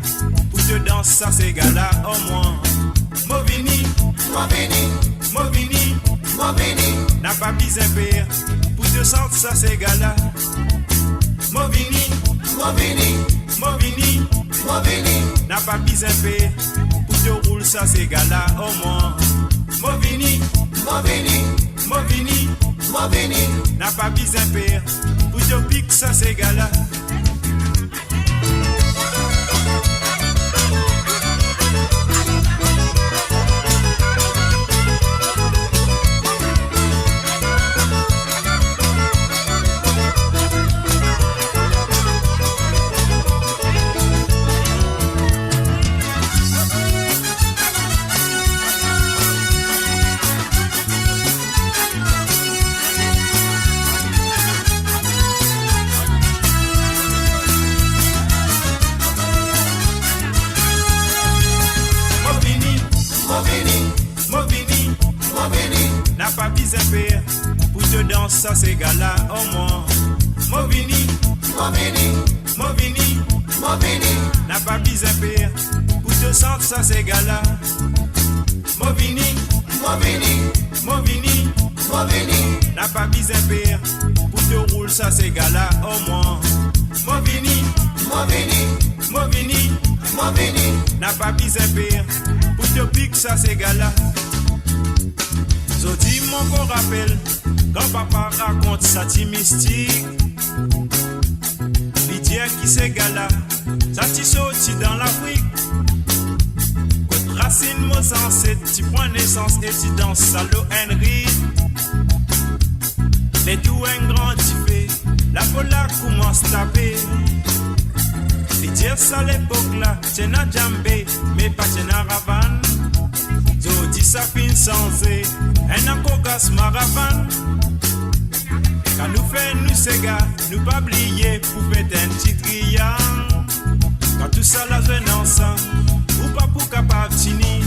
pour te danser ça c'est gala au moins. Movini, n'a pas besoin de faire pour te sentir ça c'est gala. Movini, n'a pas besoin de faire pour te rouler ça c'est gala au moins. Movini, n'a pas besoin de faire pour te pique ça c'est gala. N'a pas besoin de faire pour te danser ça c'est gala au moins. Movini, n'a pas besoin de faire pour te sentir ça c'est gala. Movini, n'a pas besoin de faire pour te rouler ça c'est gala au moins. Movini, n'a pas besoin de faire pour te pique ça c'est gala. Zodi mon qu'on rappelle, quand papa raconte sa ti mystique. Lydia qui c'est gala, ça ti sorti dans l'Afrique. Côte racine mon ancêtre, tu prends naissance et tu danses salo Henry. Les tout un grand typé, la pola commence à taper. Lydia ça l'époque là, t'es na djambé, mais pas t'es na ravane. Zodi sa fin sans un encogas maravan. Quand nous faisons nous ces gars, nous pas oublier pour faire un petit triangle. Quand tout ça la jeune ensemble, ou pas pour capable tini.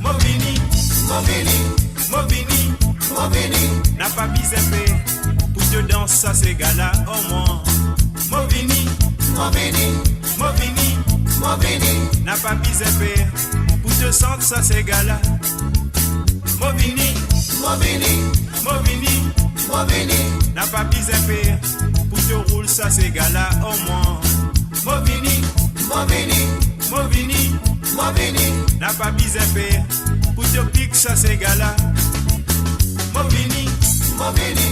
Movini, n'a pas besoin de faire pour te danser ça c'est gala au moins. Movini, n'a pas besoin de faire pour te sentir ça c'est gala. Movini, n'a pas besoin de faire pour te rouler ça c'est gala au moins. Movini, moi vini. N'a pas besoin de payer. Pour te pique ça c'est gala. Moi vini. Moi vini.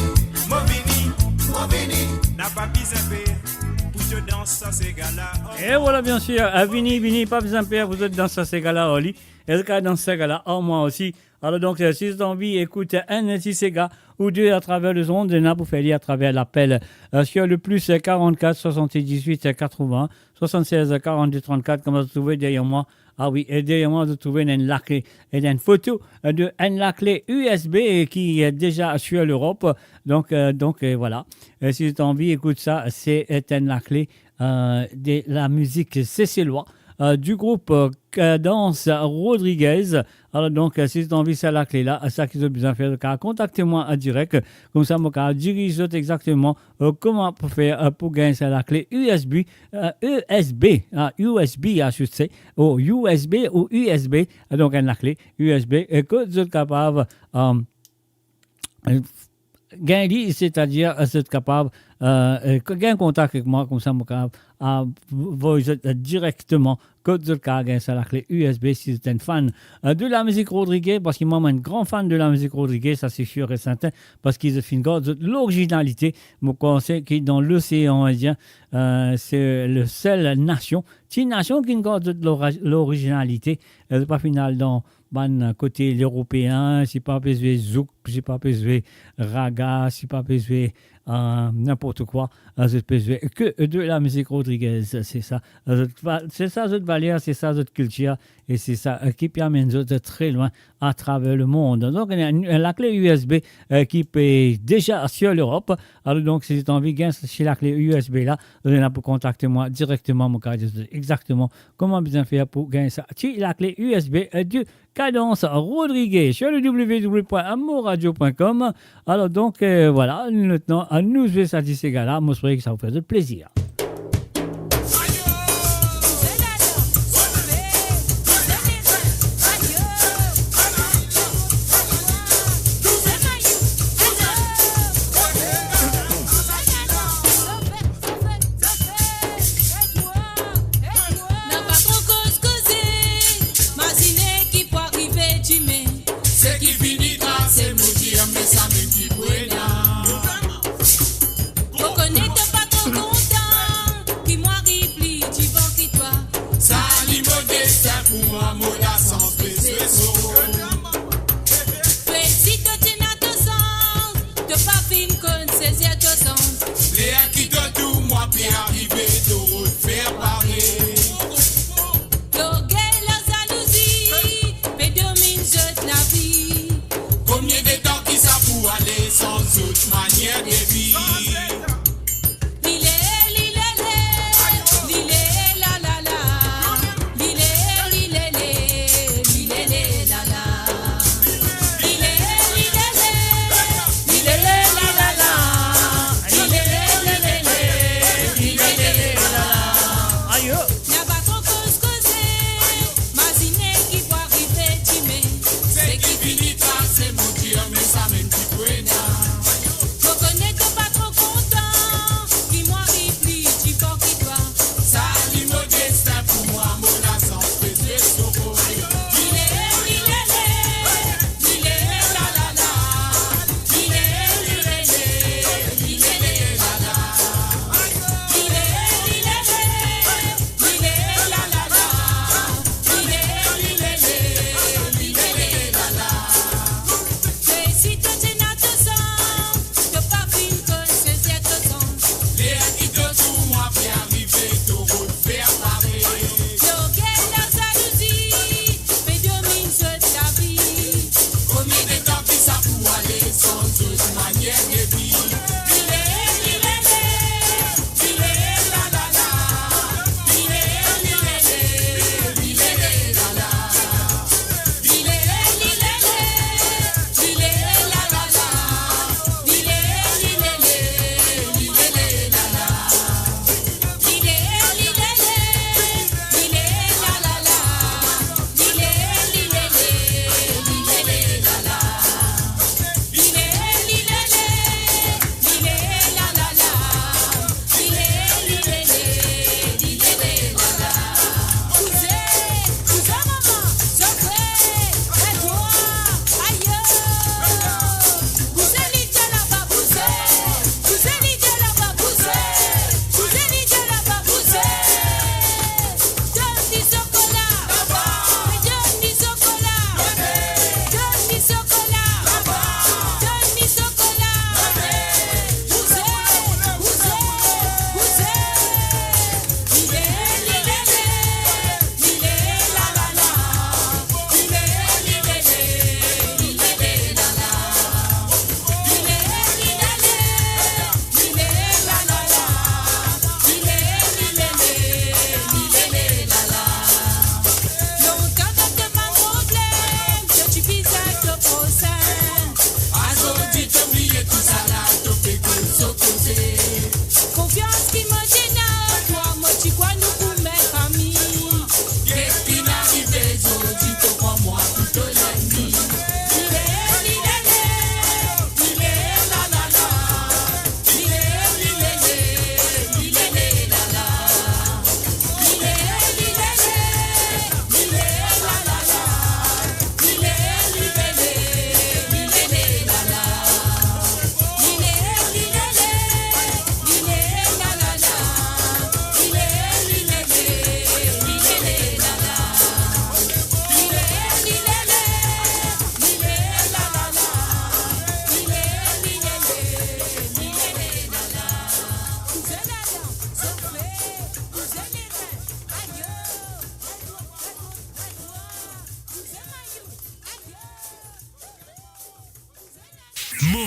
Moi vini. Moi vini. N'a pas besoin de payer. Pour te danser ça c'est gala. Et voilà, bien sûr, Vini, pas besoin de payer, vous êtes dans ça, c'est gala, Oli. Et le cas dans ce gala, moi aussi. Alors donc, si vous avez envie, écoutez un petit Sega ou deux à travers le monde, vous faites à travers l'appel sur le plus 44 78 80 76 42 34, comme vous trouvez derrière moi. Ah oui, et derrière moi, vous trouvez une clé et une photo de la clé USB qui est déjà sur l'Europe. Donc voilà. Si vous avez envie, écoute ça, c'est la clé de la musique cécilloise. Du groupe Cadence Rodriguez. Alors donc, si vous avez envie de la clé là, ça qu'ils ont besoin de faire, contactez-moi en direct. Comme ça, je dirige exactement comment pour faire pour gagner la clé USB, USB, je sais, ou USB ou USB. Donc, la clé USB et que vous êtes capable gagner, c'est-à-dire vous êtes capable gagner contact avec moi, comme ça, vous êtes directement que vous êtes capable gagner la clé USB si vous êtes un fan de la musique Rodriguez, parce qu'il m'a un grand fan de la musique Rodriguez, ça c'est sûr et certain, parce qu'ils ont l'originalité. Je pense que dans l'océan Indien, c'est le seul nation qui garde l'originalité, pas final dans côté européen, si pas besoin zouk, si pas besoin raga, si pas besoin n'importe quoi, que de la musique Rodriguez, c'est ça, cette valeur, c'est ça, cette culture, et c'est ça qui permet de très loin à travers le monde. Donc, la clé USB qui est déjà sur l'Europe. Alors, donc, si tu as envie de gagner la clé USB là, vous allez pour contacter moi directement, mon cas, exactement comment bien faire pour gagner ça. La clé USB du Cadence Rodriguez sur le www.amourradio.com. Alors, donc, voilà, maintenant, à nous jouer ça ces gars-là. Moi, je crois que ça vous fait de plaisir. Coconete pas trop content.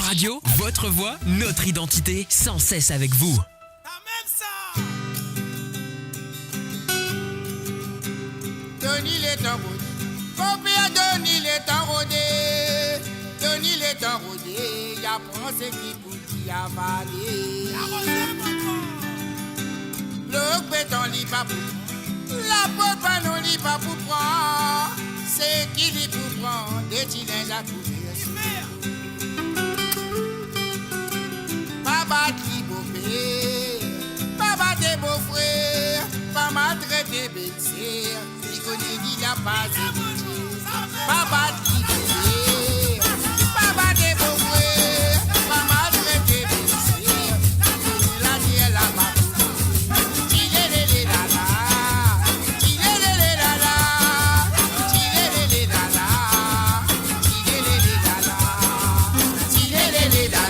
Radio, votre voix, notre identité, sans cesse avec vous. Denis les temps rodés, combien Denis les temps rodés, Denis les temps rodés, y'a pensé qui pour qui avaler. Le béton lit pas pour, la pote pas non lit pas pour prendre, c'est qui lit pour prendre, des tilens à couvrir. Papa qui beau père, papa des beaux frères, papa traité bêtise. Il a pas de papa qui fait, papa des beaux frères, maman traité de sir, la vie la maman, il est les lala, il est les lala, il est les lala, il est les lala, il est les lala, il est les lala, il est les lala, il est les lala.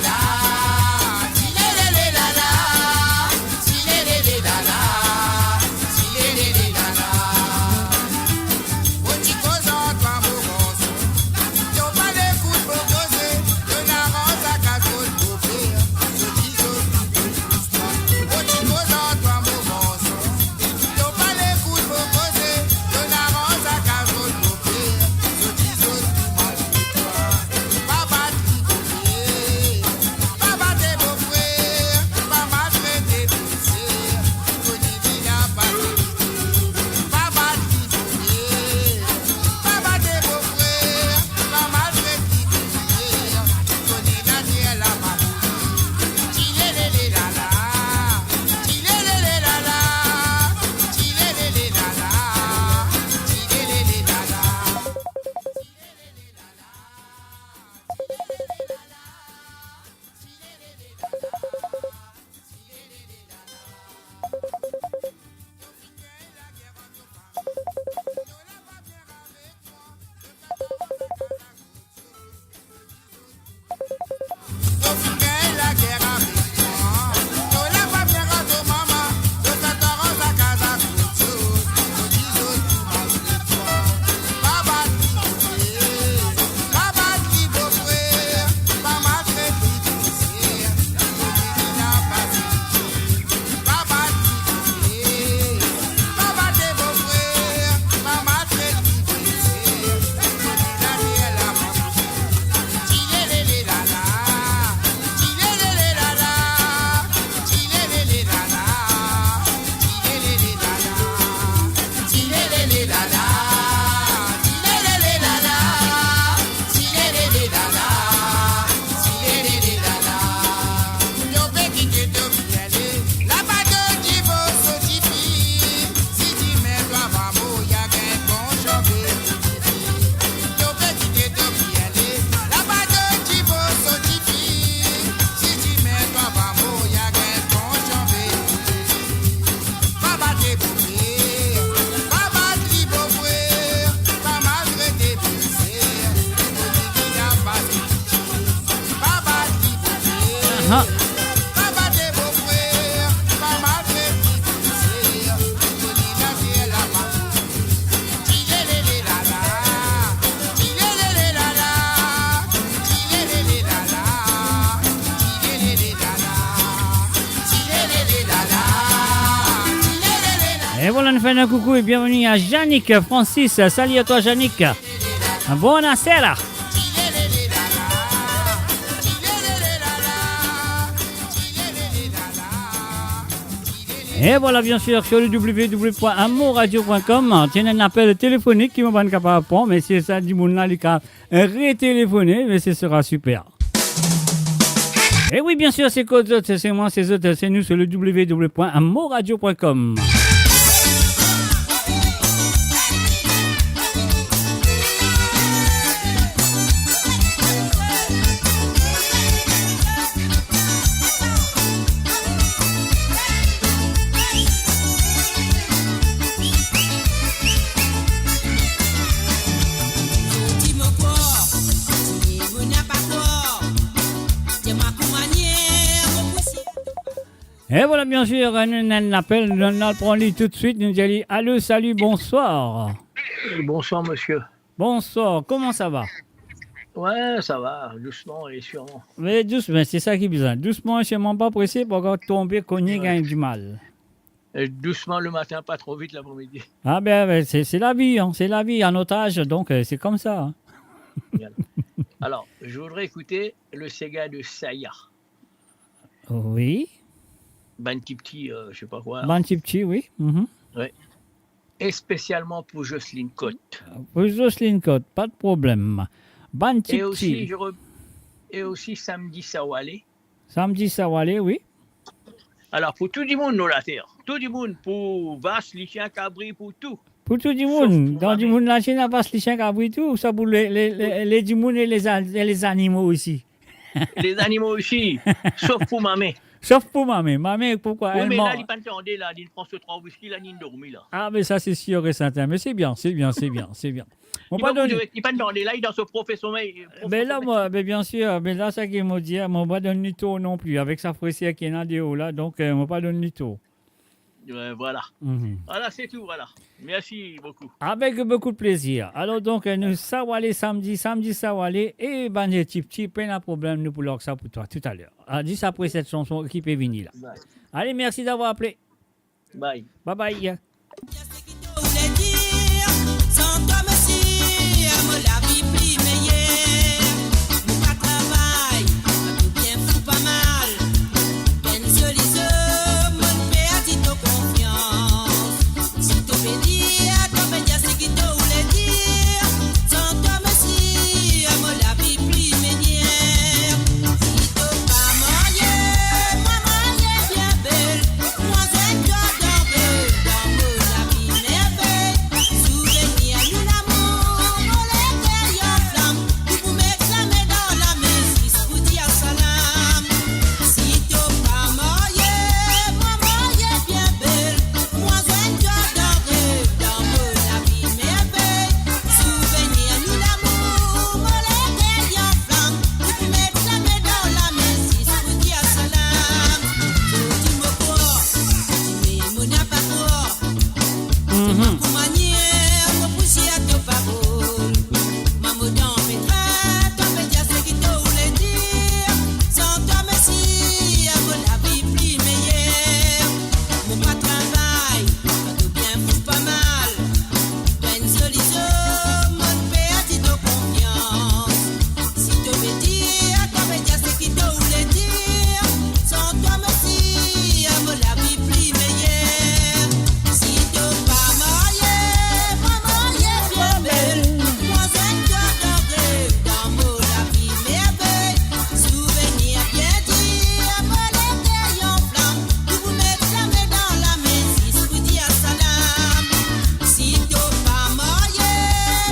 Et voilà, nous faisons un coucou et bienvenue à Yannick Francis. Salut à toi, Yannick. Buonasera. Et voilà, bien sûr, sur le www.amourradio.com, tiens un appel téléphonique qui m'a pas capable de prendre, mais c'est ça, du monde là, il a retéléphoné, mais ce sera super. Et oui, bien sûr, c'est quoi d'autres, c'est moi, c'est autres, c'est nous sur le www.amourradio.com. Et voilà, bien sûr, un appel, on prend lui tout de suite, nous dit allô, salut, bonsoir. Bonsoir, monsieur. Bonsoir, comment ça va? Ouais, ça va, doucement et sûrement. Mais doucement, c'est ça qui est besoin. Doucement, je ne suis pas pressé pour encore tomber, cogner, gagner du mal. Et doucement le matin, pas trop vite l'après-midi. Ah ben, c'est la vie, hein. C'est la vie en otage, donc c'est comme ça. Hein. Voilà. Alors, je voudrais écouter le Sega de Saya. Oui. Bantipti, je sais pas quoi. Bantipti, oui. Ouais. Et spécialement pour Jocelyne Cotte. Pour Jocelyne Cotte, pas de problème. Bantipti. Et aussi Samedi Sawale. Samedi Sawale, oui. Alors, pour tout le monde, nous la terre. Tout le monde, pour vache, les chiens, cabri, pour tout. Pour tout le monde. Dans du monde, la Chine, vache, les chiens, cabri, tout. Ça pour les du monde et les animaux aussi. Les animaux aussi, sauf pour ma mère. Sauf pour ma mère. Ma mère, pourquoi oui, elle mais ment. là, il ne pas là, il prend ce 3 whisky, là, il dormi là. Ah, mais ça, c'est sûr et certain. Mais c'est bien. Il pas donner là, il dans ce professeur. Mais là, moi, mais bien sûr, mais là, ça qui m'a dit, moi, pas donner du tout non plus, avec sa fraisière qui est dans des hauts là, donc, moi, pas donner du tout. Voilà. Voilà, c'est tout, voilà. Merci beaucoup. Avec beaucoup de plaisir. Alors, donc, nous, Sawale samedi Sawale, et Bandit Tipti, pas de problème, nous pour ça pour toi, tout à l'heure. Dis après cette chanson qui peut venir là. Bye. Allez, merci d'avoir appelé. Bye. Bye bye. Sans toi, monsieur, la vie plus meilleure. Mon pas travail, tout bien fou pas mal. Ben solise, mon père dit ton confiance. Si tu veux dire, c'est qui te voulait dire. Sans toi, monsieur, la vie plus meilleure. Si tu pas marié, maman est bien belle. Moi, c'est toi dormir, la vie merveille. Souvenir, nous l'amour, on les fait en flamme. Vous m'exclamez dans la maison, vous dire salam. Si tu pas marié, maman est bien belle. Moi, c'est toi dormir, la vie merveille. Souvenir, nous l'amour, on les fait en flamme. Vous m'exclamez dans la maison, vous dire salam. Tu me crois, tu me n'as pas croire. Pour manière, pour pousser à te parole. Maman dans mes traits, toi me dire ce qui te voulait dire. Sans toi, merci, la vie plus meilleure. Mon pas travail, tout bien fou pas mal. Toi une solution, mon père dit de confiance. Si tu veux dire, toi me dire ce qui te voulait dire. Sans toi, merci, la vie plus meilleure. Si tu pas marié, maman est bien belle. Moi, c'est toi doré, dans la vie merveille. Souvenir bien dit, mon éteil en flamme. Vous m'exclamez dans la maison, vous dire salam. Si tu pas marié,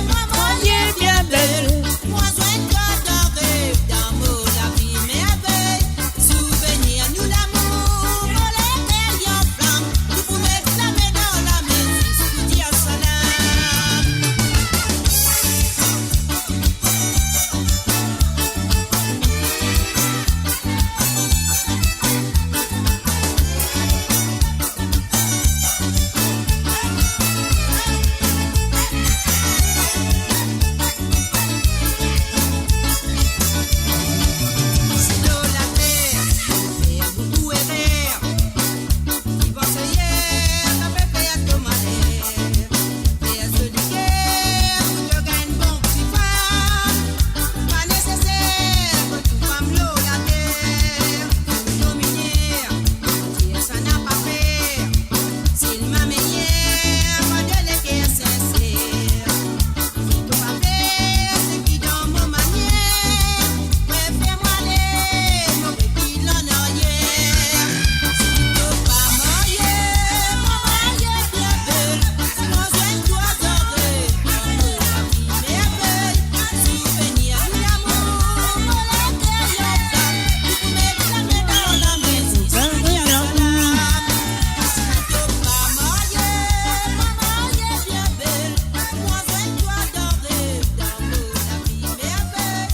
maman est bien belle. Moi, c'est toi doré, dans la vie merveille. Souvenir, nous l'amour, mon éteil en flamme. Vous m'exclamez dans la maison, vous dire salam. Si de la terre, faire beaucoup erreur. Qui va se hier, ça fait faire à ton malheur. Faire ce du guerre, pour te gagner bon petit femme. Pas nécessaire, que tu fasses l'eau la terre. Dominière, dire ça n'a pas fait. S'il m'a meilleur, moi de l'équerre sincère. Si tu vas faire ce qui dans mon manière, préfère-moi aller, mon petit l'en arrière. Si tu pas marié, maman est bien belle. Moi, c'est toi doré, la vie merveille. Souvenir, l'amour, mon éteil en flamme. Vous m'exclamez dans la maison, vous dire salam. Si tu pas marié, maman est bien belle. Moi, c'est toi doré, la vie merveille.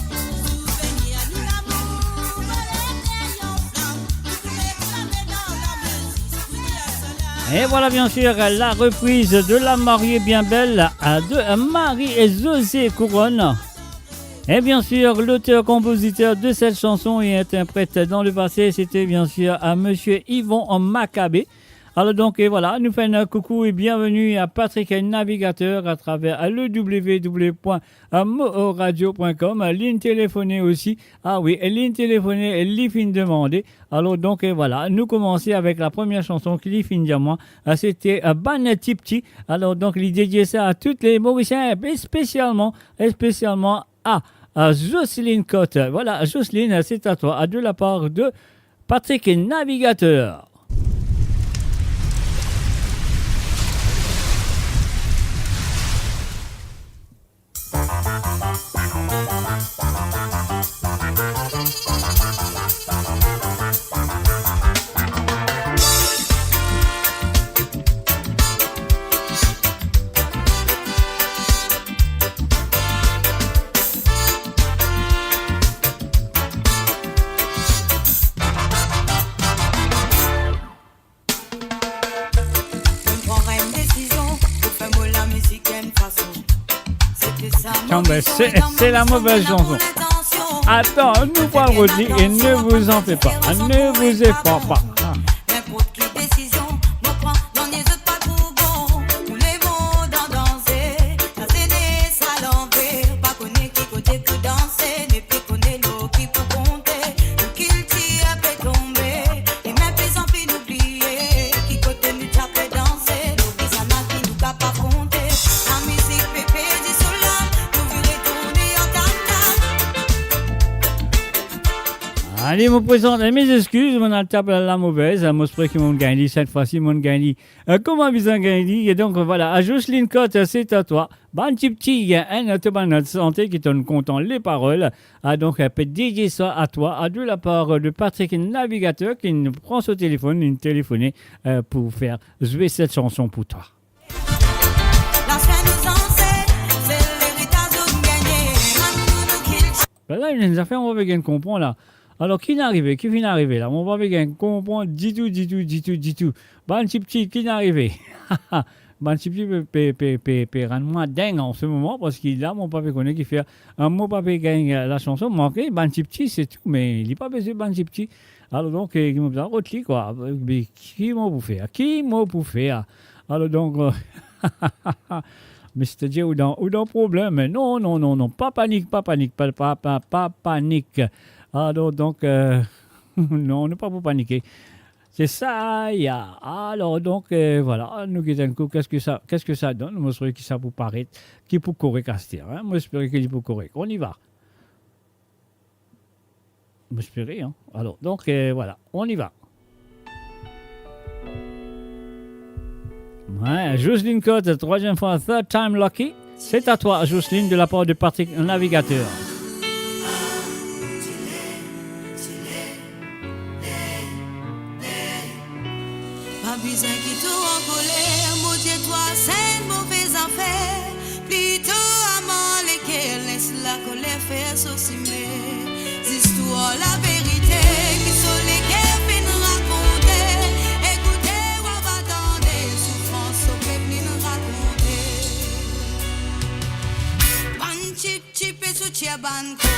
Souvenir, l'amour, mon éteil en flamme. Vous m'exclamez dans la maison, vous dire salam. Et voilà bien sûr la reprise de La mariée bien belle de Marie et José Couronne. Et bien sûr, l'auteur-compositeur de cette chanson et interprète dans le passé, c'était bien sûr à Monsieur Yvon Maccabé. Alors donc, et voilà, nous faisons un coucou et bienvenue à Patrick Navigateur à travers le www.mooradio.com. Ligne téléphonée aussi. Ah oui, ligne téléphonée, ligne fin demandée. Alors donc, et voilà, nous commençons avec la première chanson qui fin diamant. C'était Ban Tipti. Alors donc, l'idée dédiée ça à toutes les Mauriciens et spécialement à Jocelyne Cotte. Voilà, Jocelyne, c'est à toi, de la part de Patrick Navigateur. C'est la mauvaise chanson. Attends, nous parlons aussi et ne vous en faites pas. Ne vous effrayez pas. Allez, je me présente mes excuses, mon altape la mauvaise, moi je que mon gagné cette fois-ci, mon gagné. Comment vous en gagné? Et donc voilà, à Jocelyne Cotte, c'est à toi. Bon petit, il y a un autre de santé qui donne content les paroles. Donc, elle peut dédier ça à toi, de la part de Patrick Navigateur qui nous prend son téléphone, une téléphoner pour faire jouer cette chanson pour toi. Ben là, il y a des affaires, on va bien comprendre là. Alors, qui vient d'arriver là? On va bien comprendre, dis tout. Bon petit, qui est arrivé? Bon petit, peut rendre-moi dingue en ce moment parce qu'il a mon papa connaît qui fait un mot papa gagne la chanson. Manqué, bon petit, c'est tout, mais il n'est pas besoin de bon petit. Alors donc, il m'a dit, rotli quoi. Mais qui m'a bouffé? Alors donc, mais c'est-à-dire, ou dans problème. Non, pas panique. Alors donc, non, on n'est pas pour paniquer. C'est ça, il y a. Alors donc, voilà, nous qui coup, qu'est-ce que ça donne? Moi, je trouve que ça peut paraître, qui peut correct à ce dire. Moi, j'espère qu'il peut correct. On y va. J'espère, hein. Alors, donc, voilà, on y va. Ouais, Jocelyne Cotte, troisième fois, third time lucky. C'est à toi, Jocelyne, de la part de Patrick Navigateur. Pas besoin qui tout en colère, maudit toi, c'est une mauvaise affaire. Plutôt amant lesquels laisse la colère faire saucimer. L'histoire, la vérité, qui sont lesquels fin raconter. Écoutez, on va attendre, souffrance, au peuple nous raconter. Ban chip et soutien banco,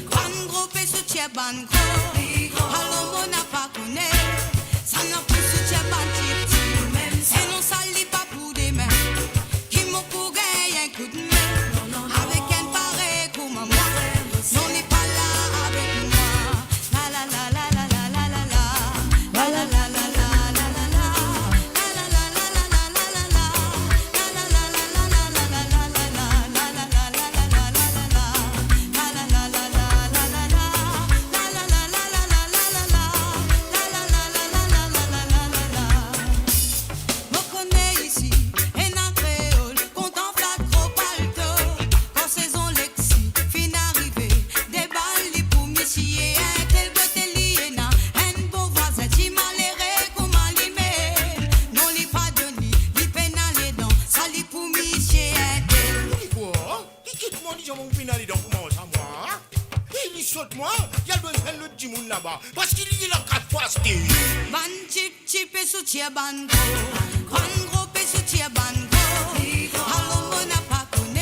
ban gros et soutien banco. Alors on n'a pas connu. Ça n'a plus soutien pas petit, et non ça lit pas pour des mains. Qui m'a pour gagner un coup de main, avec un pareil comme moi. Non n'est pas là avec moi. La la la la la la la la la. La la la la la la la la. La la la la la la la la la. La la la la la la la la la la. La la la la la la la la la. La la la la la la la la. La la la la la la la la la. Moi, il y a besoin de l'autre monde là-bas. Parce qu'il y a la 4 fois stage. Ban chip et soutien banco. Ban gros et soutien banco. Alors on n'a pas connu.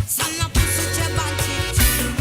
Ça n'a pas soutien ban chip.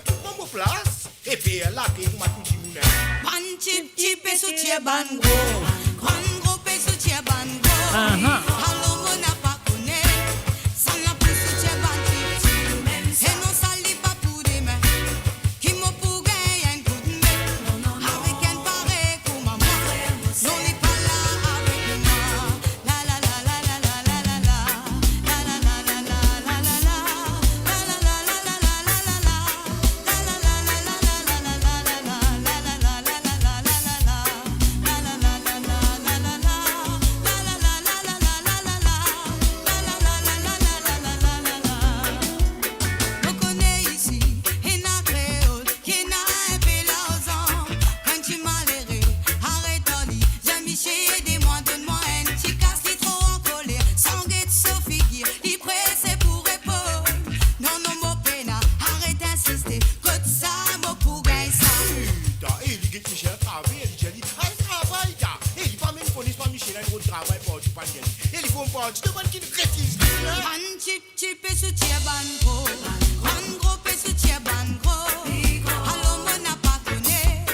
point, prends mon place. Et puis là, qui m'a tout dit mon Ban chip chip et sous tia ban gros. Ban gros et sous tia ban gros. Allo mon a pas connaît. Ça n'a plus sous tia ban chip chip. Et non ça lit pas pour des mains. Qui m'a pour gagner un coup de main. Avec un pareil pour maman. Non n'est pas là avec moi. La la la la la la la la la. La la la la la la la la. La la la la la la la la la. La la la la la la la la la la. La la la la la la la la la. La la la la la la la la. La la la la la la la la la. La la la la la la la la la la la. On connaît ici une créole qui n'a un peu l'argent. Quand tu m'as l'airé, arrête-toi, Jean-Michel, aidez-moi, donne-moi un petit casse qui trop en colère. Sans guette, sans figure, il presse pour épaule. Non, non, mon pena, arrête d'insister. Côte ça, mon pour gagner ça. Putain, et il dit Michel travaille, il dit, ah, il travaille, là. Et il pas même police, pas Michel, il travaille pour du pan. Et il faut pas, tu te demandes qu'il rétise. Ban chip chip et sous tia ban gros. Ban gros et sous tia ban gros. Allo mon n'a pas connaît.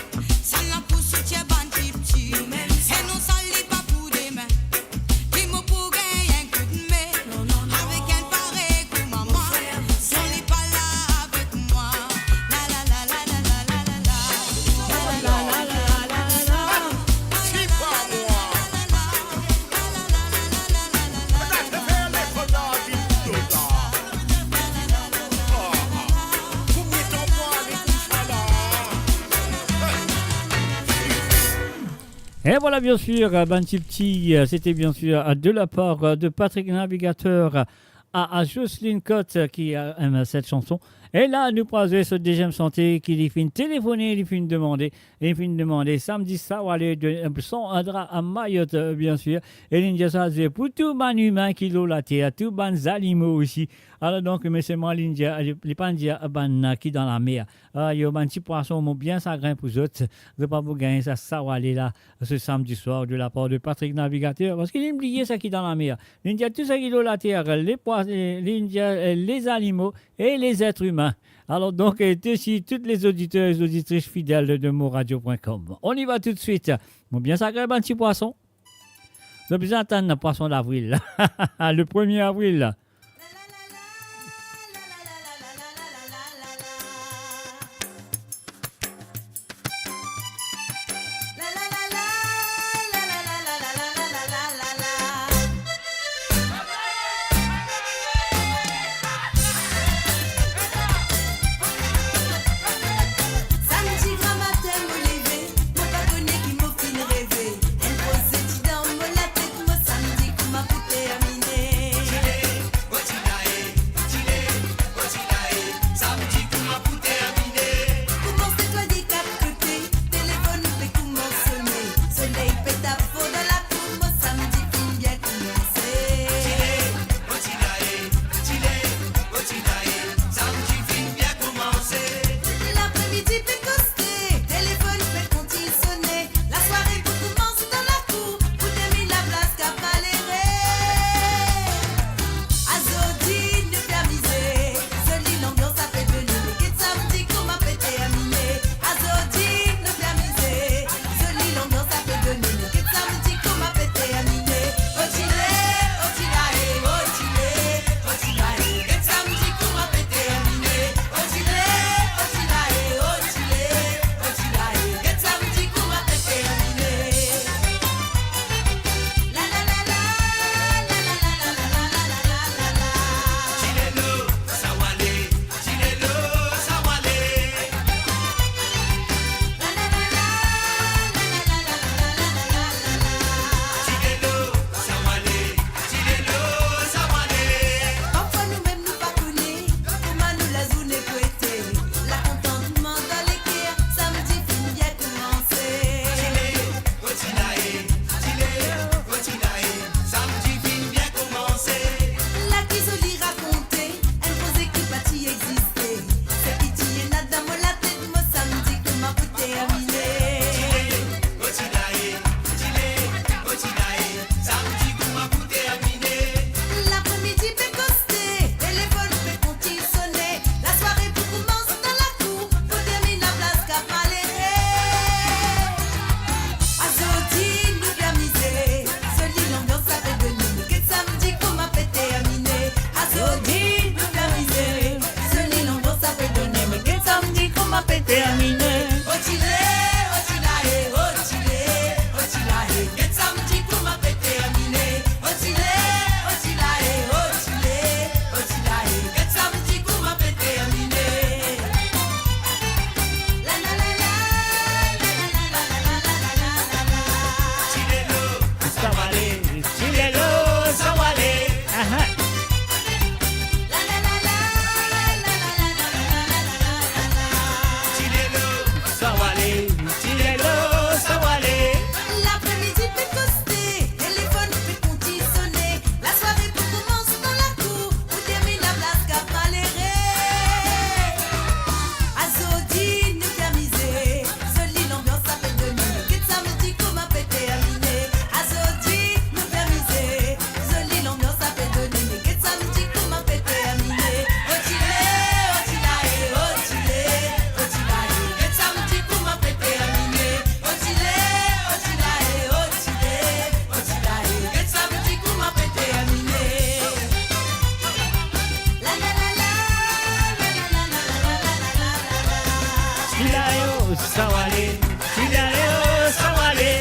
Ça n'a pas sous tia ban chip chip. Et non ça lit pas pour des mains. Qui m'a pour gagner un coup de main. Avec un pareil pour maman. Si on n'est pas là avec moi. La la la la la la la la la. La la la la la la la la. C'est pas moi. Et voilà, bien sûr, Ban Chip Chip, c'était bien sûr de la part de Patrick Navigateur à Jocelyne Cotte qui aime cette chanson. Et là, nous passons ce deuxième santé qui lui fait téléphoner, il fait demander samedi ça va aller de son adra à Mayotte, bien sûr. Et l'India ça c'est pour tout ban humain qui l'ont la terre, tout ban animaux aussi. Alors donc, mais c'est moi l'India, les pandia ban qui dans la mer. Il y a un petit poisson bien sagrin pour eux. De pas vous gagner ça va aller là ce samedi soir de la part de Patrick Navigateur parce qu'il a oublié ça qui dans la mer. L'India tout ça qui l'ont la terre, les poissons, l'India, les animaux et les êtres humains. Alors donc, ici, tous les auditeurs et auditrices fidèles de moradio.com. On y va tout de suite. Bon, bien sacré, un petit poisson. Vous avez besoin d'attendre le poisson d'avril. Le 1er avril. Samedi grand matin, me lever, mon pas donné qui m'a fin rêver. Un posé dans mon la tête, moi samedi, comme m'a coupé à miner. Chilao, Sawale, Chilao, Sawale.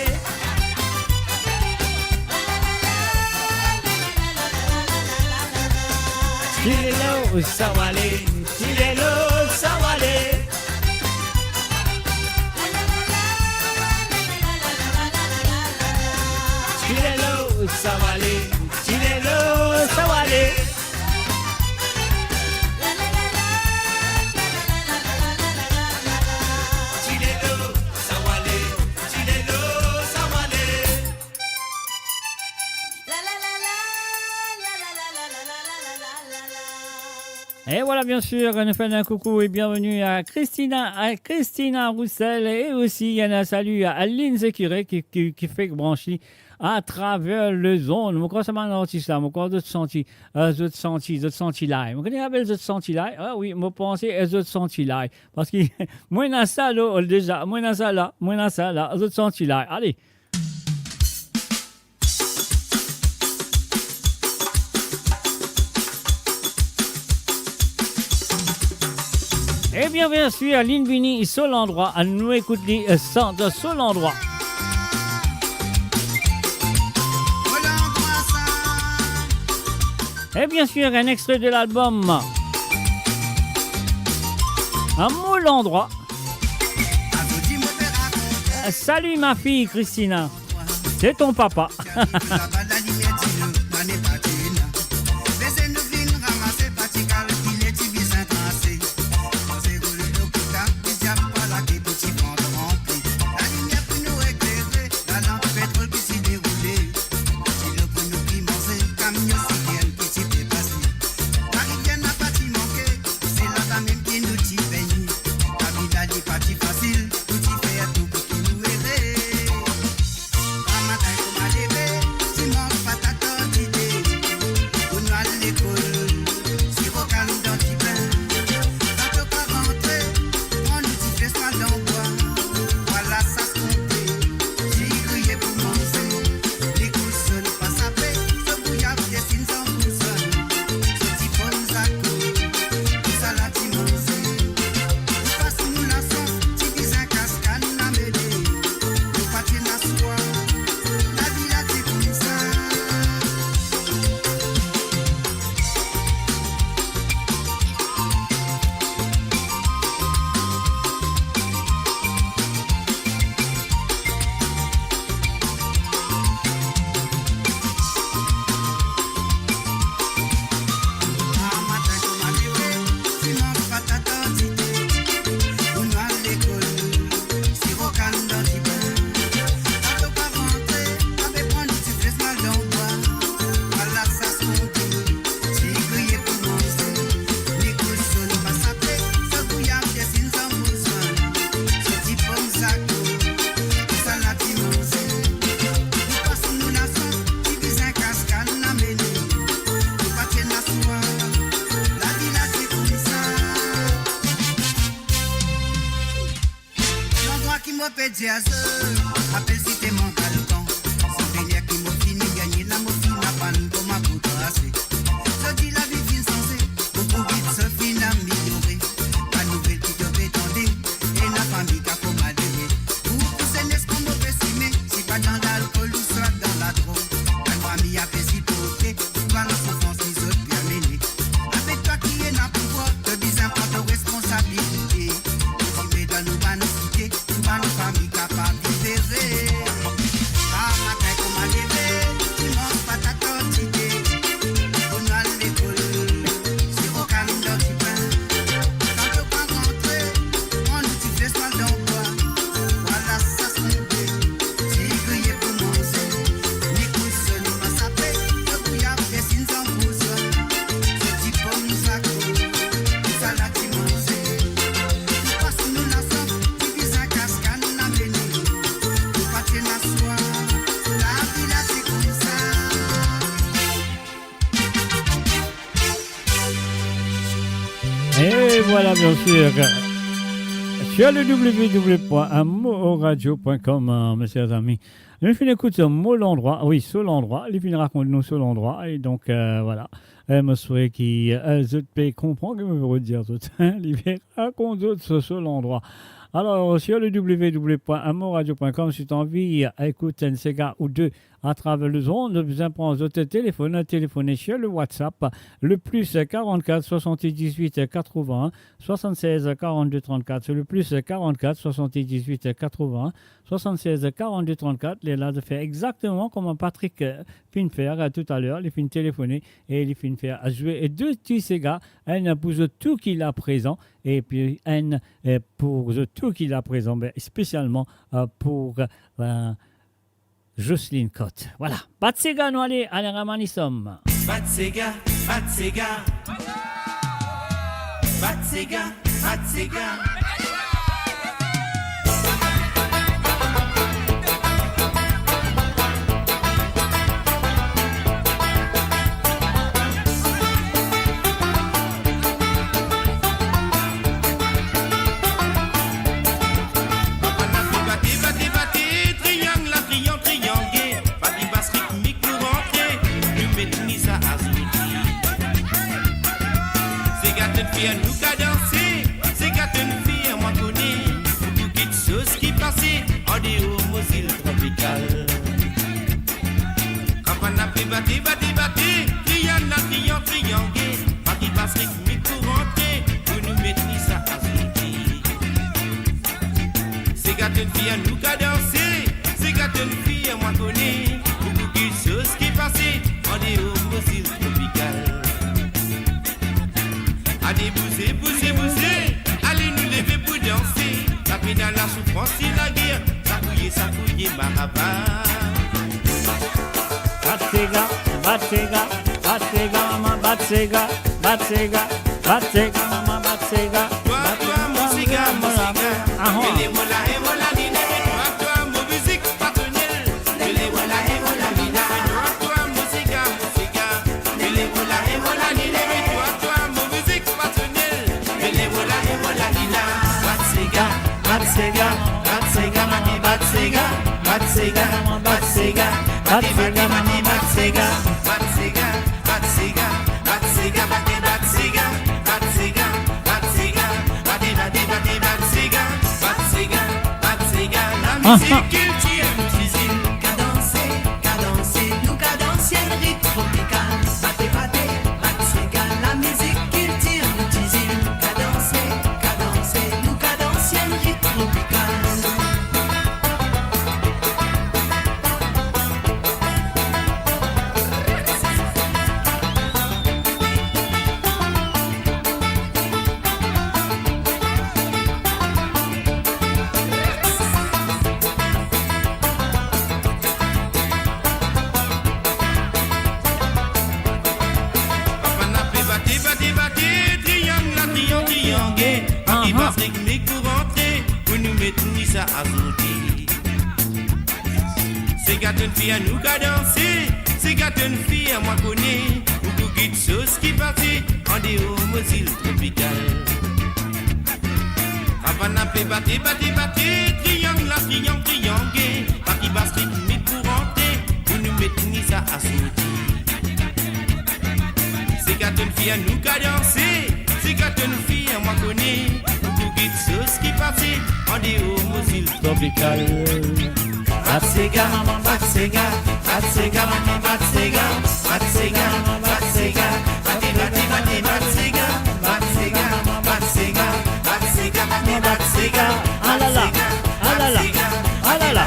Chilelo, Sawale, Chilelo, Sawale. Chilelo, Sawale, Chilelo, Sawale. Et voilà, bien sûr, nous faisons un coucou et bienvenue à Christina Roussel et aussi il y en a un salut à Aline Zekiré qui fait brancher à travers le zone. Je crois que c'est un artiste là, je crois que je senti live. Je connais je senti live. Ah oui, je pense que je senti live parce que moi dans ça là déjà, moi dans ça là, je senti live. Allez. Eh bien sûr, Linvini, seul endroit, à nous écouter sans de seul endroit. Et bien sûr, un extrait de l'album. Un mot l'endroit. Salut ma fille Christina, c'est ton papa. Et voilà, bien sûr, sur le www.amoradio.com, mes chers amis. Nous finissons écouter ce mot l'endroit, oui, sur l'endroit, il finit raconter-nous sur l'endroit, et donc voilà. Je souhaite que je peux comprendre que je veux dire tout. Il raconte sur l'endroit. Alors, sur le www.amoradio.com, si tu as envie d'écouter un Sega ou deux à travers le zone, vous apprenez votre téléphone, téléphoner sur le WhatsApp, le plus 44 78 81 76 42 34, c'est le plus 44 78 81 76 42 34. Les là de faire exactement comme Patrick fin faire tout à l'heure, il fin téléphoner et il fin faire jouer et deux petits Sega, un pour tout qu'il a présent et puis un pour tout qu'il a présent, mais spécialement pour Jocelyne Cotte. Voilà. Batsega, nous allons à la Ramanissom. Batsega, Batsega. Batsega, Batsega. Nous qu'à danser, c'est qu'à une fille, moi connais beaucoup de choses qui passaient en dehors aux îles tropicales. Quand on a pris bâti, triangué, pas qui passe rythmique pour rentrer, pour nous mettre ça à sauter. C'est qu'à une fille, nous qu'à danser, c'est qu'à une fille, moi connais beaucoup de choses qui passaient en dehors aux îles tropicales. Allez bouger, allez nous lever pour danser. Taper dans la souffrance et la guerre, s'accouiller, maraba. Batsega, Batsega, Batsega, mama Batsega, Batsega, Batsega, mama Batsega. Toi, mon cigare, mon cigare. Et les mola, nina. Toi, mon musique patronelle. Et les mola, nina. Toi, mon cigare, Et les mola, nina. Batsega, Batsega, mami Batsega, Batsega, Batsega, Batsega, mami Batsega, Batsega, Batsega, Batsega, mami Batsega, Batsega, Batsega, badi badi badi Batsega, Batsega, Batsega, la musique culture nous cuisine, cadencer, nous cadencer le rythme tropical, bate, Batsega, la musique culture nous cuisine, cadencer, nous cadencer le rythme tropical. Rythmique pour rentrer, pour nous mettre ça à sauter. C'est gâte une fille à nous qu'à danser, c'est gâte une fille à moi connaît, beaucoup de choses qui passaient en dehors aux îles tropicales. Avant d'appeler batté, triangle, pas qui passe rythmique pour rentrer, pour nous mettre ça à sauter. C'est gâte une fille à nous qu'à danser, c'est gâte une fille à moi connaît. Choses qui passaient en dehors aux îles tropicales. Batsega, maman Batsega, Batsega, maman Batsega, Batsega, Batsega, bati Batsega, Batsega, Batsega, Batsega, maman Batsega, ah là là, ah là là, ah là là.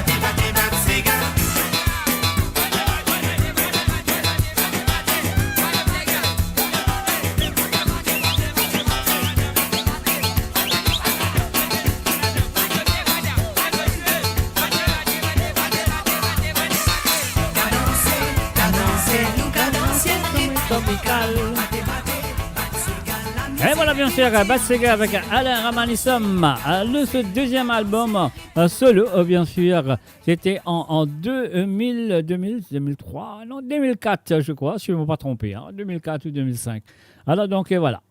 Et voilà bien sûr, Batsega avec Alain Ramanissom. Le deuxième album solo, bien sûr, c'était en 2003, non 2004 je crois, si je ne me pas trompé, 2004 ou 2005. Alors donc voilà.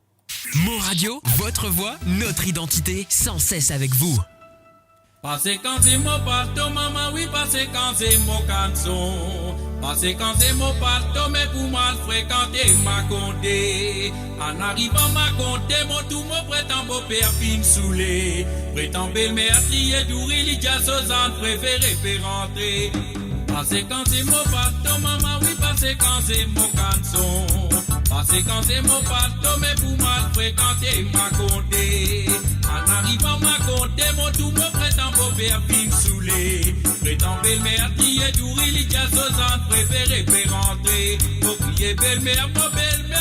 Mon Radio, votre voix, notre identité, sans cesse avec vous. Parce quand c'est mon partout, maman, oui, parce quand c'est mon canson. Parce quand c'est mon pâteau, mais pour mal fréquenter ma condé. En arrivant ma condé, mon tout mon prétend beau père fin saoulé. Prétend belle-mère trier d'ouri, li dia sozan préféré fait rentrer. Parce quand c'est mon pâteau, maman, oui, parce quand c'est mon canson. Parce quand c'est mon pâteau, mais pour mal fréquenter ma condé. En arrivant ma condé, mon tout mon prétend beau père fin saoulé. Prétend belle-mère trier d'ouri, li dia sozan préféré fait rentrer. Pour crier belle-mère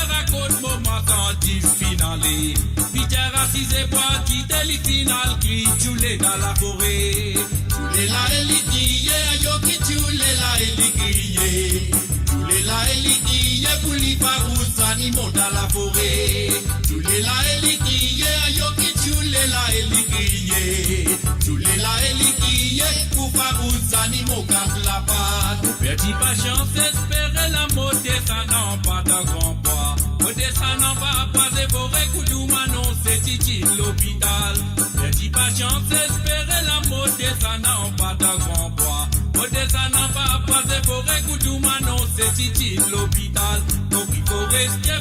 raconte moment sentif finalé. Pitié racisé bois, quitte les final cri, tchoulé dans la forêt. Tchoulé là et li crié, ayo qui tchoulé là et li crié. Tchoulé là et li crié, pour li parousse animaux dans la forêt. Tchoulé là et li crié, ayo qui tchoulé là et li crié. Tchoulé là et li crié, pour parousse animaux casse la patte. Petit pas chance, espérer la mode, ça n'en pas de grand poids. Descendant va passer pour écouter manon, c'est titi l'hôpital. Petit pas chance, espérer la mode, descendant pas de grand bois. Descendant va passer pour écouter manon, c'est titi l'hôpital. Donc il faut rester,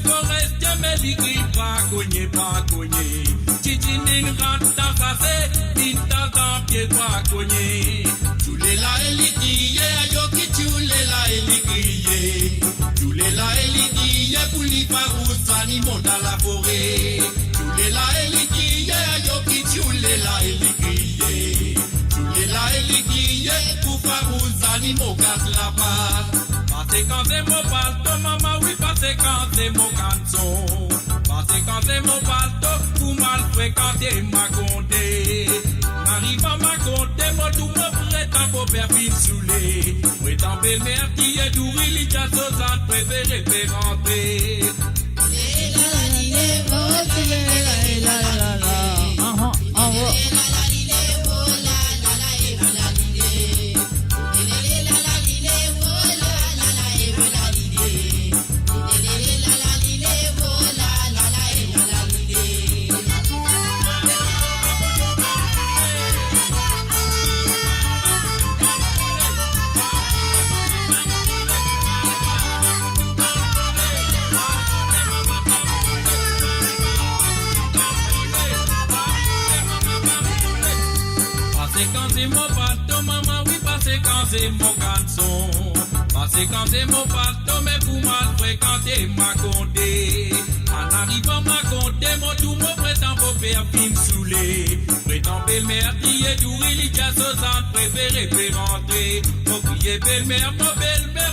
mais l'igri pas cogner. Titi n'in rentre dans sa c'est, n'in dans pied pas cogner. Tous les là et l'igri, ayo qui tous les là et l'igri. Tous les là et l'igri, pour li parousse animaux dans la forêt. Tous les là et l'igri, ayo qui tous les là et l'igri. Tous les là et l'igri, pour parousse animaux casse la patte. Parce quand c'est mon palto, maman, oui, parce quand c'est mon canson. Parce quand c'est mon palto, pour mal fréquenter ma condé. M'arrive à ma condé, moi tout me prétend pour faire fin saoulé. Prétend belle-mère qui est douée, li dia sozan préféré fait rentrer. C'est mon canson, parce quand c'est mon pâteau, mais pour mal fréquenter ma condé. En arrivant ma condé, mon tout mon prétend beau père fin saoulé. Prétend belle-mère qui est douée, li dia sozan préféré fait rentrer. Mon crier belle-mère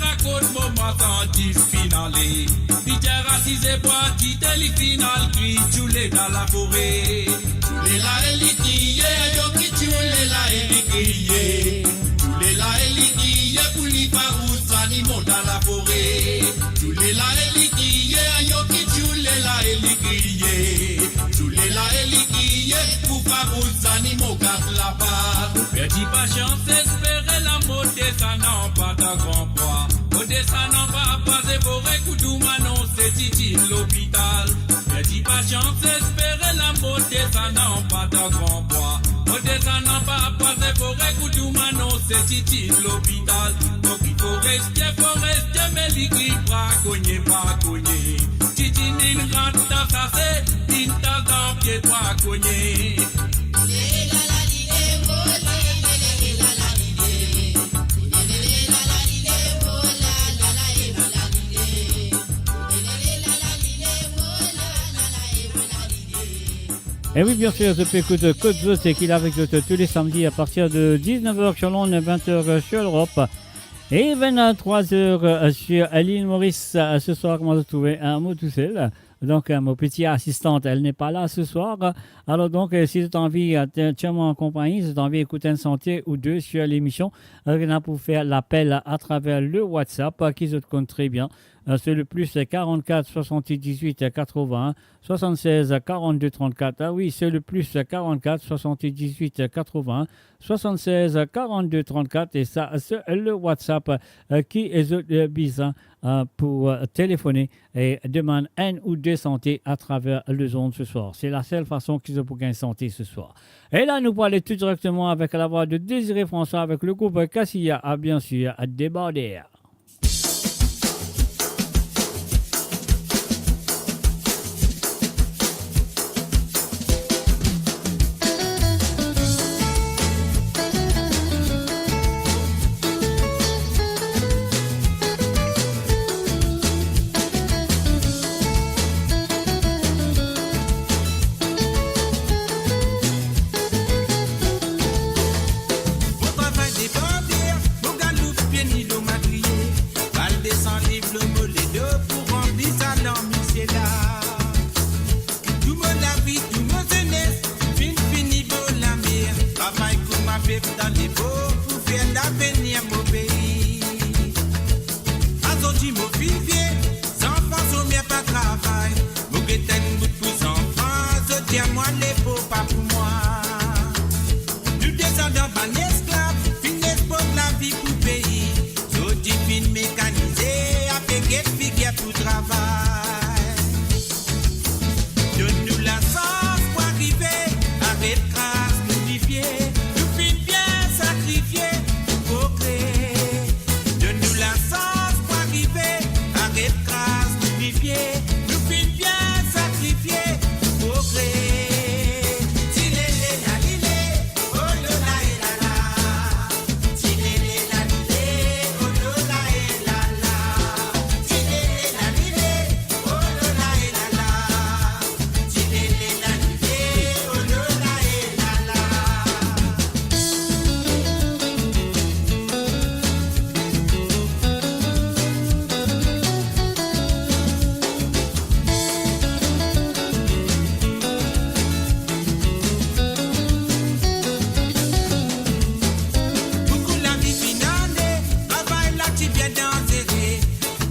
raconte moment sentif finalé. Pitié racisé bois, quitte li final cri, tchoulé dans la forêt. Tchoulé là et li crié, ayo qui tchoulé là et li crié. Tous les là et li crié, pour li parousse animaux dans la forêt. Tous les là et li crié, ayo qui tous les là et li crié. Tous les là et li crié, pour parousse animaux casse la patte. Petit pas chance, espérer la mode, ça n'en pas de grand poids. Ça n'en va passer pour écouter manon, c'est titi l'hôpital. Petit pas chance, espérer la mode, ça n'en pas de grand poids. Ça n'en va passer pour écouter manon, c'est titi l'hôpital. Donc il faut rester, mais l'igri pas cogner. Titi n'in rentre dans sa c'est, n'in dans pied pas cogner. Et oui, bien sûr, je peux écouter Code Zout et qu'il est avec nous tous les samedis à partir de 19h sur l'onde, 20h sur l'Europe et 23h sur l'île Maurice. Ce soir, comment vous trouvez un mot tout seul. Donc, ma petite assistante, elle n'est pas là ce soir. Alors, donc, si tu as envie, tiens-moi en compagnie, si tu as envie d'écouter une santé ou deux sur l'émission, on a pour faire l'appel à travers le WhatsApp, qui se compte très bien. C'est le plus 44 78 81 76 42 34. Ah oui, c'est le plus 44 78 81 76 42 34. Et ça, c'est le WhatsApp qui est bizarre pour téléphoner et demande un ou deux santé à travers le zone ce soir. C'est la seule façon qu'ils ont pour gagner santé ce soir. Et là, nous parlons tout directement avec la voix de Désiré François avec le groupe Cassia, bien sûr, à déborder. vivre dans les beaux pour faire l'avenir mon pays. Azoti mon vivier, enfants sont bien pas travail. Mon guetten bout pour enfants, je tiens moi les beaux pas pour moi. Nous descendons par l'esclave, finesse pour la vie pour pays. Zoti fin mécanisé, avec guette figure pour travail. Donne-nous la chance pour arriver, avec grâce nous vivier. Nous fin bien sacrifier pour créer. Donne-nous la chance pour arriver, avec grâce nous vivier. Nous fin bien sacrifier pour créer. Tilele la lile, oh lo la e la la. Tilele la lile, oh lo la e la la. Tilele la lile, oh lo la e la la. Tilele la lile, oh lo la e la la. Beaucoup la vie finale, travail là qui vient d'enterrer.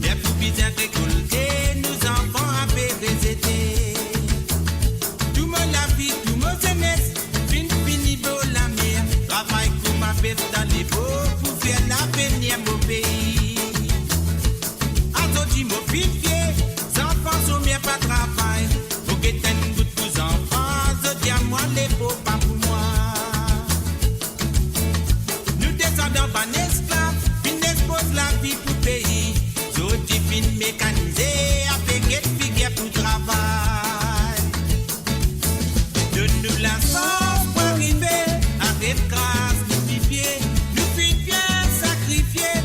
Bien pour bien récolter, nous enfants à péréséter. Tout mon la vie, tout mon jeunesse, fini beau la mer. Travail comme ma bête dans les beaux pour faire l'avenir mon pays. Azoti mon vivier, enfants sont bien pas travail. Faut que t'aies une goutte pour enfants, je tiens moi les beaux pas pour moi. Nous descendons par esclaves, fin expose la vie pour pays. Zoti fin mécanisé, avec guette figure pour travail. Donne-nous la chance pour arriver, avec grâce nous vivier. Nous fin bien sacrifier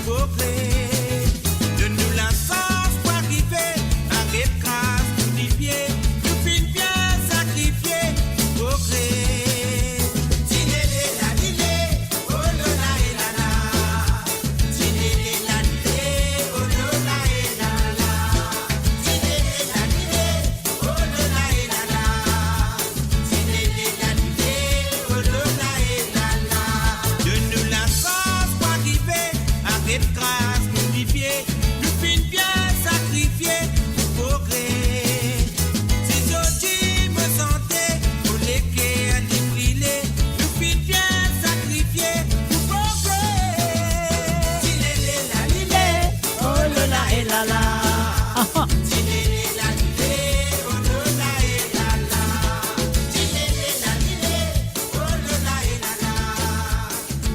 pour créer. Donne-nous la chance pour arriver, avec grâce nous vivier. Nous fin bien sacrifier pour créer. Tilele la lile, oh lo la e la la. Tilele la lile, oh lo la e la la. Tilele la lile, oh lo la e la la. Tilele la lile, oh lo la e la la. Donne-nous la chance pour arriver, avec grâce nous vivier. Nous fin bien sacrifier pour créer. Si Zoti me sentait, pour les cœurs les brûler. Nous fin bien sacrifier pour créer. Tilele la lile, oh lo la e la la. Tilele la lile, oh lo la e la la. Tilele la lile, oh lo la e la la.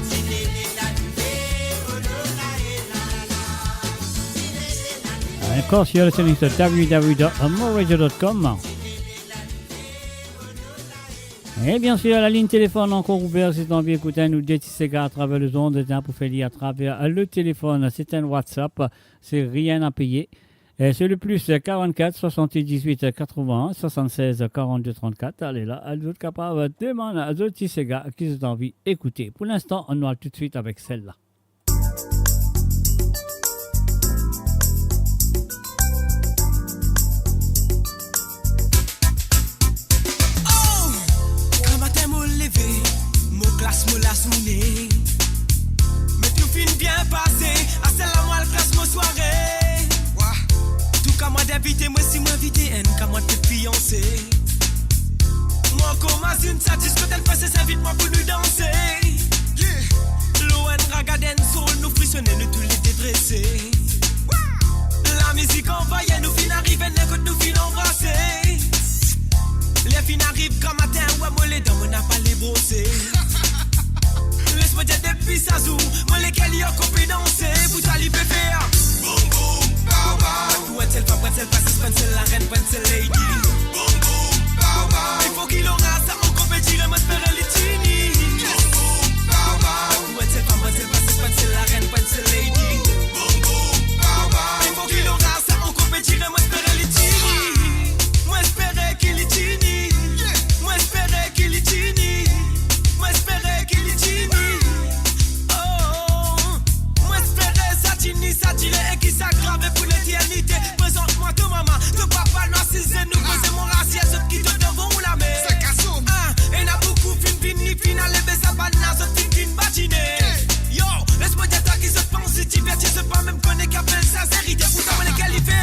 Tilele la lile, oh lo la e la la. And of course, you're listening to www.amoradio.com. Et bien sûr, la ligne téléphone encore ouverte, c'est envie d'écouter nous DTCG à travers les ondes pour faire à travers le téléphone. C'est un WhatsApp, c'est rien à payer. Et c'est le plus 44 78 81 76 42 34. Allez là, vous êtes capable de demander à DTCG qui ont envie d'écouter. Pour l'instant, on va tout de suite avec celle-là. Quand matin me lever, mon classe me lasse mon nez. Mais tout fin bien passé, à celle-là moi le classe mon soirée. Tout comme moi d'inviter, moi si moi invité, comme moi de fiancé. Moi comme une satis, quand elle passe, ça invite moi pour nous danser. L'ON ragaden soul, nous frissonner, nous tous les dédresser. La musique envoyée, nous fin arriver, nous fin embrasser. Les fins arrivent comme matin, ouais, moi les dents, on n'a pas les brosser. Laisse-moi dire depuis ça zou, moi lesquels y a coupé danser, pour toi l'y faire. Boum boum, pow pow. Pencil, pencil, la reine, pencil lady. Boum boum, pow pow. Il faut qu'il aura ça, on compétire, moi espérer les tini. Boum boum, pow pow. Pencil, la reine, pencil lady. Boum boum, pow pow. Il faut qu'il aura ça, on compétire, moi espérer les tini. Moi espérer qu'il y tini. Moi espérer qu'il y tini. Moi espérer qu'il y tini. Oh, moi espérer ça tini, ça tire et qui s'aggrave pour l'éternité. Présente-moi ton maman, ton papa, narcisse, nous poser mon racier, ceux qui te devront la mer. Et n'a beaucoup Havana, ce type d'une matinée. Yo, laisse-moi dire toi qui se pense, si tu divertis, se pas même connaît qu'appelle sincérité, pourtant on est qualifié.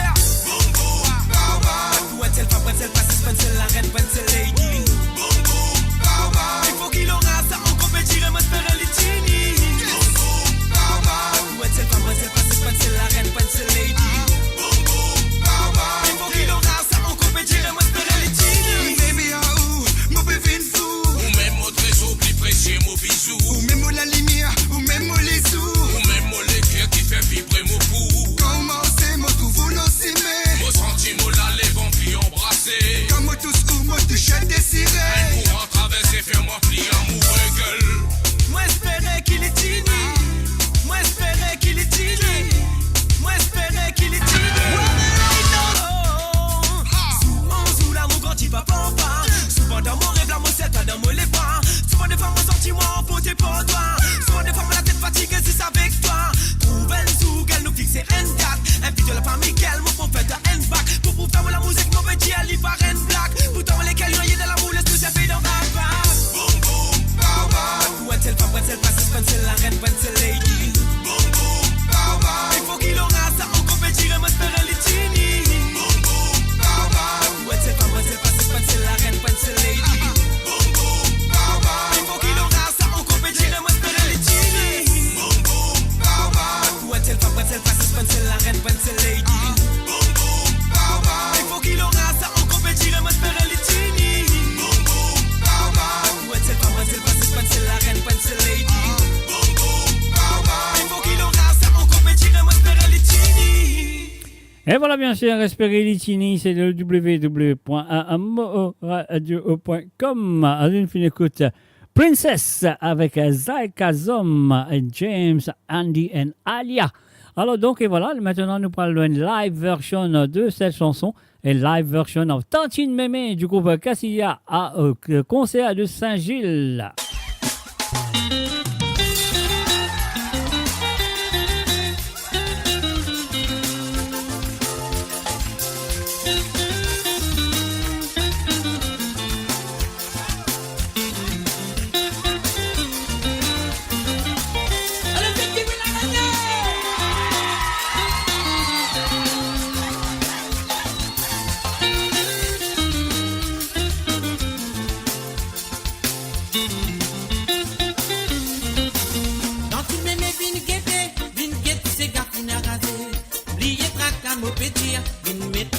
Boum boum, bow bow. Wetzel, pas Wetzel, pas Suspenzel, la reine, Pencil Lady. Boum boum, bow bow. Il faut qu'il aura ça, on compétirait, moi espérer les tini. Boum boum, bow bow. Wetzel, pas Wetzel, pas Suspenzel, la reine, Pencil Lady. Boum boum, bow bow. Il faut qu'il aura ça, on compétirait, moi espérer les tini. Baby, oh, mon bébé fou. Ou même au trésor, plus précieux, mon bisou. Ou même la lumière, ou même les sous. Ou même les cœurs qui fait vibrer mon fou. Comment c'est, moi tout vous nous s'aimer. Mon sentiment là, les vampires embrassés. Comme moi tous ou moi touche désiré. Un courant traversé, fais-moi plier amoureux gueule. Moi espérais qu'il est tini. Moi espérais qu'il est tini. Moi espérais qu'il est tini. Souvent sous l'amour quand il va pas. Souvent dans mon rêve, l'amour c'est toi dans mon les bras. Souvent des fois mon sentiment emporté pour toi. Souvent des fois la tête fatiguée si c'est avec toi. Trouve un sou qu'elle nous fixe un date. Un petit de la famille qu'elle me prophète un bac. Pour prouver la musique, mon petit elle y part un black. Pourtant lesquels noyés dans la boule, tout ça fait dans ma part. Boum boum, bow bow. Wetzel, pas Wetzel, pas Suspenzel, la reine, Pencil Lady. Boum boum, bow bow. Il faut qu'il aura ça, on compétirait, moi espérer les tini. Boum boum, bow bow. Wetzel, pas Wetzel, pas Suspenzel, la reine, Pencil Lady. Boum boum, bow bow. Il faut qu'il aura ça, on compétirait, moi espérer les tini. Boum boum, bow bow. Wetzel, pas Wetzel, pas Suspenzel, la reine, Pencil Lady. Boum boum, bow bow. Il faut qu'il aura ça, on compétirait, moi espérer les tini. Boum boum, bow bow. Wetzel, pas Wetzel, pas Suspenzel, la reine, Pencil Lady. Boum boum, bow bow. Il faut qu'il aura ça, on compétirait, moi espérer les tini. Et voilà, bien sûr, Espérer Litini, c'est le www.amoradio.com. À une fin d'écoute, Princess avec Zaika Zom, James, Andy et Alia. Alors donc, et voilà, maintenant nous parlons d'une live version de cette chanson, et live version of Tantine Mémé du groupe Cassia à concert de Saint-Gilles.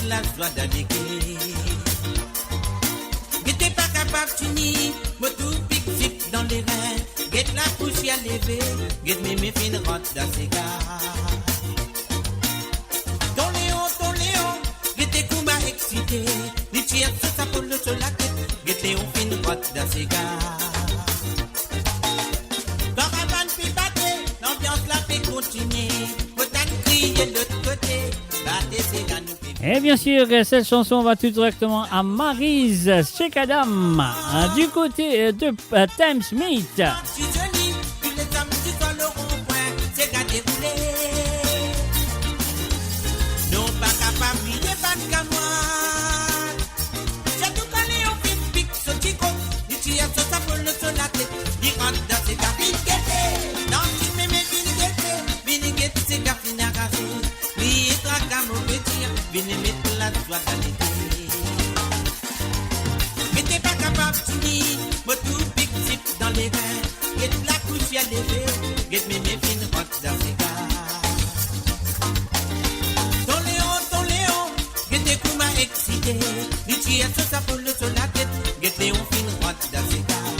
La joie d'adéquer. N'était pas capable de tenir, moi tout pique dans les reins. Get la poussière levée, get mes fines rottes dans ses gars. Ton Léon, get tes coups m'a excité. Les tiers sur sa poule sur la tête, get Léon fines rottes dans ses gars. Caravane puis battre, l'ambiance la fait continuer. Faut t'en crier de l'autre côté, battez ses gars nous. Et bien sûr, cette chanson va tout directement à Maryse Chekadam, du côté de Tam Smith. Je suis jolie, puis les hommes qui sont le rond-point, c'est qu'à dérouler. Non, pas capable, il n'est pas de moi. J'ai tout collé au pic, ce petit con, il tire sur sa poule sur la tête, il rentre dans ses gars, il guette. Non, tu me mets une guette, c'est gars, il n'a pas fait. Il est traque à mon petit. Venez mettre la joie dans l'été. Mais t'es pas capable de finir, moi tout pique dans les reins. Get la couche à lever, get mes fines rottes dans ses gars. Ton Léon, get tes coups m'a excité. Les tiers sur sa poule sur la tête, get Léon fines rottes dans ses gars.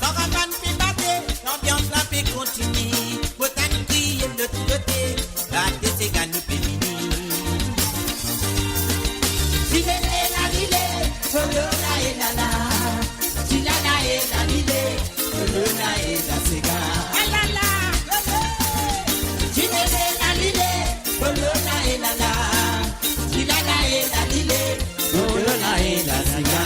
Caravane fait battre, l'ambiance la fait continuer. Faut t'en crier de l'autre côté. C'est gars nous féminines. Si la lile, solo la et la la. Si la et la lile, solo la et la sega. La la, si la lile, solo la et la la. Si la et la lile, solo la et la sega.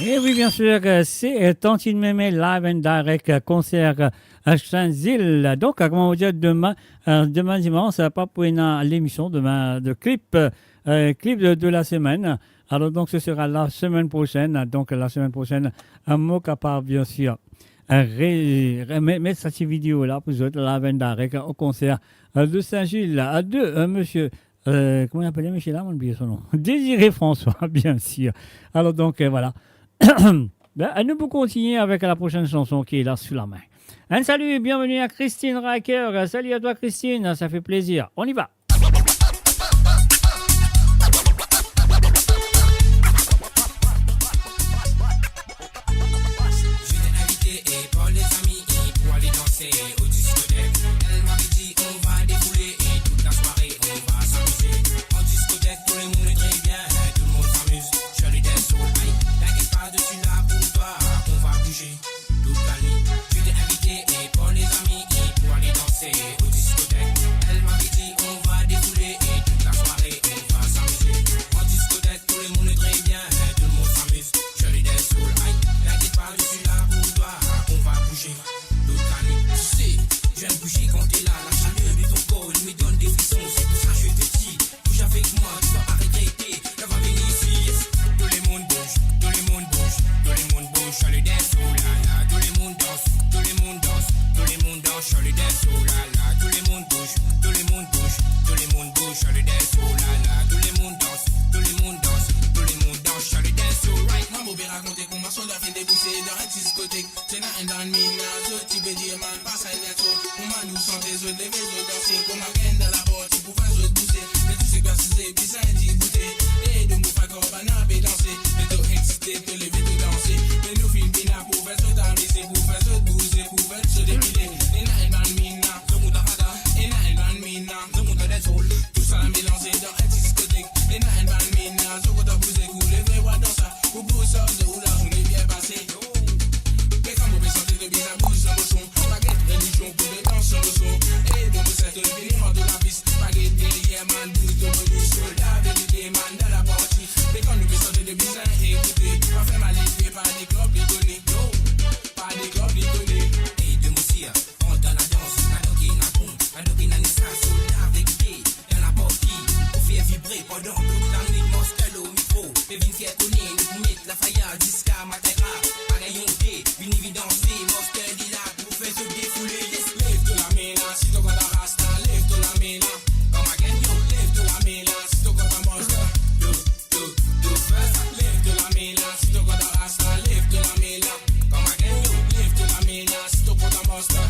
Et oui, bien sûr, c'est Tantine Mémé live and direct concert à Saint-Zile. Donc, comment vous dire, demain dimanche, ça va pas pour l'émission demain de clip de la semaine. Alors, donc, ce sera la semaine prochaine. Donc, la semaine prochaine, un mot capable, bien sûr, mettre cette vidéo là pour vous autres, live and direct au concert de Saint-Gilles. À deux, monsieur. Comment il appelait monsieur là, on oublie son nom. Désiré François, bien sûr. Alors, donc, voilà. Nous pouvons continuer avec la prochaine chanson qui est là sous la main. Un salut et bienvenue à Christine Racker. Salut à toi Christine, ça fait plaisir. On y va. Je t'ai invité et pour les amis pour aller danser au discothèque. Elle m'avait dit on va défouler et toute la soirée on va s'amuser. En discothèque tout le monde est très bien, tout le monde s'amuse. Je lui dance au high. Je suis là pour toi, on va bouger toute la nuit. Je t'ai invité et pour les amis pour aller danser au discothèque. Elle m'avait dit on va défouler et toute la soirée on va s'amuser. En discothèque tout le monde est très bien, tout le monde s'amuse. Je lui dance au high. T'inquiète pas, je suis là pour toi, on va bouger toute la nuit. Tu sais, j'aime bouger quand t'es là. La chaleur de ton corps il me donne des frissons. C'est pour ça que je te dis, bouge avec moi, tu vas pas regretter d'avoir venu ici. Tout le monde bouge, tout le monde bouge. Tout le monde bouge, sur le dance, oh là là. Tout le monde danse, tout le monde danse. Tout le monde danse, sur le dance, oh là là. Tout le monde bouge, tout le monde bouge. Tout le monde bouge, sur le dance, oh là là. Tout le monde danse, tout le monde danse. Tout le monde danse, sur le dance, oh right. Maman veut raconter qu'on m'a sur la fin des poussées dans la discothèque. C'est là un dans le minage, tu peux dire man, passe à l'écho. On m'a nous chanter, je lever, je danser. Comme ma gaine dans la porte, pour faire je bouger. Mais tu sais quoi, c'est puis ça dit goûter. Et de nous faire comme un abbé danser. Mais tout excité, te lever, te danser. Mais nous films bina pour faire se t'amuser, pour faire se bouger, pour faire se dépiler. Et là, elle dans le mina, je monte à fada. Et là, elle dans le mina, je monte à des sols. Tout ça mélangé dans un discothèque. Et là, elle dans le mina, je monte à bouger, pour lever, voir dans ça. Pour bouger, de où la journée bien passée. Mais quand on veut sortir de bien, bouge dans le son. Baguette, religion, pour le danser le son. Et donc, c'est le finir de la piste. Baguette, derrière, man, bouge dans le son. La vérité, man, dans la partie. Mais quand on veut sortir de bien, écoutez. Pas faire mal, pas des clubs, les données. Non, pas des clubs, les données. Et de Moussia, on dans la danse. Nadoki, Napoum, Nadoki, Nanissa, sur la vérité. Dans la partie, on fait vibrer pendant toute la nuit. Mostel au micro. Mais vine fier connu, nous mettre la faille jusqu'à Matera. Pagayon D, vine évidence, Mostel dit là pour faire se défouler. Lève de la méla, si t'as got un rasta, lève de la méla. Comme un gagnon, lève de la méla, si t'as got un monster. Lève de la méla, si t'as got un rasta, lève de la méla. Comme un gagnon, lève de la méla, si t'as got un monster.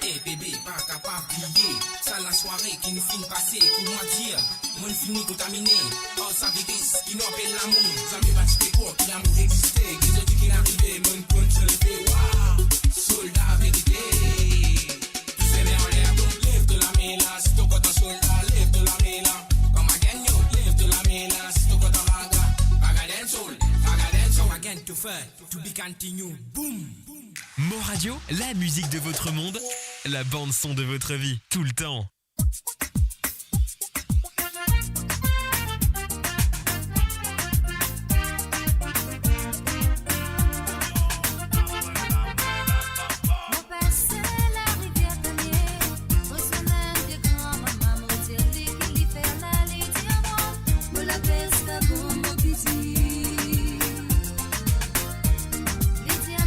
Eh bébé, pas capable d'oublier. Ça la soirée qui nous finit passer, pour moi dire. Mon fini contaminé, oh ça virus qui nous appelle l'amour. Ça me bat tes corps, que l'amour existait. Que je dis qu'il arrivait, mon compte sur le fait. Waouh, soldat vérité. Tout se met en l'air, donc lève de la méla. Si t'as got un soldat, lève de la méla. Comme un gagnon, lève de la méla. Si t'as got un raga, raga dancehall, raga dancehall. Again to fair, to be continue, boom. Mo Radio, la musique de votre monde, la bande son de votre vie, tout le temps.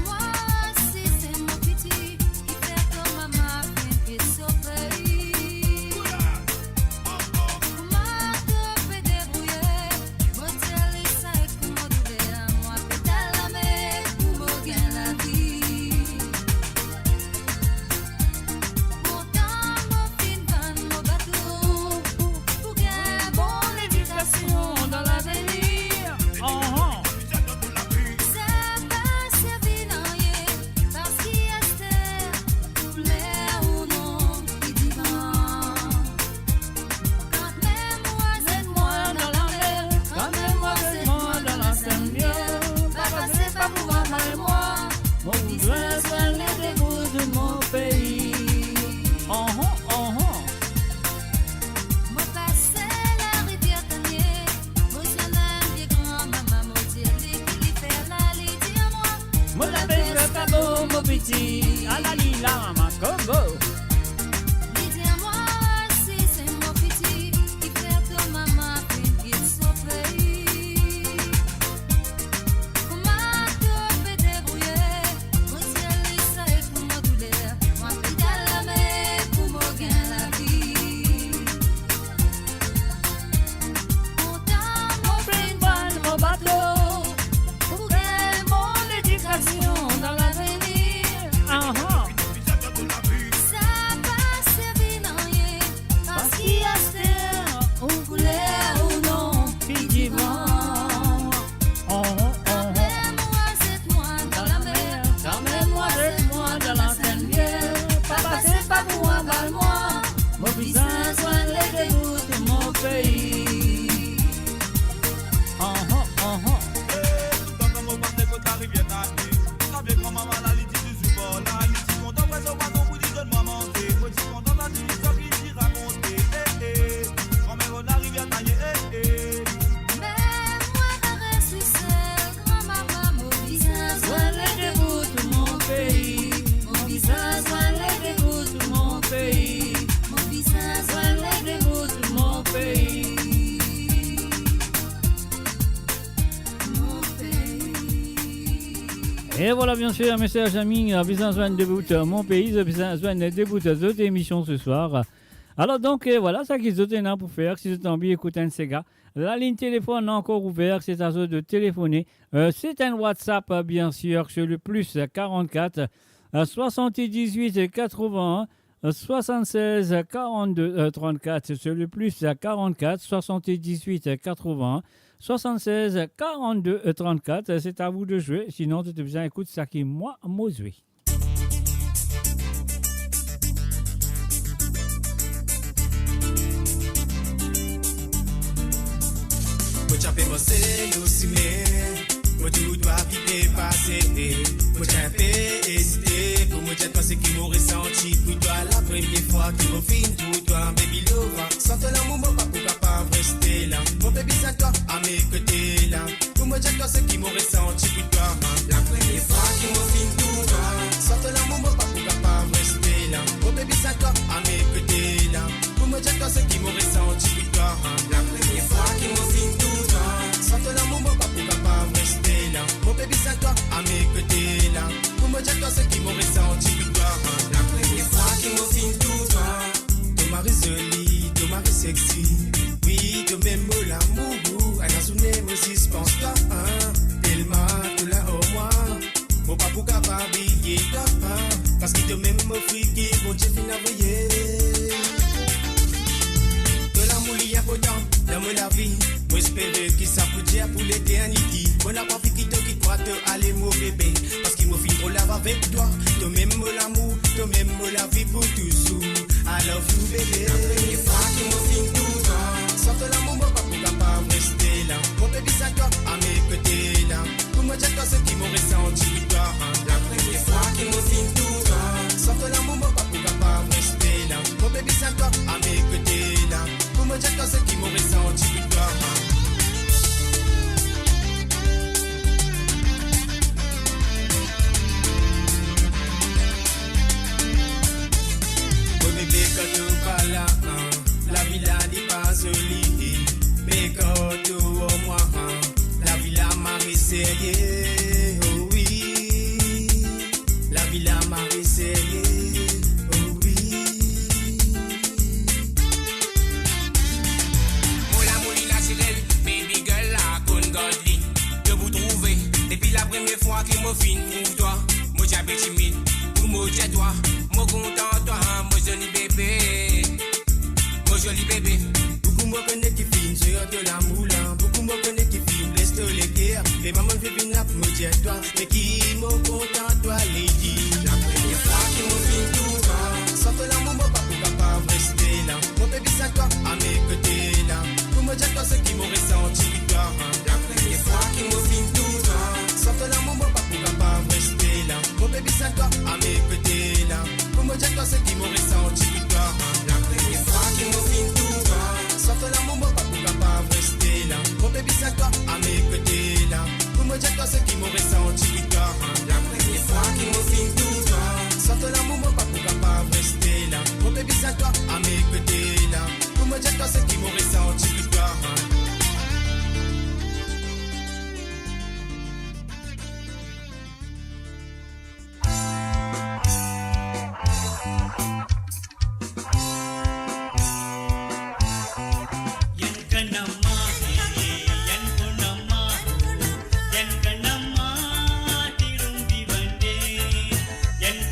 Moi, si c'est mon petit, il fait comme maman, fait surprise. Et voilà, bien sûr, un message ami, besoin de début mon pays, besoin de début de cette émission ce soir. Alors donc, voilà, ça qu'ils ont pour faire, si vous avez envie d'écouter un Sega. La ligne téléphone est encore ouverte, c'est à vous de téléphoner. C'est un WhatsApp, bien sûr, sur le plus 44 78 81 76 42 34. Sur le plus 44 78 81 76 42 34. C'est à vous de jouer, sinon tu te besoin écoute ça qui moi jouer. Moi j'ai pensé aussi mais moi tout doit piquer passer. Moi j'ai hésité pour moi j'ai pensé qu'il m'aurait senti pour toi la première fois qu'il m'a fini tout toi baby lover. Sans te l'amour moi pas capable rester là. Mon baby c'est toi à mes côtés là. Pour moi j'ai pensé qu'il m'aurait senti pour toi la première fois qu'il m'a fini tout toi. Sans te l'amour moi pas capable rester là. Mon baby c'est toi à mes côtés là. Pour moi j'ai pensé qu'il m'aurait senti pour toi la première fois qu'il m'a fini tout toi. Sans te l'amour moi pas capable rester là. Mon baby c'est toi à mes côtés là. Pour moi j'ai pensé qu'il m'aurait senti pour toi la première fois qu'il m'a fini tout toi. Ton mari joli, ton mari sexy. Oui, ton même l'amour. Elle a sonné me suspense toi. Tellement tout là au moi. Mon pas pour capable habiller toi. Parce que ton même friqué, bon Dieu fin envoyé. De l'amour il y a pourtant dans la vie. Moi espérer qu'il ça peut dire pour l'éternité. Bon la pas qui te quitte toi te aller mon bébé. Parce qu'il m'a fait trop lave avec toi. Ton même l'amour, ton même la vie pour toujours. I love you bébé. La première fois qu'il m'a fait tout ça. Sans te l'amour moi pas pour capable rester là. Mon bébé c'est toi à mes côtés là. Pour moi j'ai toi ce qui m'aurait senti pour toi. La première fois qu'il m'a fait tout ça. Sans te l'amour moi pas pour capable rester là. Mon bébé c'est toi à mes côtés là. Pour moi j'ai toi ce qui m'aurait senti pour toi. Quand tu parles là, la villa n'est pas jolie. Mais quand tu au moi, la villa m'a essayé. Oh oui, la villa m'a essayé. Oh oui. Mon amour il a tiré, baby girl la con godly. Je vous trouver depuis la première fois qu'il m'a fin pour toi. Moi j'habite timide, pour moi j'ai toi. Moi content toi, moi joli bébé. Moi joli bébé. Beaucoup me connaissent qui filment sur de l'amour là. Beaucoup me connaissent qui filment laisse les guerres. Les mamans fait bien me dire toi. Mais qui me content toi lady. La première fois qu'ils me filment tout ça. Sans te l'amour moi pas pour capable rester là. Mon bébé c'est toi à mes côtés là. Pour me dire toi ce qui m'aurait senti pour toi. La première fois qu'ils me filment tout ça. Sans te l'amour moi pas pour capable rester là. Mon bébé c'est toi à mes côtés là. Pour me dire toi ce qui m'aurait senti pour toi. La première fois qu'ils me filment tout ça. Sans te l'amour moi pas pour capable rester là. Mon bébé c'est toi à mes côtés là. Pour me dire toi ce qui m'aurait senti pour toi. La première fois qu'ils me filment tout ça. Sans te l'amour moi pas pour capable rester là. Mon bébé c'est toi à mes côtés là. Pour me dire toi ce qui m'aurait senti pour toi. Yan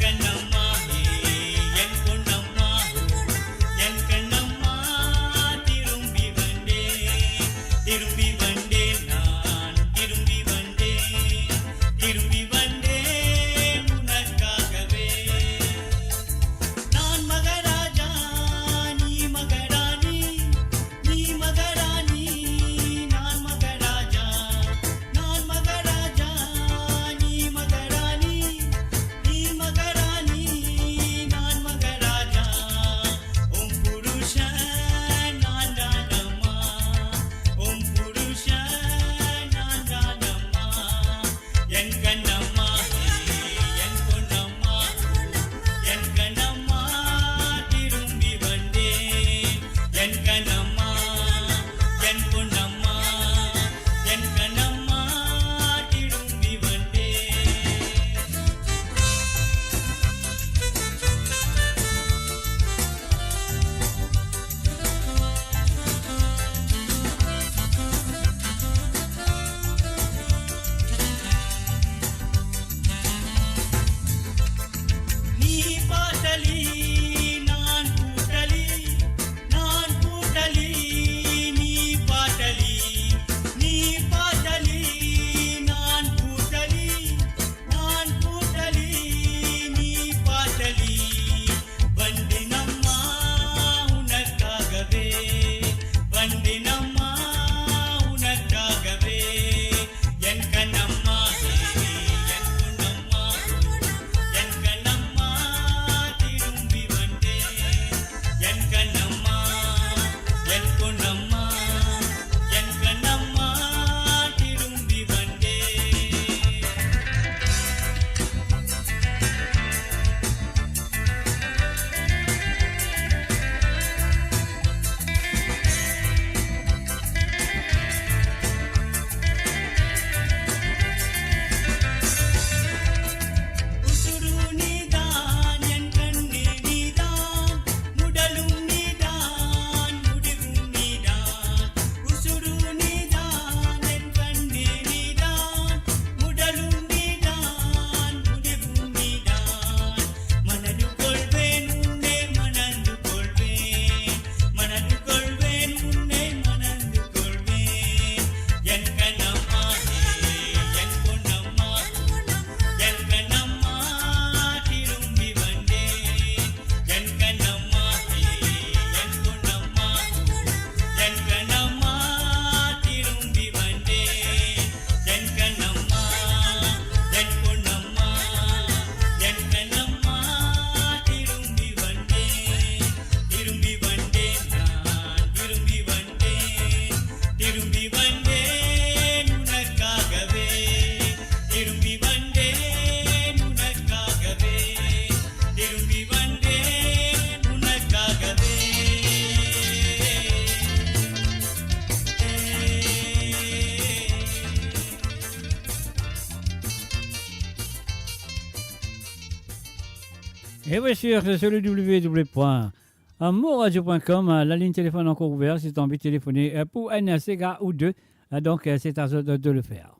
Et bien sûr, c'est sur le www.moradio.com. La ligne téléphone encore ouverte si tu as envie de téléphoner pour un Sega ou deux. Donc, c'est à toi de le faire.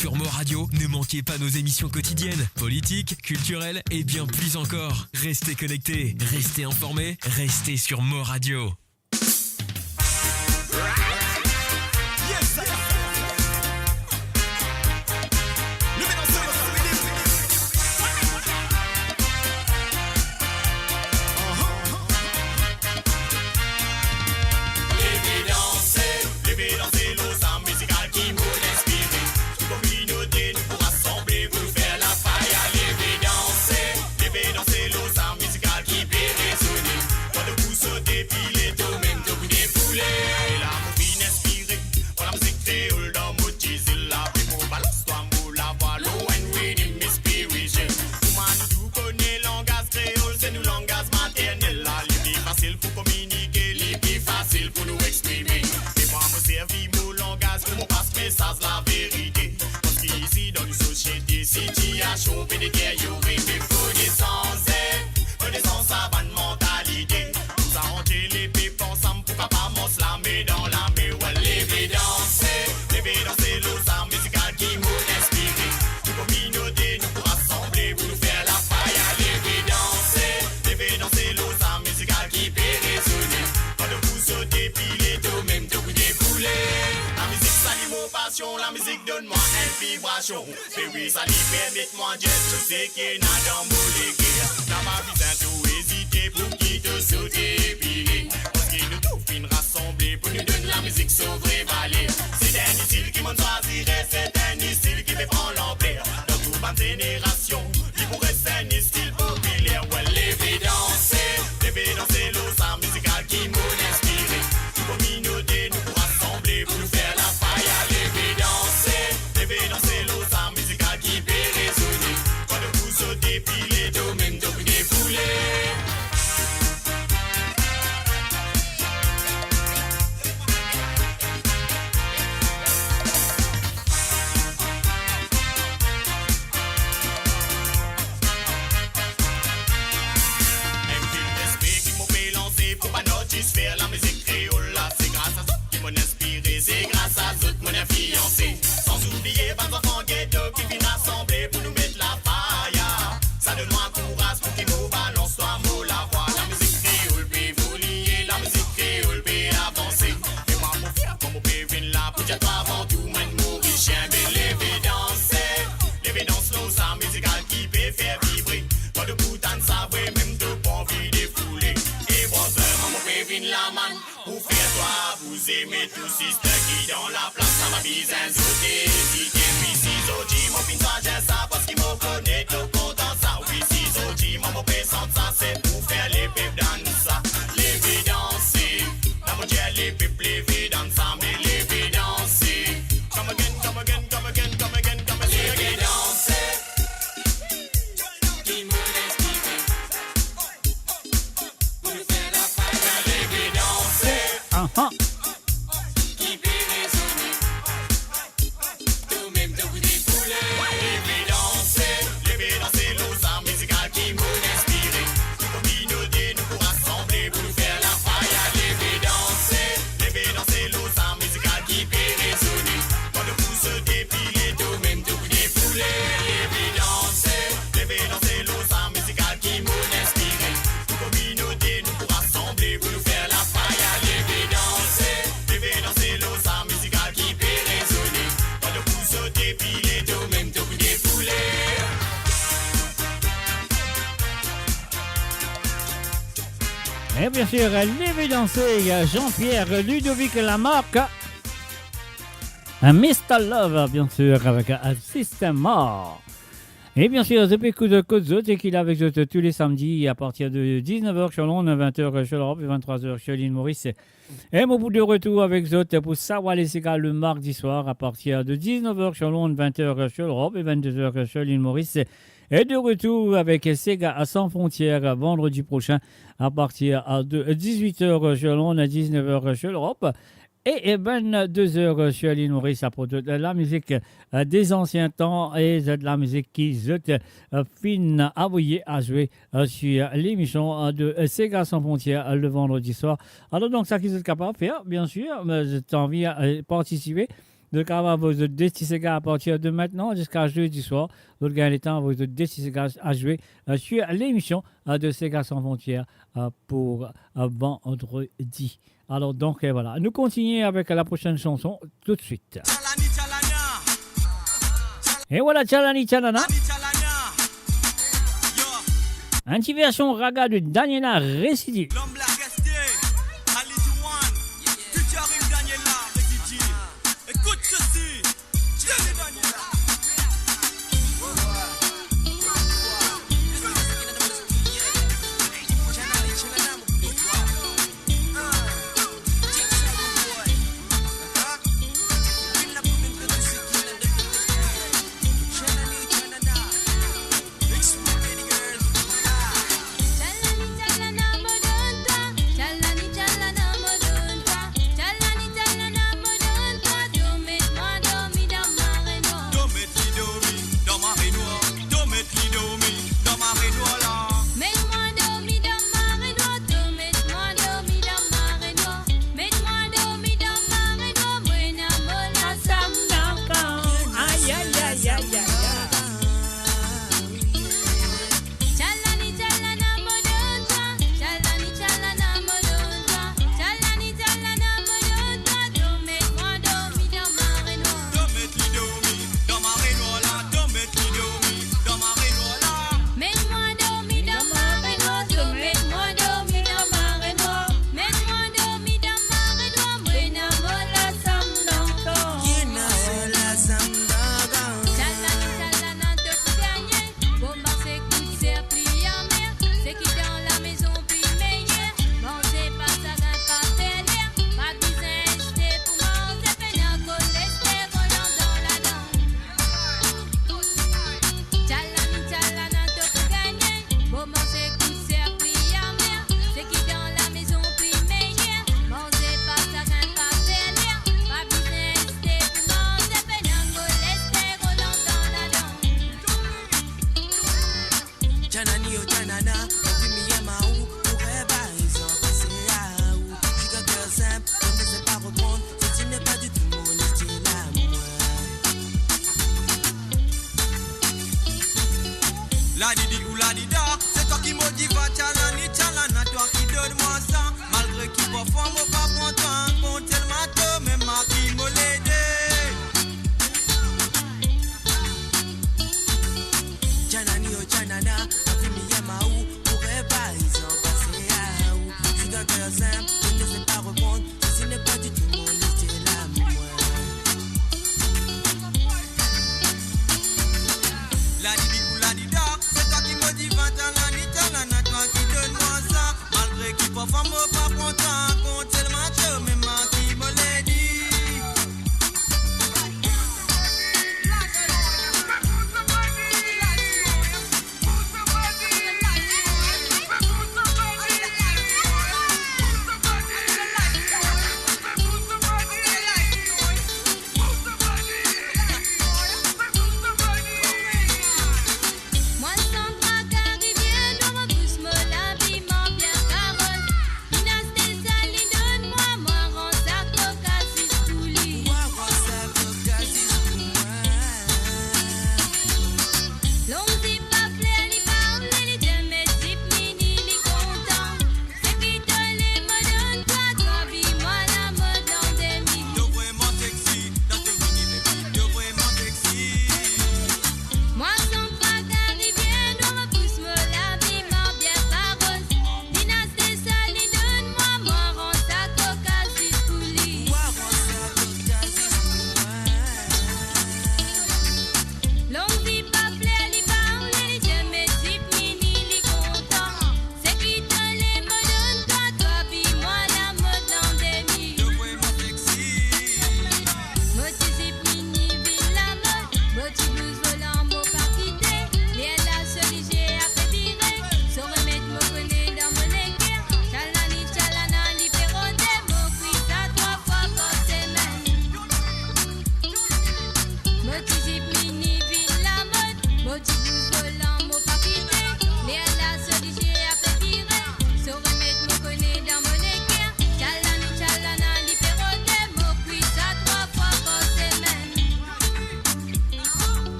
Sur Mo Radio, ne manquez pas nos émissions quotidiennes, politiques, culturelles et bien plus encore. Restez connectés, restez informés, restez sur Mo Radio. Puis les deux compassion, la musique donne-moi une vibration. Baby, ça lui permet-moi de tout ce qui n'a dans mon légué. Dans ma vie, c'est tout hésiter pour qui te sauter pilé. Parce qu'il nous tout fin rassemblés pour nous donner la musique sauvée valée. C'est un style qui m'en choisirait, c'est un style qui fait prendre l'ampleur. Dans toute ma génération, il pourrait ser un style populaire. Ouais, lever danser l'osa musical qui m'ont inspiré. Toute communauté nous pour rassembler pour nous faire la faille. Lever danser l'osa musical qui peut résonner. Quand le coup se dépile, tout même tout défoulé. Faire la musique créole là, c'est grâce à eux qui m'ont inspiré, c'est grâce à eux qui m'ont influencé. Sans oublier pas enfants ghetto qui viennent rassembler pour nous mettre la faille. Ça donne moi courage pour qu'ils nous balancent soit mot la voix. La musique créole peut évoluer, la musique créole peut avancer. Et moi pour faire comme on peut venir là pour dire toi avant tout même mourir chien. Mais lever danse nous sa musicale qui peut faire vibrer. Pas de boutane ça vrai même de bon vie défoulé. La man, pour faire toi, vous aimez tout sister qui dans la place, ça m'a mis un zouté. Si t'es puis si zodi, mon fin toi j'ai ça parce qu'il me connaît tout content ça. Oui si zodi, mon présent ça c'est pour faire les pep dans ça. Lever danser, la mon dieu les pep lever dans ça, mais lever danser. Come again, come again, come again, come again, come again. Lever danser. Qui me qui peut résonner. Tout même de vous dépouler. Lever danser, l'osa musical qui m'ont inspiré. Toute communauté nous pour rassembler pour nous faire la faille. Lever danser, l'osa musical qui peut résonner. Quand le pouce se dépile, tout même de vous dépouler. Lever danser, l'osa musical qui m'ont inspiré. Toute communauté nous pour rassembler pour nous faire la faille. Danser l'osa musical qui peut résonner. Quand le pouce se dépile, tout même tout défoulé. Et bien sûr, lever danser Jean-Pierre Ludovic Lamarck. Mr. Love, bien sûr, avec un System Mort. Et bien sûr, depuis coup de côte zot, et qu'il est avec vous tous les samedis à partir de 19h sur Londres, 20h sur l'Europe et 23h sur l'île Maurice. Et mon bout de retour avec vous pour savoir les égales le mardi soir à partir de 19h sur Londres, 20h sur l'Europe et 22h sur l'île Maurice. Et de retour avec Sega à Sans Frontières vendredi prochain à partir de 18h sur Londres, 19h sur l'Europe. Et 22h sur l'île Maurice à propos de la musique des anciens temps et de la musique qui est fin envoyée à jouer sur l'émission de Sega Sans Frontières le vendredi soir. Alors donc ça qui est capable de faire, bien sûr, j'ai envie de participer. Donc, à vos décis Sega à partir de maintenant jusqu'à jeudi soir. Donc, gagnez le temps vos décis Sega à jouer sur l'émission de Sega Sans Frontières pour vendredi. Alors, donc, voilà. Nous continuons avec la prochaine chanson tout de suite. Et voilà, Tchalani Tchalana. Un petit version raga de Daniela Récidive. Chalani, chalana,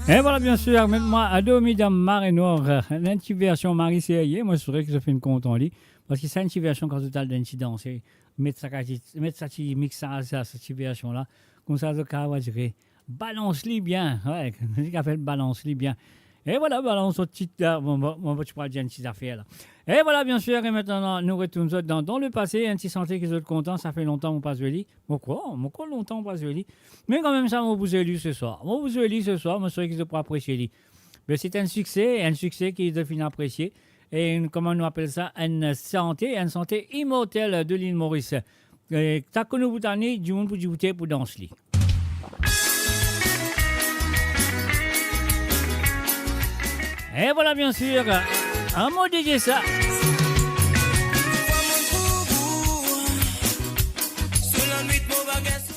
Et voilà, bien sûr, maintenant, à Domi dans Maré Nord, une petite version Marie Serrier. Moi, je saurais que je fais une compte en lit. Parce que c'est une petite version quand total d'incident. C'est mettre ça petit mixage à cette version-là. Comme ça, le cas, je dirais, balance-les bien. Ouais, c'est qu'on fait balance-les bien. Et voilà, balance au petit. Bon, tu pourras dire une petite affaire là. Et voilà, bien sûr, et maintenant, nous retournons dans le passé. Un petit santé qui est content, ça fait longtemps qu'on passe le lit. Pourquoi longtemps on passe le lit. Mais quand même, ça, on vous a lu ce soir. On vous a lu ce soir, je suis sûr qu'ils pourront apprécier le lit. Mais c'est un succès qui est de fin apprécié. Et comment on appelle ça? Une santé immortelle de l'île Maurice. T'as connu vous tanner du monde pour discuter pour danser lit. Et voilà, bien sûr, un mot dédié ça.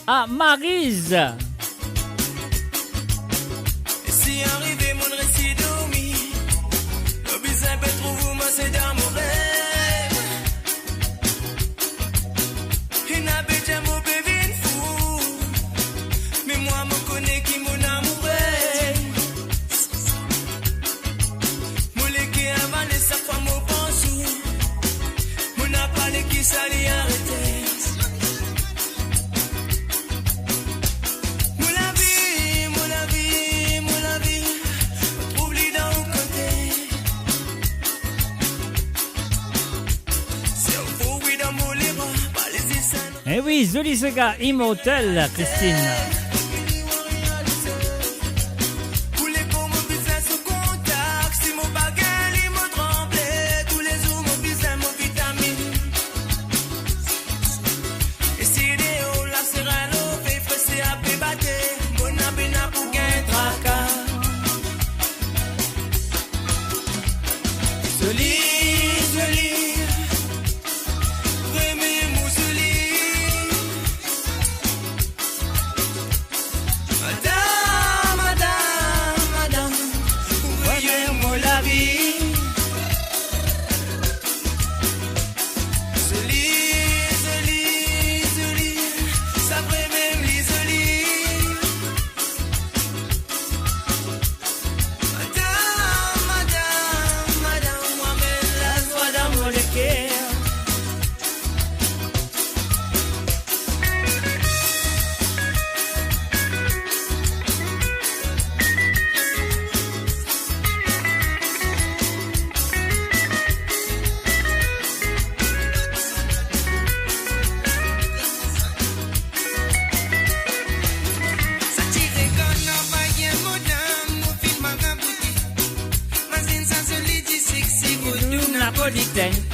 Ah, Maryse. Si arrivé mon récit dormi, le bizarre peut trouver moi c'est dans mon rêve. Il n'a pas déjà mon bébé fou, mais moi me connais qui mon amoureux. Mon légué avalé sa fois mon pensou, mon n'a pas les qui s'allait arrêter. Eh oui, Zolisega Immortel, Christine.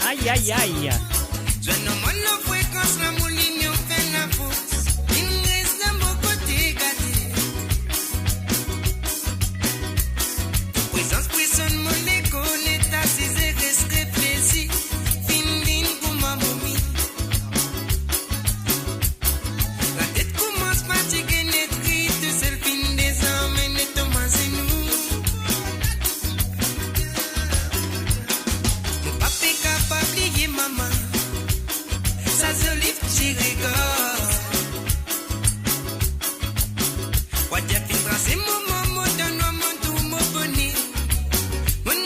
Aïe, aïe, aïe. What you think, I say, Momo, don't know, do more, bunny. When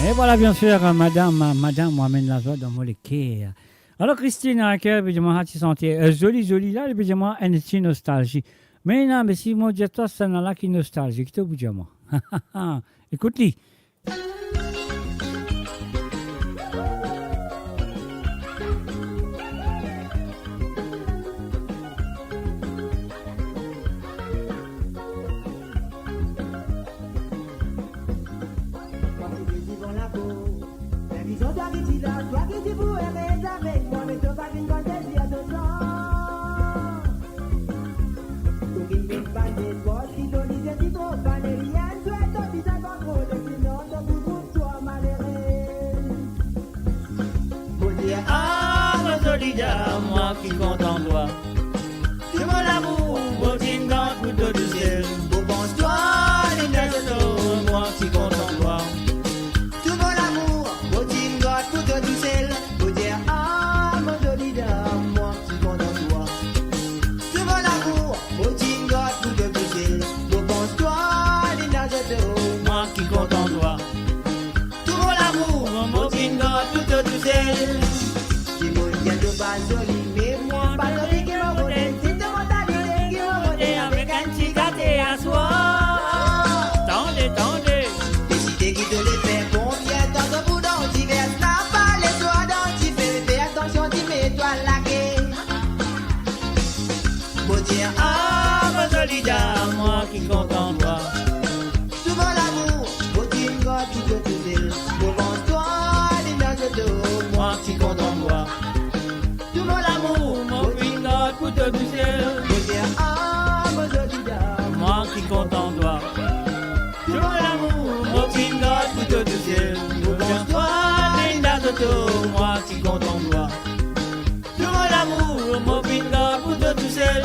Et voilà, bien sûr, madame m'amène la joie dans mon cœur. Alors, Christine, évidemment, tu sentais joli là, évidemment, une petite nostalgie. Mais non, mais si moi, je dis toi, c'est là qui est nostalgique, tu veux dire moi. Écoute-les. Moi qui compte en toi, tu mon amour, beau tingan, couteau du ciel. Beau pense-toi, les neiges, moi qui compte en toi. Tu mon amour, beau tingan, couteau du ciel. Beau dire, ah, mon joli dame, moi qui compte en toi. Tu mon amour, beau tingan, couteau du ciel. Beau pense-toi, les neiges, moi qui compte en toi. Tu mon amour, beau tingan, couteau du ciel. Pas joli, mais moi, pas joli qui me connaît. C'est ton mentalité qui me connaît avec un petit gâté à soi. Tendez. Décidez qui te les fait combien dans ton bout d'antivers. N'a pas les soins d'antivers. Fais attention, tu mets toi laqué. Faut dire, ah, ma jolie dame, moi qui compte en toi. Souvent l'amour, faut dire une gosse qui te touche. Devant toi, les nages d'eau, moi qui compte en toi. Mon amour, mon pinot, couteau du ciel. Faut dire, ah, mon joli dame, moi qui compte en toi. Tout mon amour, mon pinot, couteau du ciel. Devant toi, Linda Toto, moi qui compte en toi. Tout mon amour, mon pinot, couteau du ciel.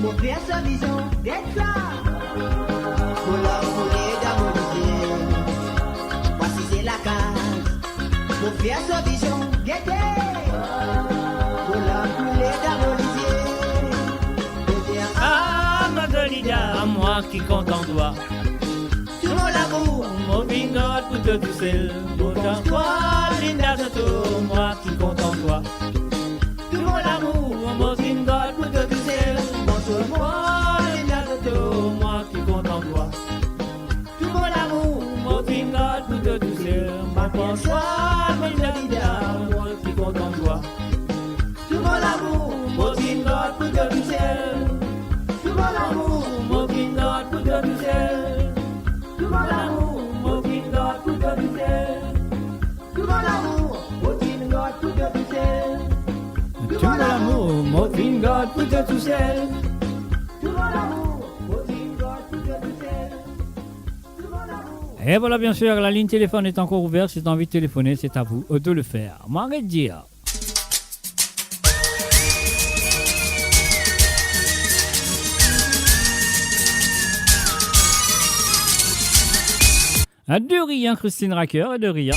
Mon père sa vision, d'être là. Pour la foulée d'harmoniser. Voici c'est la case. Mon père sa vision, d'être là. Pour la foulée d'harmoniser. Pour dire, ah, ma Dolida, moi qui compte en toi. Tout mon amour, mon bingot, couteau du sel. Autant toi, Linda Soto, moi qui compte en toi. Tout mon amour, mon bingot, couteau du sel. Moi, moi qui compte en toi. Tout mon amour, mon pingot, couteau du ciel. Ma François, mon Dalida, moi qui compte en toi. Tout mon amour, mon pingot, couteau du ciel. Tout mon amour, mon pingot, couteau du ciel. Tout mon amour, mon pingot, couteau du ciel. Tout mon amour, mon pingot, couteau du ciel. Tout mon amour, mon pingot, couteau du ciel. Et voilà, bien sûr, la ligne téléphone est encore ouverte. Si tu as envie de téléphoner, c'est à vous de le faire. M'arrête de dire. De rien, Christine Racker, et de rien.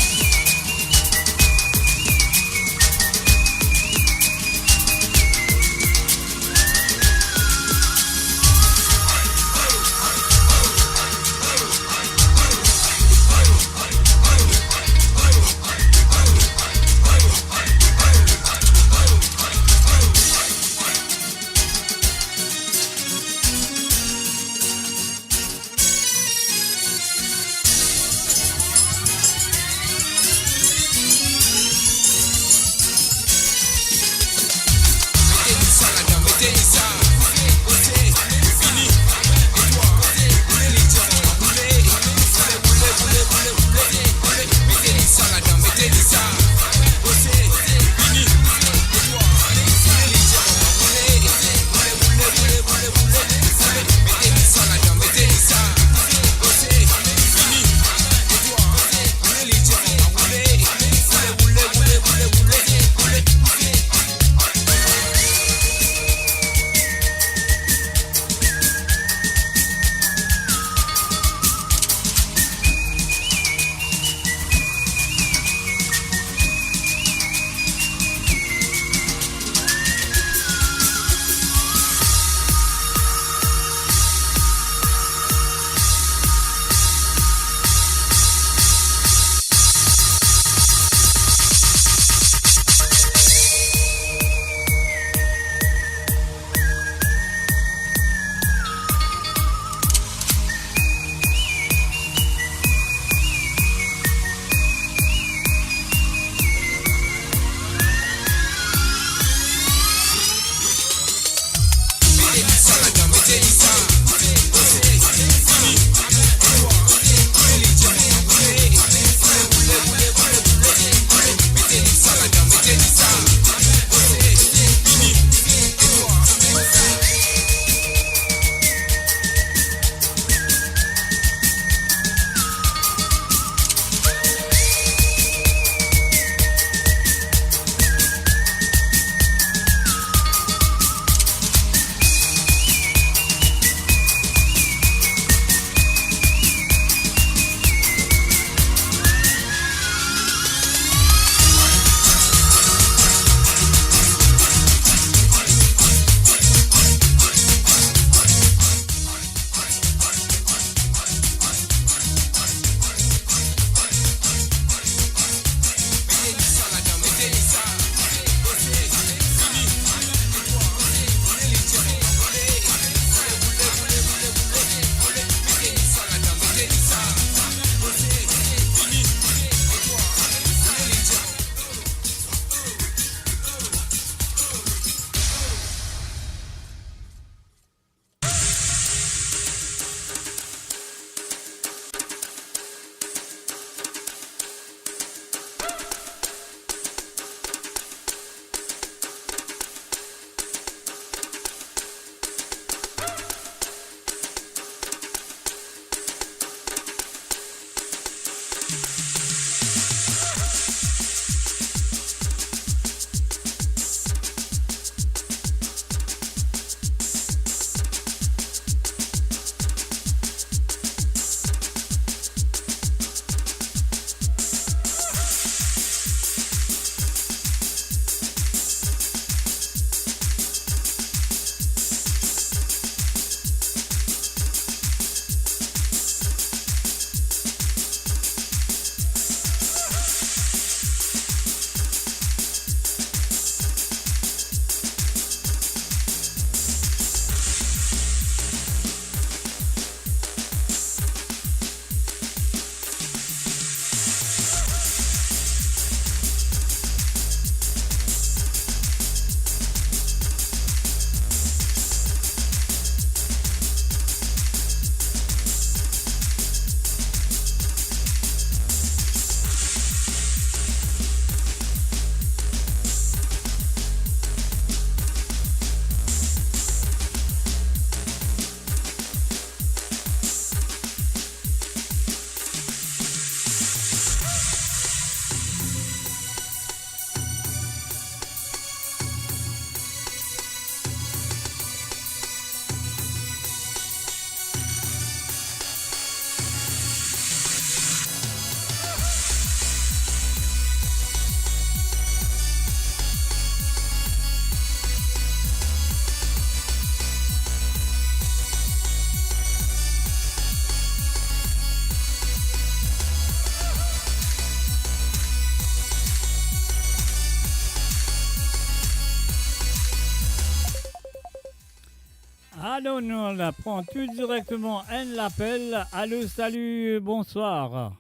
Alors, nous, on la prend tout directement. Elle l'appelle. Allô, salut, bonsoir.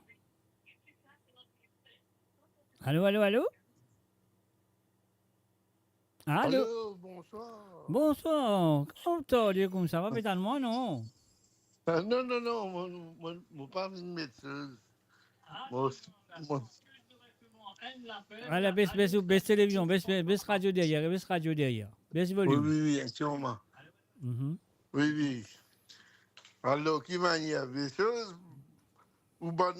Allô, allô, allô? Allô? Allô, bonsoir. Bonsoir. Comment t'as dit comme ça va, pétalement, non? Non, non, non, mon pas une médecin. Mon- Allez, baisse télévision, baisse radio derrière, baisse radio derrière. Baisse Oui, volume. oui, oui, actuellement. Mhm. Oui, oui. Alors, qui m'a dit des choses ou bon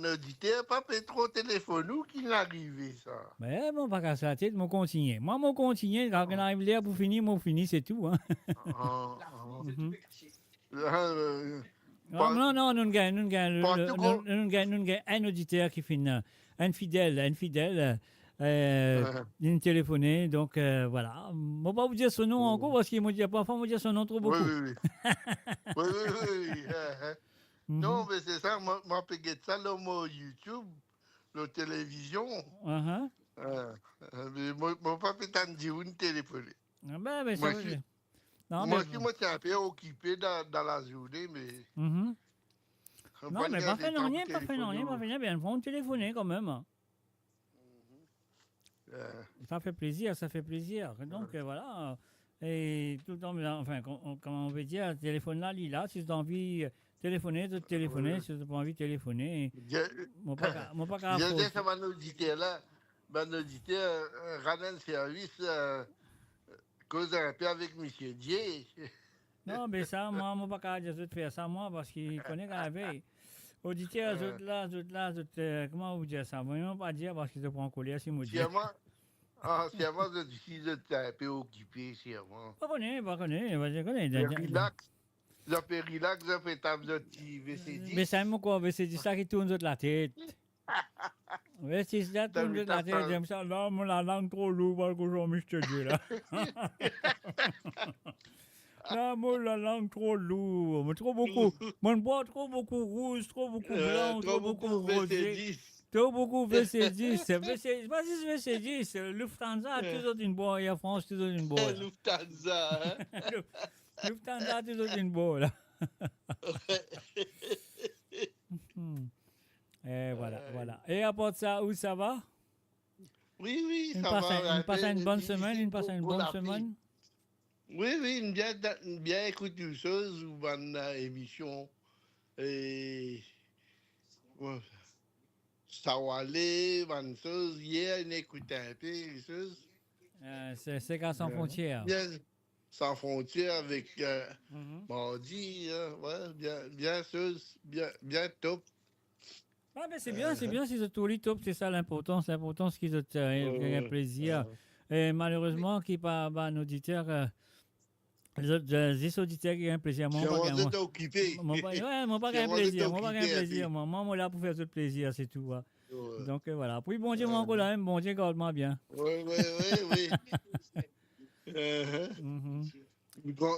auditeur, pas peut trop téléphone ou qui l'arrivé ça. Mais bon, pas casser la tête, mon continuer. Moi, mon continuer, quand on arrive là pour finir, mon fini, c'est tout. Hein. Mhm. Non, non, nous gagnons un auditeur qui finit, un fidèle, une téléphonée, donc voilà. Je ne vais pas vous dire son nom encore parce qu'il m'a dit, parfois, on me dire son nom trop beaucoup. Oui, oui, oui. Oui. Non, mais c'est ça, moi, je peux ça là, mon YouTube, la télévision. Mais mon papa t'en dit une téléphoner. Ben, Moi, ça je veut suis- Non, moi, mais- je suis un peu occupé dans la journée, mais... Mhm. on Non, va mais dire pas des fait temps rien, de pas fait rien, bien, faut téléphoner quand même. Ça fait plaisir, ça fait plaisir. Donc voilà, et tout le temps, enfin, comment on veut dire, téléphone là, là, si tu as envie de téléphoner, de téléphoner, si tu n'as pas envie de téléphoner. Moi, pas qu'à Je faux. dis à mon auditeur là, mon auditeur, rendre un service, cause un peu avec M. Dieu. Non, mais ça, moi, pas qu'à dire de faire ça, moi, parce qu'il connaît qu'à la veille. Auditeur, comment vous dire ça? Moi, pas dire parce qu'il te prend en colère, si moi dis. C'est moi, je suis un peu occupé, c'est moi. Pas connaît, vas-y, connais. Relax. Je peux relax, je peux taper le petit VC10. Mais ça, moi, quoi, c'est ça qui tourne de la tête. Oui, si ça tourne de la tête, j'aime ça. Là, moi, la langue trop lourde, que je te dis, là. Là, moi, la langue trop lourde, mais trop beaucoup. Moi, je bois trop beaucoup rouge, trop beaucoup blanc, trop beaucoup rosé. Trop beaucoup VC10. Pas juste VC10. Lufthansa, toujours une bonne. Air France, toujours une bonne. Lufthansa, hein? Lufthansa, toujours une bonne, là. Et voilà. Et à part ça, où ça va? Oui, Il ça passe va. une passe une bonne semaine, il passe une bonne semaine. Oui, bien écouter une chose, ou une émission. Et. Ça va aller, une chose. Hier, on écoutait un peu, une chose. C'est qu'à sans frontières. Sans frontières avec mardi, bien chose, bien top. Ah, mais c'est bien, si c'est tout les top, c'est ça l'importance, qu'ils ont un plaisir. Et malheureusement, qui pas un auditeur, les auditeurs qui ont un plaisir. Moi, pas un plaisir. Moi, là pour faire tout plaisir, c'est tout. Donc voilà. Puis bon Dieu, mon coup là, bon Dieu, garde-moi bien. Oui.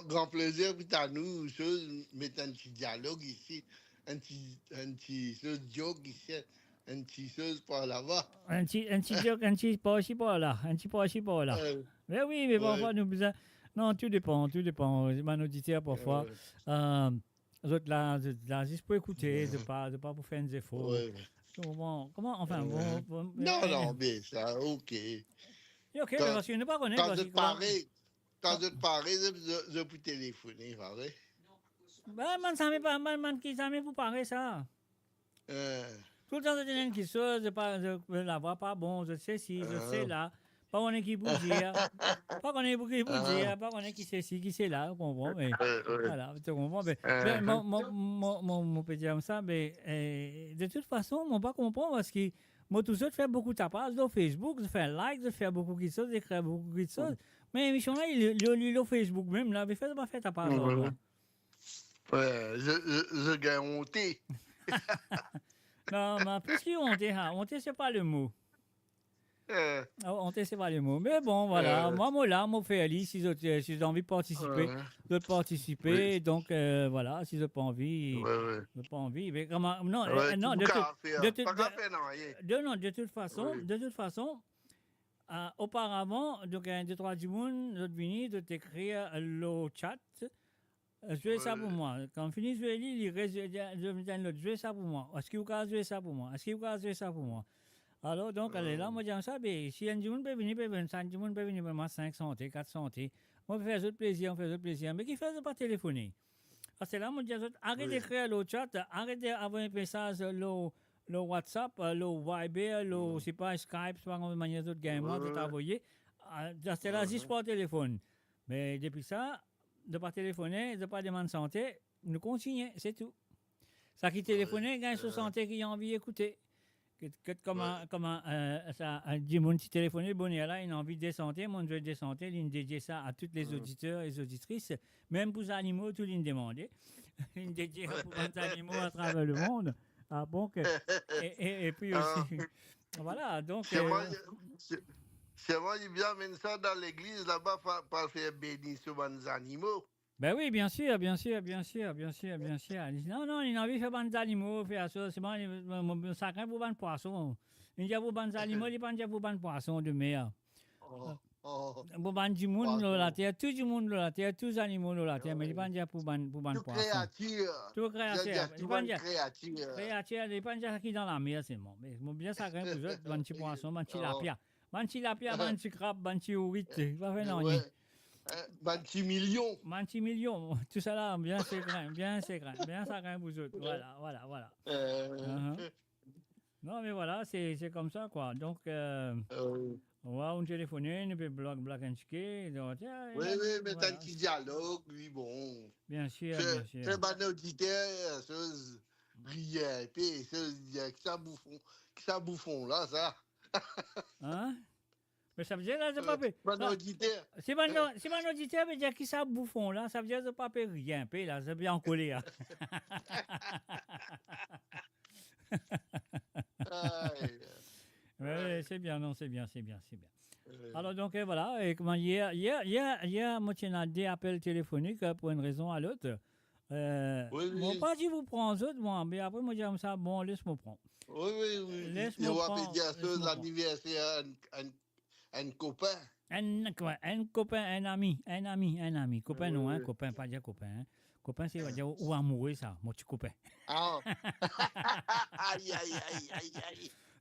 Grand plaisir pour nous, mettre un petit dialogue ici, un petit joke ici, un petit chose par là-bas. Un petit joke, un petit pas ici, pas là. Mais oui, mais parfois, nous besoin. Non, tout dépend. Mon auditeur, parfois. Les autres là, juste pour écouter, de pas pour faire des efforts. Comment, enfin, Non, mais ça, ok. Ok, mais parce qu'il ne pas connaît. Quand je te parle, je peux téléphoner, vrai? Ben, qui ça m'est pour parler ça. Tout le temps, je dis quelque chose, je la vois pas bon, je sais si, je sais là. Pas qu'on est qui bouge, pas qu'on est qui sait si, qui sait là, vous comprenez, mais voilà, tu comprends, mais mon petit comme ça, mais de toute façon, moi pas comprendre parce que moi tout seul, je fais beaucoup de tapage sur Facebook, je fais like, je fais beaucoup de choses, j'écris beaucoup de choses, mais l'émission là, il est au Facebook même, là, mais fais pas faire tapage. Ouais, je gagne honté. Non, mais plus qu'il honté, c'est pas le mot. Honte, c'est pas le mot. Mais bon, voilà. Moi, là, moi, fait aller. Si j'ai envie de participer, donc voilà. Si j'ai pas envie, j'ai pas envie. Mais comment? Non, de toute façon, auparavant, donc, un, deux, trois du monde, d'autres venus, d'autres écrire le chat. Jouez ça pour moi. Quand on finit de jouer, je me dis l'autre, jouez ça pour moi. Est-ce que vous pouvez jouer ça pour moi? Est-ce que vous pouvez jouer ça pour moi? Alors, donc, elle est là, moi, je dis ça, ben, si un monde peut venir, un monde peut venir pour moi, 500, 400, on fait faire autre plaisir, mais qui fait pas téléphoner? Parce que là, moi, je dis, arrêtez d'écrire le chat, arrêtez d'avoir un message, le WhatsApp, le Viber, c'est pas Skype, c'est pas une manière de gagner, tout envoyer. C'est là, juste par téléphone. Mais depuis ça, de pas téléphoner, de pas demander santé, nous continuons, c'est tout. Ça qui téléphoner, gagne sur santé qui a envie d'écouter. Comment ça dit mon petit téléphone bonnet là, il a envie de descendre, mon jeu de descendre, il dédie ça à tous les auditeurs et les auditrices, même pour les animaux, tout il demande. Il dédie pour les animaux à travers le monde. Ah bon et puis aussi. Voilà, donc. C'est moi, il vient mettre ça dans l'église là-bas pour faire bénir sur les animaux. Ben oui, bien sûr. Non, il a envie de faire des animaux, faire ça, c'est bon, ça craint pour des poissons. Il y a pour des animaux, il n'y a pas pour des poissons de mer. Pour du monde, la terre, tout le monde, la terre, tous les animaux, la terre, mais il n'y a pas pour des poissons. Tout créature. Il n'y a pas qui dans la mer, c'est bon. Mais bien, ça craint pour eux, des petits poissons, des tilapia. Des tilapia, des petits crabes, des petits huîtres, il va faire non. 26 millions. 26 millions. Tout ça là, bien c'est grain. Bien ça grain vous autres. Voilà. Non, mais voilà, c'est comme ça, quoi. Donc, on va téléphoner, on peut bloc and chiquer. Oui, mais t'as un petit dialogue, oui, bon. Bien sûr. C'est bon auditeur, rien. Puis, qui ça bouffon, là, ça. Hein? Mais ça veut dire, là, c'est pas payé. C'est mon auditeur. C'est mon auditeur, mais dire qui ça bouffon, là, ça veut dire que c'est pas payé rien, payé, là, c'est bien collé, là. Oui, c'est bien, non, c'est bien. Alors, donc, voilà, et comment hier, moi, j'ai des appels téléphoniques pour une raison à l'autre. Bon, pas si vous prenez autres, moi, mais après, moi, je dis ça, bon, laisse-moi prendre. Oui. Laisse-moi prendre. On va dire ça, l'anniversaire, un copain. Un copain, un ami. Copain, non, hein, copain, pas dire copain. Hein. Copain, c'est va dire ou amoureux, ça, mon petit copain. Ah. Aïe.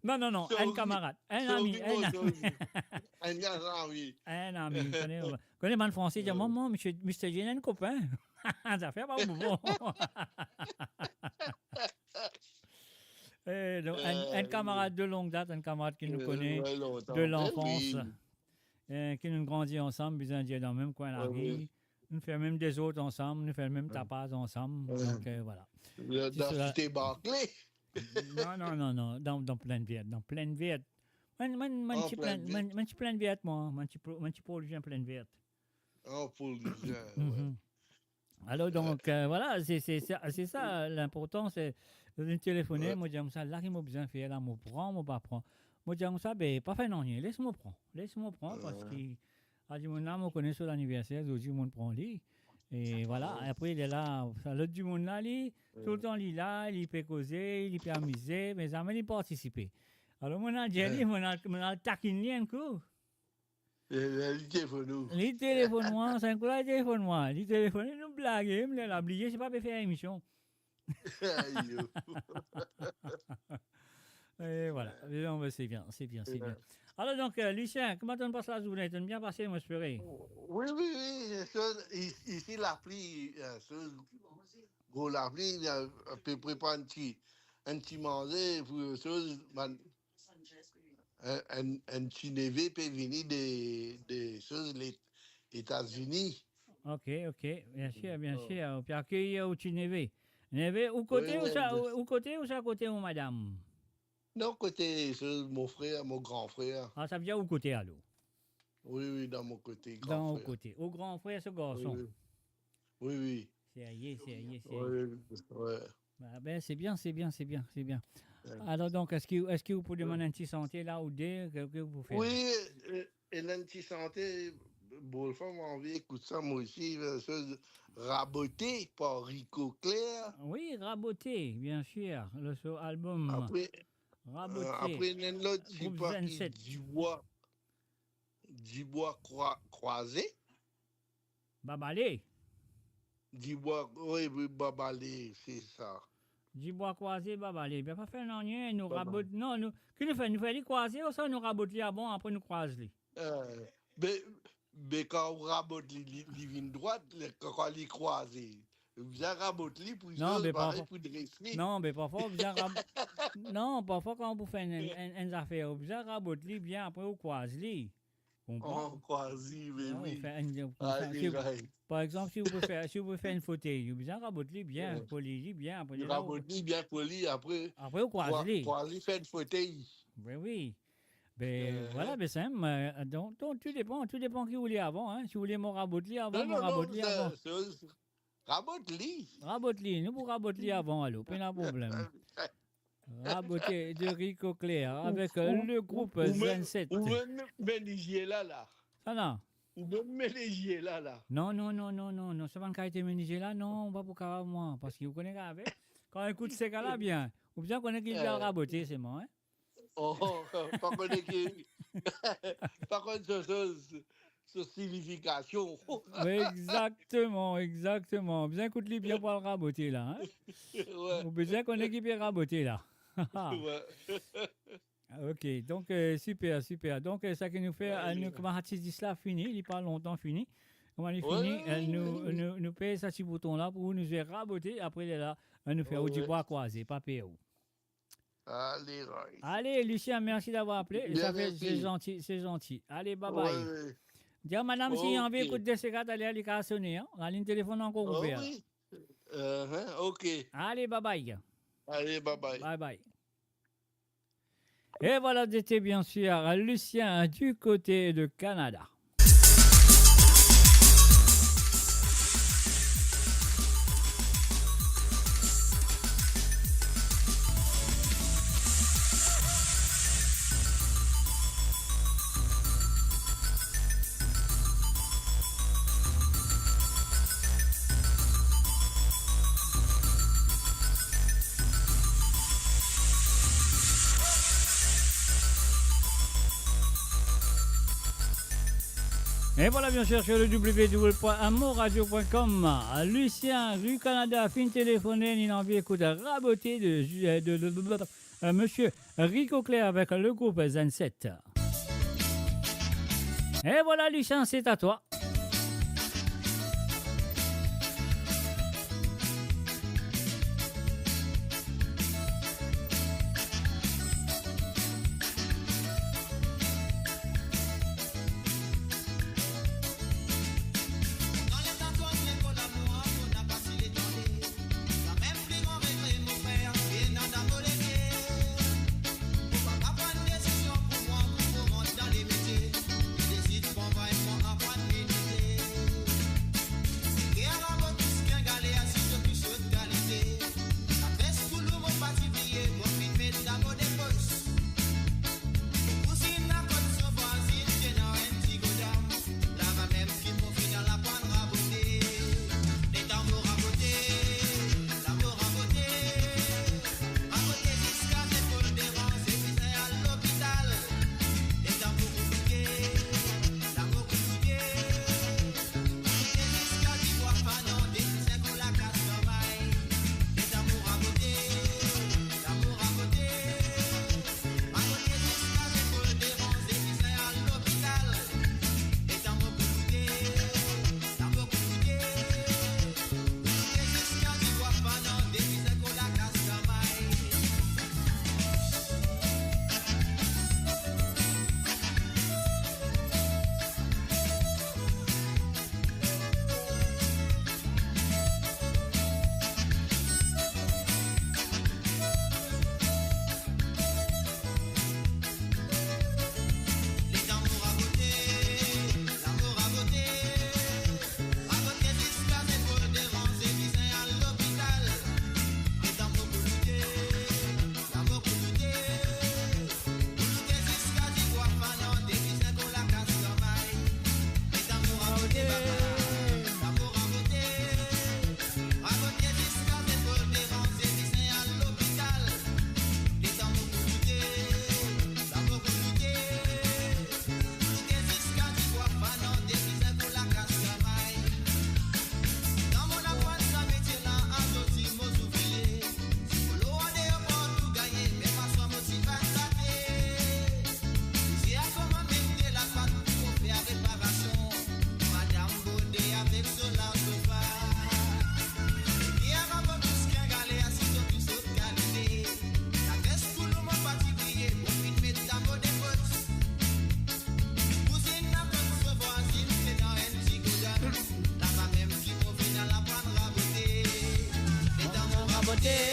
Non, un camarade, un ami. Un ami. Connais man français, dit maman, monsieur Jane, un copain. Ça fait pas bon. Donc, un camarade de longue date, un camarade qui nous connaît de l'enfance, qui nous grandit ensemble, besoin de dire dans le même coin de la rue. Nous faisons même des autres ensemble, nous faisons le même tapas ensemble. Donc, voilà. Dans Cité Barclay. Non, dans pleine viette. Moi, je suis pleine viette, moi. Moi, je suis pour le pleine viette. Oh, pour le Alors, donc, voilà, c'est ça l'important, c'est de téléphoner. Moi, je dis ça, là, il m'a besoin de faire, là, moi, pas prendre. Moi, je dis ça, ben, pas faire non, laisse-moi prendre, parce qu'il a dit, mon âme, on connaît sur l'anniversaire, aujourd'hui, mon prend lui. Et voilà, après, il est là, l'autre du monde là, tout le temps, il est là, il peut causer, il peut amuser, mais jamais il participer. Alors, mon Angélie, mon taquine un coup. Il téléphone moi, c'est un coup là, il téléphone moi. Il téléphone, il nous blague, il me l'a oublié, c'est pas pour faire émission. Et voilà, c'est bien. Alors donc, Lucien, comment tu passes la journée? Tu as bien passé, moi, j'espère. Oui. Ici, l'appli, l'appli, à peu près pas un petit manger pour chose. Un petit neveu peut venir des choses, les États-Unis. Ok, bien sûr. Puis accueillir au petit neveu. Neveu, au côté ou ça, côté ou madame? Non, côté mon frère, mon grand frère. Ah, ça vient au côté, alors? Oui, dans mon côté, grand frère. Au côté. Au grand frère, ce garçon? Oui. C'est. Ouais. Ben, c'est bien. Alors donc, est-ce que vous pouvez demander un petit santé là ou deux que vous faites? Oui, et un petit santé, bon, femme a envie d'écouter ça, moi aussi, Raboté par Rico Clair. Oui, Raboté, bien sûr, le album. Raboté. Après, l'autre, je sais pas qui, du bois croisé. Babalé. Dis-moi, oui, babalé, c'est ça. Du bois croisé, babalé. Bien, pas faire non, nous Baba. rabote. Non, nous. Qui nous fait? Nous fait les croiser ou ça, nous rabote les avant, après nous croise les. Mais quand on rabote les lignes droites, quand on les croise, vous avez raboté les pour Non, mais parfois. pour dresser. Non, mais parfois, vous avez non, parfois, quand vous faites une affaire, vous avez raboté les bien, après vous croise les. On croise, mais oui. Par exemple, si vous pouvez faire une fauteuil, vous avez raboté bien, poli bien, après. Raboté bien poli, après. Après, vous croise les. Croise, faire une fauteuil. Oui. Ben, voilà, ben c'est donc tout dépend qui vous voulez avant. Hein. Si vous voulez mon rabote-li avant, mon rabote-li avant. Rabote-li. Rabote-li, nous pour rabote-li avant, alors, pas de problème. Raboté de Rico Claire avec le groupe Zen7. Ou même ménigier là. Ça non. Ou même ménigier là. Non, c'est pas une qualité ménigier là, non, on va pour carrément moi, parce que vous connaissez avec. Quand on écoute ces gars-là bien, vous bien connaissez qu'il vient raboter, c'est moi, hein. Oh, par contre, ce signification. Exactement. Bien écoute-les bien pour le raboter là. Hein? Ouais. Vous bien qu'on équipe est raboter là. Ouais. Ok, donc super. Donc ça qui nous fait, comme Hatis dit cela, fini, il n'est pas longtemps fini. Comment il est fini, nous paye ça petit bouton là pour nous faire raboter. Après il est là, on nous fait du bois croisé, pas payer. Allez, Lucien, merci d'avoir appelé. Ça fait, c'est gentil. Allez, bye bye. Ouais. Dis madame, si on veut écouter ces gars, allez à l'écart sonner. Hein? La ligne téléphone encore ouverte. Oui. Ok. Allez, bye bye. Allez, bye bye. Bye bye. Et voilà, c'était bien sûr Lucien du côté de Canada. Et voilà, bien sûr, sur le www.amoradio.com, Lucien, rue Canada, fin téléphoné, il a envie d'écouter raboter de monsieur Rico Claire avec le groupe Zen7. Et voilà, Lucien, c'est à toi. Dans les métiers, j'hésite pour envahir mon apprendre. raboter.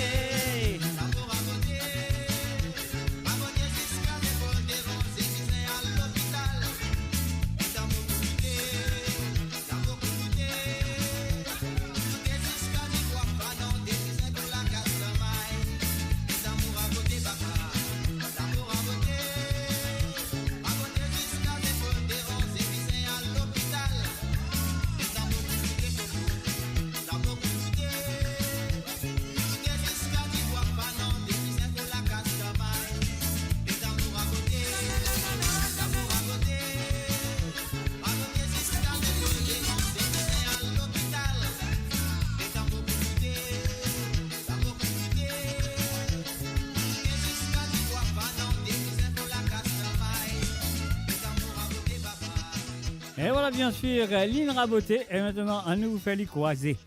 Et voilà bien sûr Lynn Raboté et maintenant à nous vous fait les croiser.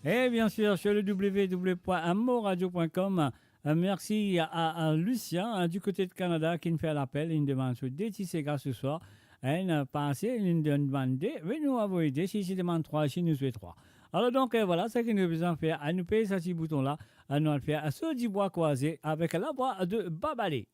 Et bien sûr sur le www.amoradio.com, merci à Lucien du côté de Canada qui nous fait l'appel, il nous demande sur des tissegas ce soir. Il a passé, il nous demande de nous avoir aidé si je demande 3, si nous fait 3. Alors donc voilà ce que nous besoin faire, à nous payer ce petit bouton là, à nous le faire à ce du bois croisé avec la voix de Babalé.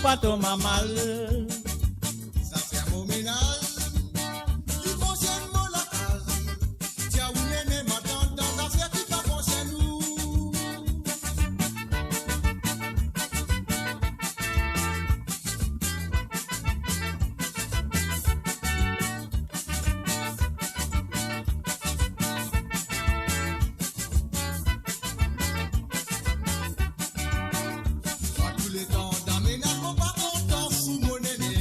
Pas tomber mal. Ça fait un beau ménage. Il fonctionne mon la case. Tiens, où n'est maintenant dans l'affaire qui va fonctionner nous. Pas tous les temps d'aménagement, pas content sous mon aîné.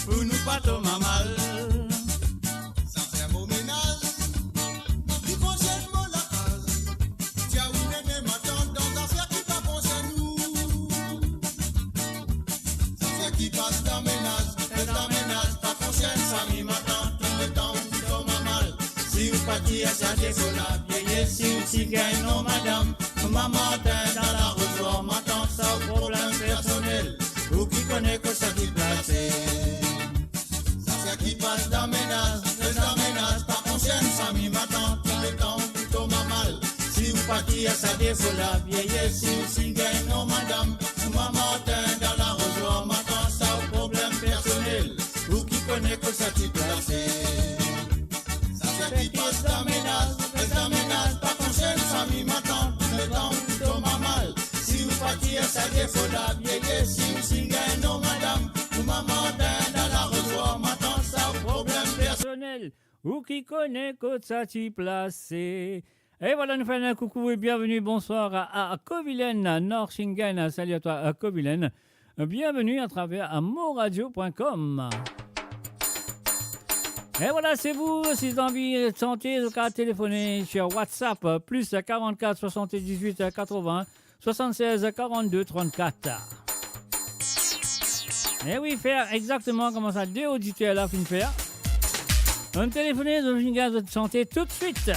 pour nous pas tomber mal. Ça fait un beau ménage, qui concerne mon la case. Tiens, oui, néné, m'attend dans affaire qui pas concerne nous. Ça fait qui passe dans ménage, pas concerne ça, mi m'attend tout le temps, tout tombe mal. Si vous partez à sa décollade, vieillez, si vous s'y gagnez, non madame. Maman t'aide dans la rejoie, m'attend ça au problème personnel. Ou qui connaît que ça qui place. Ça fait qui passe dans ménage, pas concerne ça, mi m'attend tout le temps, tout tombe mal. Si vous partez à sa décollade, vieillez, si vous s'y gagnez, non madame. Maman t'aide dans la rejoie, m'attend ça au problème personnel. Ou qui connaît que ça qui place. Ça fait qui passe dans ménage, pas concerne ça, mi m'attend tout le temps, tout tombe mal. Si vous partez à sa décollade, vieillez, si vous s'y gagnez, non madame. Maman t'aide dans la rejoie, m'attend ça au problème personnel. Ou qui connaît que ça t'y placé. Et voilà, nous faisons un coucou et bienvenue, bonsoir à Kovilen, Norshingen. Salut à toi, Kovilen. Bienvenue à travers moradio.com. Et voilà, c'est vous, si vous avez envie de santé, vous pouvez téléphoner sur WhatsApp, plus 44 78 80 76 42 34. Et oui, faire exactement comme ça, deux auditeurs là, fin faire. On téléphoner dans une gaz de santé tout de suite.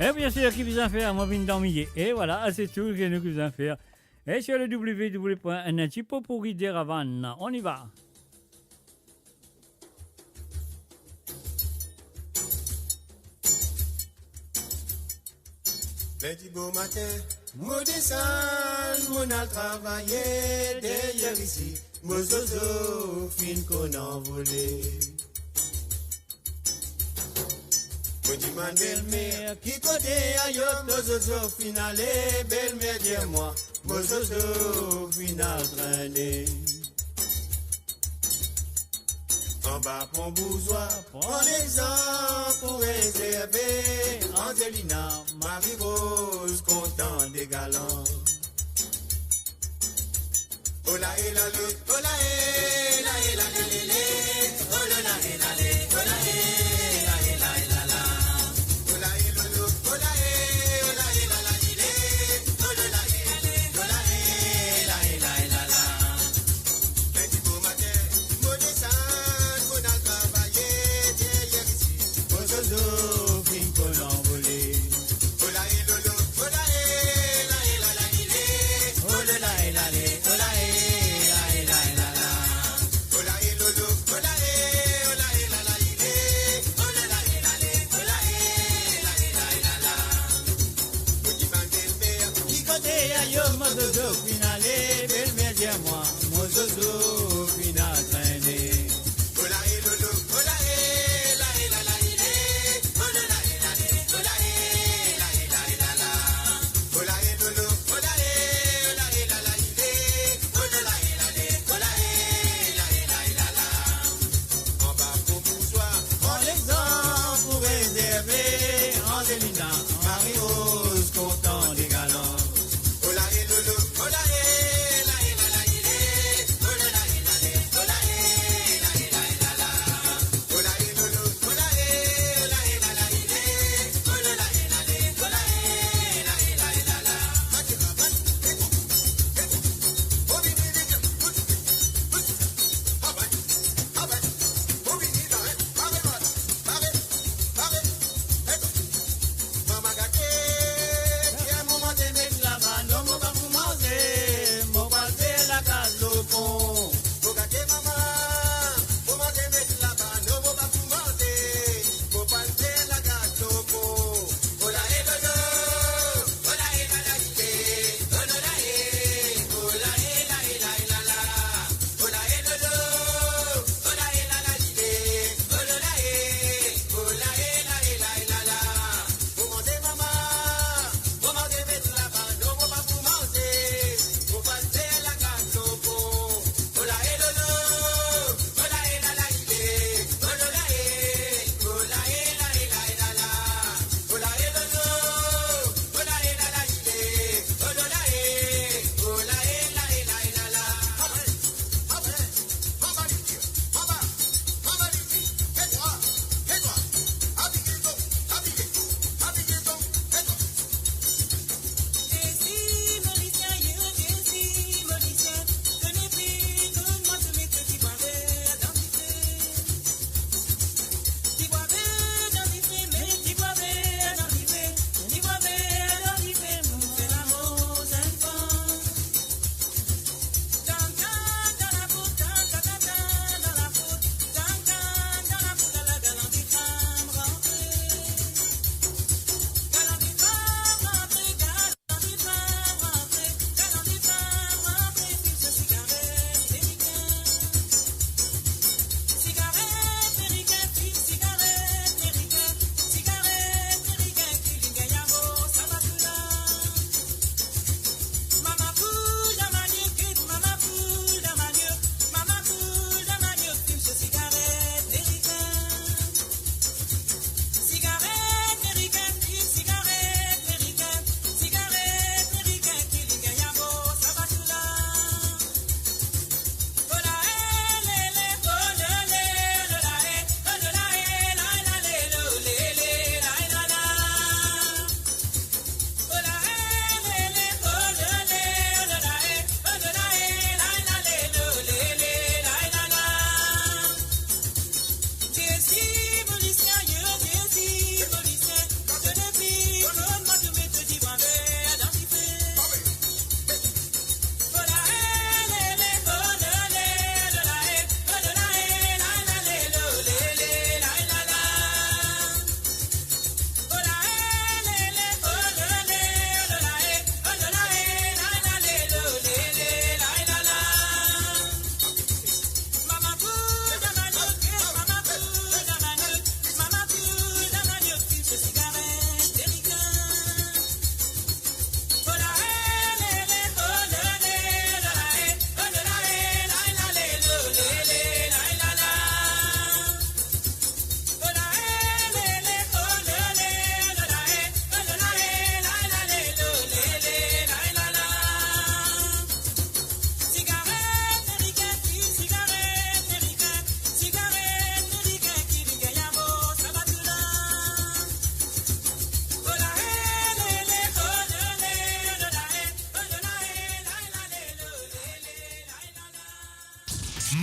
Et bien sûr, qui vous a fait moi vine dormir. Et voilà, c'est tout que nous vous a fait. Et sur le www.natipo pour dire avant, on y va. Lundi beau matin, moi descends, mon al travailler derrière ici, moi zozo, fin qu'on envolé. Moi dis man belle-mère, qui côté ailleurs, moi zozo, finale, belle-mère, dis-moi, moi zozo, final traîner. En bas pour bourgeois, prends l'exemple pour réserver Angelina, Marie-Rose, content des galants. Oh la et la le, oh la et la et la le le le, oh la et la le, oh la et la et la et la la. Oh la et le le, oh la et la la le le, oh la et la le, oh la et la et la et la la. Lundi beau matin, moi descends. Zozo, fin qu'on envolé. Oh la et lolo, oh la et la et la la lilé. Oh la et la lé, oh la et la la la. Oh la et lolo, oh la et la la lilé. Oh la et la lé, oh la et la la. Oh dis man belle-mère, qui côté ailleurs, mon zozo finale, belle-mère dis-moi, mon zozo final traîné. Oh la et lolo, oh la et la et la la. Marie-Rose, content des galants. Oh la et lolo, oh la et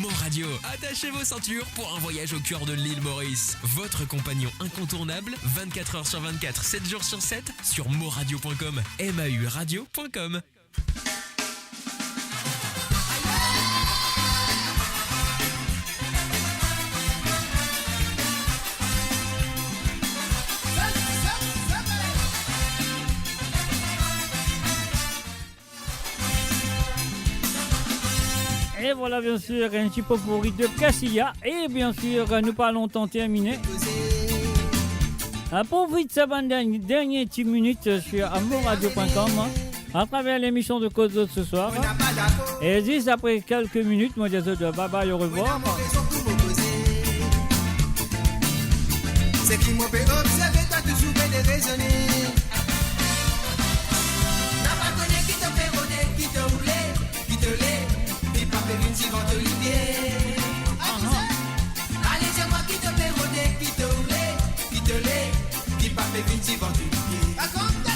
Mot Radio. Attachez vos ceintures pour un voyage au cœur de l'île Maurice. Votre compagnon incontournable, 24 heures sur 24, 7 jours sur 7, sur moradio.com, mauradio.com. Et voilà bien sûr un petit peu pourri de Cassia. Et bien sûr, nous pas longtemps terminé. Profite de ces dernières 10 minutes sur amourradio.com à travers l'émission de Cause d'Autre ce soir. Et juste après quelques minutes, moi je dis bye bye, au revoir. C'est qui m'ont fait observer, t'as toujours fait des raisonner. N'a pas connu qui te fait rôder, qui te roulait, qui te l'est. Une suivante Olivier. Allez, c'est moi qui te fais rôder, qui te roulait, qui te l'est, qui pas fait une suivante Olivier. Raconte.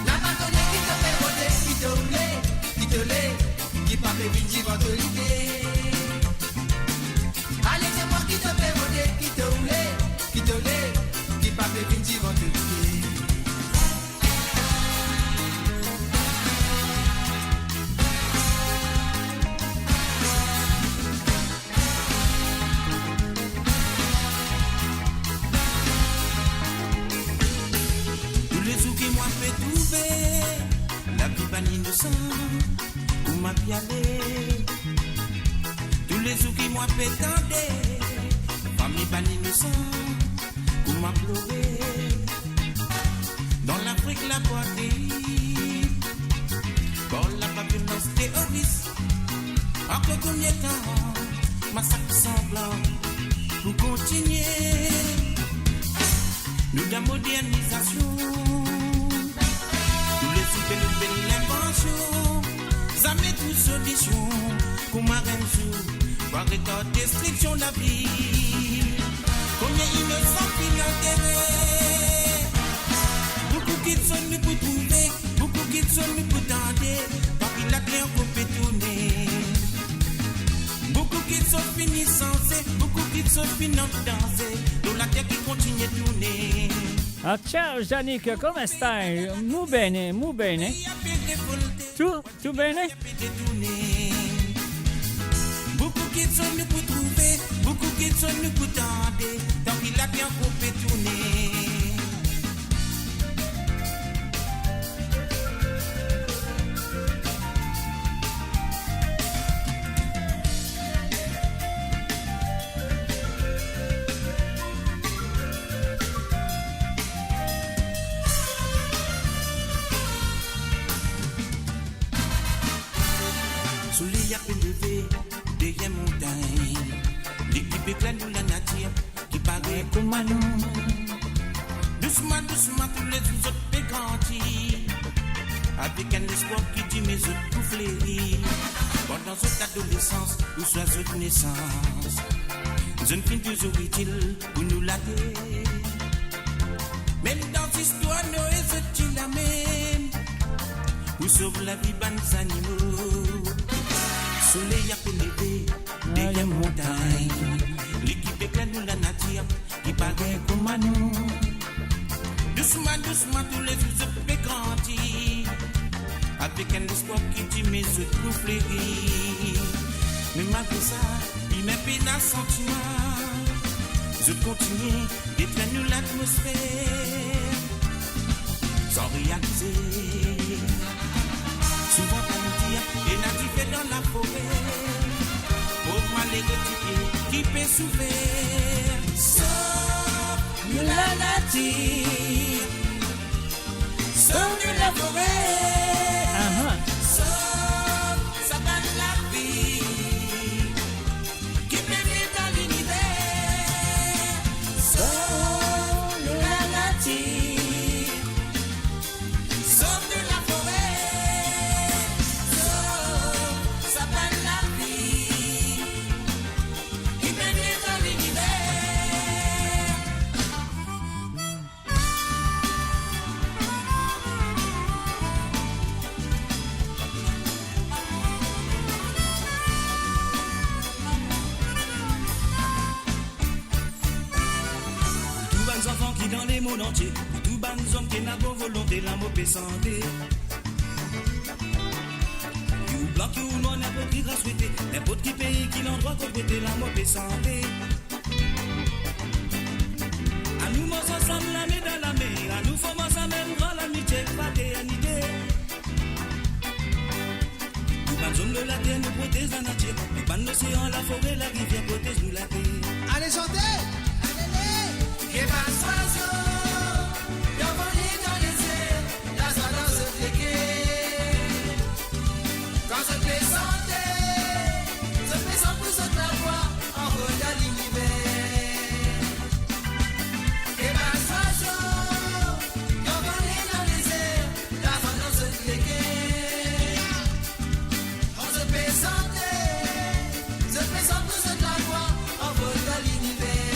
La patronne qui te fait rôder, qui te roulait, qui te l'est, qui pas fait une suivante Olivier. Allez, c'est moi qui te fais rôder, qui te roulait, qui te l'est, qui pas fait une suivante Olivier. La vie pas innocent, où m'a pialé. Tous les jours qui m'ont fait tendre, famille pas innocent, où m'a pleuré. Dans l'Afrique, la poitrine, pour la violence terroriste. Après combien de temps, massacre sanglant, pour continuer. Nous la modernisation. Belle l'invention, ça met toute solution. Comme un jour, par état destruction de la vie. Combien innocents qui l'enterrent. Beaucoup qui sont nous pour trouver, beaucoup qui sont nous pour tenter. Tant qu'il a clé qu'on peut tourner. Beaucoup qui sont finis sensés, beaucoup qui sont finis danser. Dans la terre qui continue de tourner. Ah, ciao Janik, come stai? Mu bene. Tu bene? Beaucoup qui sont nous pour trouver, beaucoup qui sont nous pour tenter. Tant qu'il a bien coupé tourner. Soleil a élevé derrière montagne. L'équipe éclaire nous la nature qui paraît comme un nom. Doucement, tous les autres pécants. Avec un espoir qui dit mes autres tout fléris. Pendant cette adolescence ou soit cette naissance, jeune fille toujours utile pour nous laver. Même dans cette histoire, nous est la même. Pour sauver la vie, ban animaux. Soleil a élevé derrière montagne. L'équipe éclaire nous la nature qui paraît comme un nous. Doucement, tous les autres peuvent grandir. Avec un espoir qui dit mes autres nous fléris. Mais malgré ça, il m'a peine à sentiment. Je continue d'éteindre nous l'atmosphère. Sans réaliser. Souvent on nous dit, et natif est dans la forêt. Pauvre malheureux qui peut souffrir. Sauve-nous la nature. Sauve-nous la forêt. Sauve, ça donne la vie. Qui peut vivre dans l'univers. Sauve-nous la nature. Sauve-nous la forêt. Sauve, ça donne la vie. Qui peut vivre dans l'univers. le monde entier. Tout ban hommes qui n'a pas volonté, la mauvaise santé. Qui ou blanc, qui ou noir, n'importe qui grâce souhaité. N'importe qui pays, qui l'endroit côté, la mauvaise santé. À nous, mons ensemble, la main dans la main. À nous, formons ensemble, grand l'amitié, fraternité. Tout ban zone de la terre, nous protège la nature. Tout ban l'océan, la forêt, la rivière, protège nous la terre. Allez, chantez! Que passe oiseau, y'a volé dans les airs, la soie dans ce féquet. Quand je fais santé pour se la voix, en haut de l'univers. Que passe oiseau, y'a volé dans les airs, la soie dans ce féquet. Quand je fais santé pour se la voix, en haut de l'univers.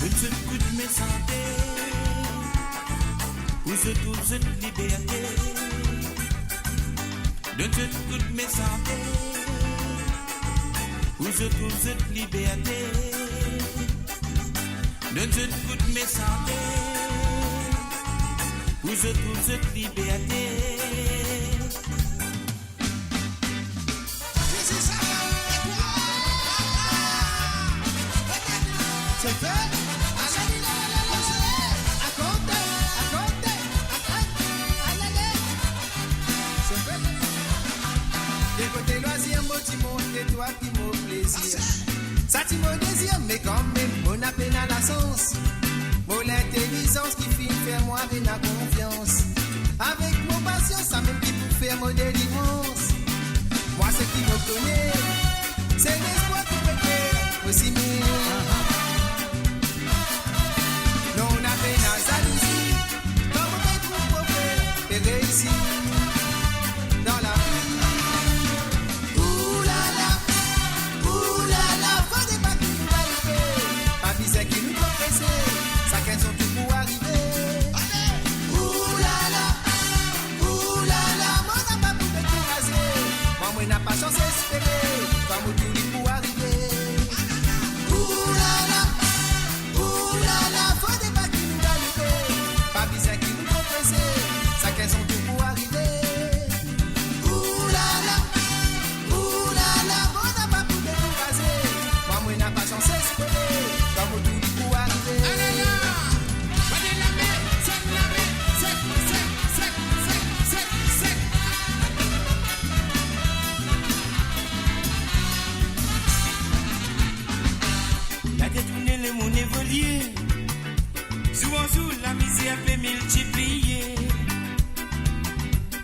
Une seule coup de mes santé, où je trouve cette liberté. D'un seul coup de mes santé, où je trouve cette liberté. D'un seul coup de mes santé, où je trouve cette liberté. C'est fait. Côté loisir, moi tu montes et toi qui m'au plaisir. Ça tu m'au désir, mais quand même, on a peine à la sens. Mon l'intelligence qui finit faire moi avec la confiance. Avec mon patience, ça même qui peut faire mon délivrance. Moi, ce qui me connaît, c'est l'espoir qui peut faire aussi mieux. Non, on a peine à jalousie. Comme on est trop pauvre et réussi dans la vie. C'est qui nous compresse, ça qu'elles sont tout pour arriver. Oulala, moi n'a pas pu me décourager. Moi n'a pas chance d'espérer, comme tout dit pour arriver. Oulala, faut des pas qui nous galoper. Pas bizarre qui nous compresse, ça qu'elles sont tout pour arriver. Oulala, moi n'a pas pu me décourager. Moi n'a pas chance d'espérer. Le monde évolué, souvent sous la misère fait multiplier.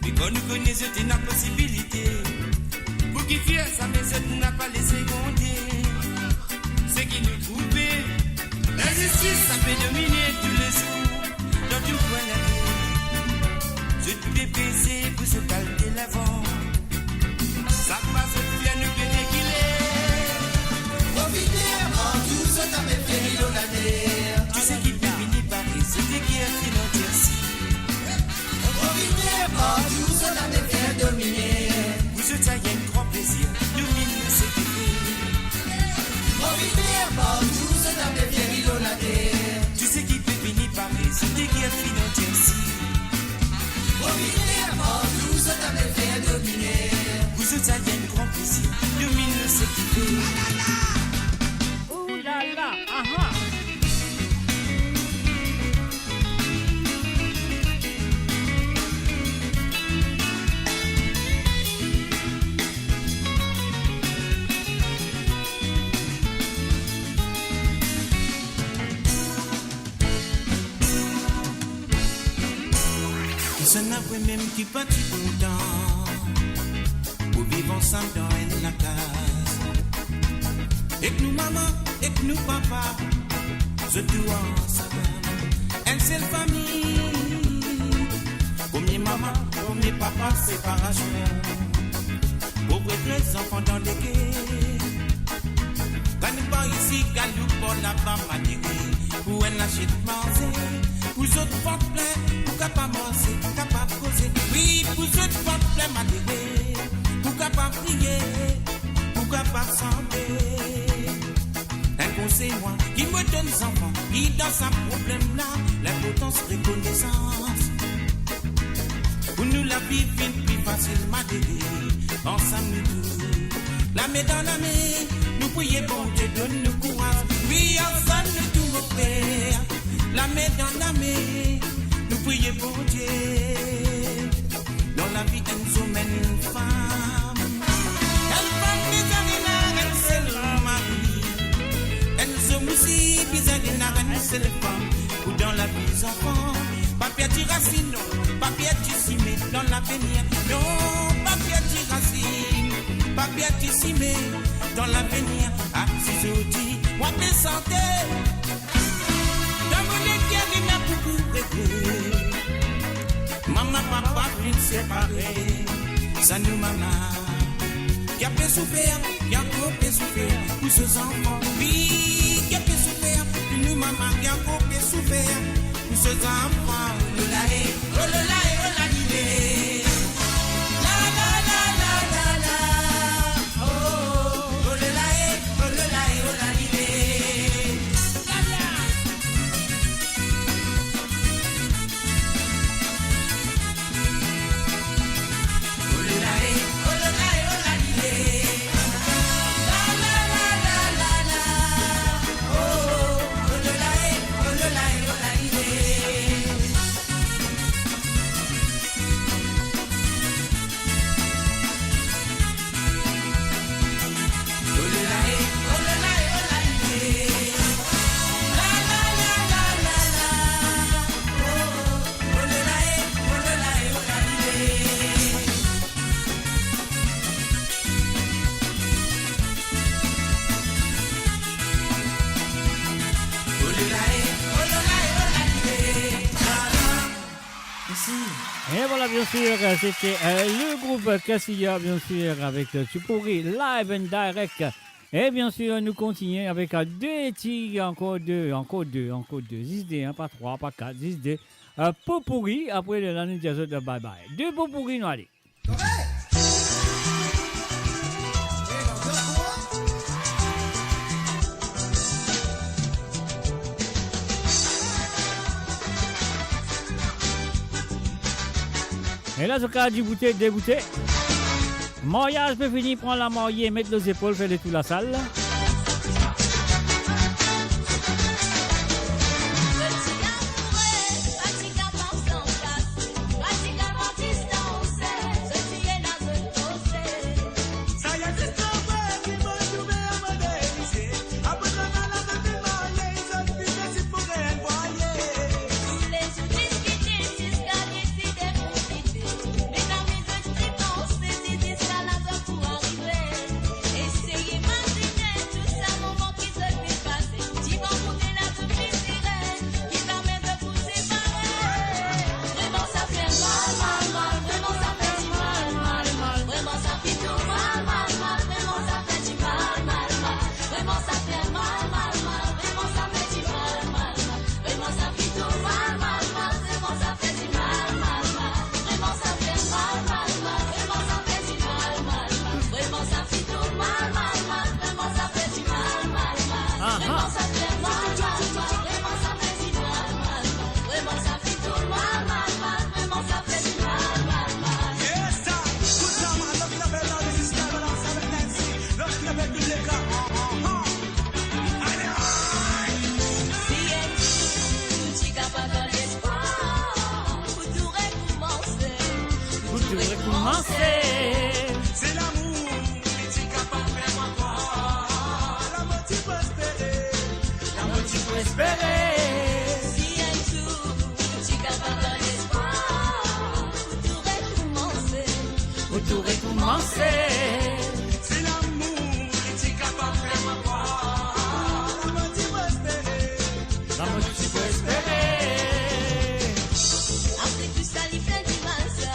Mais quand nous connaissons une possibilité, pour qui fier ça, mais ça n'a pas les seconder. Ce qui nous trouvait, l'injustice, ça fait dominer tous les jours, dans tout point la vie. Je te baisé pour se calmer l'avant. Ça passe bien nous bien qu'il est. Tu sais qui peut finir par résister qui est financier si. Profitez pas, tout cela me fait dominer. Vous êtes à y a un grand plaisir, domine ce qui fait. Profitez pas, tout cela me fait millonader. Tu sais qui peut finir par résister qui est financier si. Profitez pas, tout cela me fait dominer. Vous êtes à y a un grand plaisir, domine ce qui fait. Ouh là là, aha. Ça n'a pas même qui pas du content pour vivre ensemble dans une case. Et que nous maman, et que nous papa, je dois ensemble. Une seule famille. Pour mes maman, pour mes papas, séparation. Pour les enfants dans les quais. Quand nous pas ici, quand nous pas là-bas, m'a dit pour un achète manger. Vous autres porte plein, pour capable manger, pour capable causer. Oui, vous autres porte plein, m'a dit pour capable prier, pour capable chanter. Un conseil moi, qui me faut donner aux enfants qui dans sa problème là, l'importance reconnaissance. Pour nous la vie vient plus facilement d'aider, ensemble nous tous. La main dans la main, nous prions bon Dieu, donne-nous courage. Oui, ensemble nous tous nos pères. La main dans la main, nous prions bon Dieu. Dans la vie, une semaine, une femme. Elle femme bizarre, elle c'est le mari. Elle se moussie, bizarre, elle c'est le femme. Ou dans la vie, les enfants. Papier de racine, non. Papier de cimé dans l'avenir. Non, papier de racine. Papier de cimé dans l'avenir. Ah, si je dis, moi, mes santé. Dans mon équipe, il y a beaucoup de maman, papa, ils séparés. Ça nous, maman. Qui a pu souffrir, qui a pu souffrir pour ces enfants. Oui, qui a pu souffrir pour nous, maman, qui a pu souffrir pour ces enfants. Oh là, oh là, oh là, l'idée. La la la la la la. Oh là, oh là, oh là, l'idée. La la. Et voilà, bien sûr, c'était le groupe Cassia, bien sûr, avec Tupori live and direct. Et bien sûr, nous continuons avec deux titres, encore deux, 10 hein, pas 3, pas 4, 10 Popuri, après l'année de bye bye. Deux Popuri, nous allons. Et là, ce cas du bouteille, débouté. Mariage peut finir, prendre la mariée, mettre les épaules, faire tout la salle. C'est l'amour qui capable de faire ma voix. L'amour tu peux espérer. L'amour tu peux espérer. Si un jour tu capable dans l'espoir, vous pourrez commencer. C'est l'amour qui capable de faire ma voix. L'amour tu peux espérer. L'amour tu peux espérer. Après tout ça, il fait du mal ça.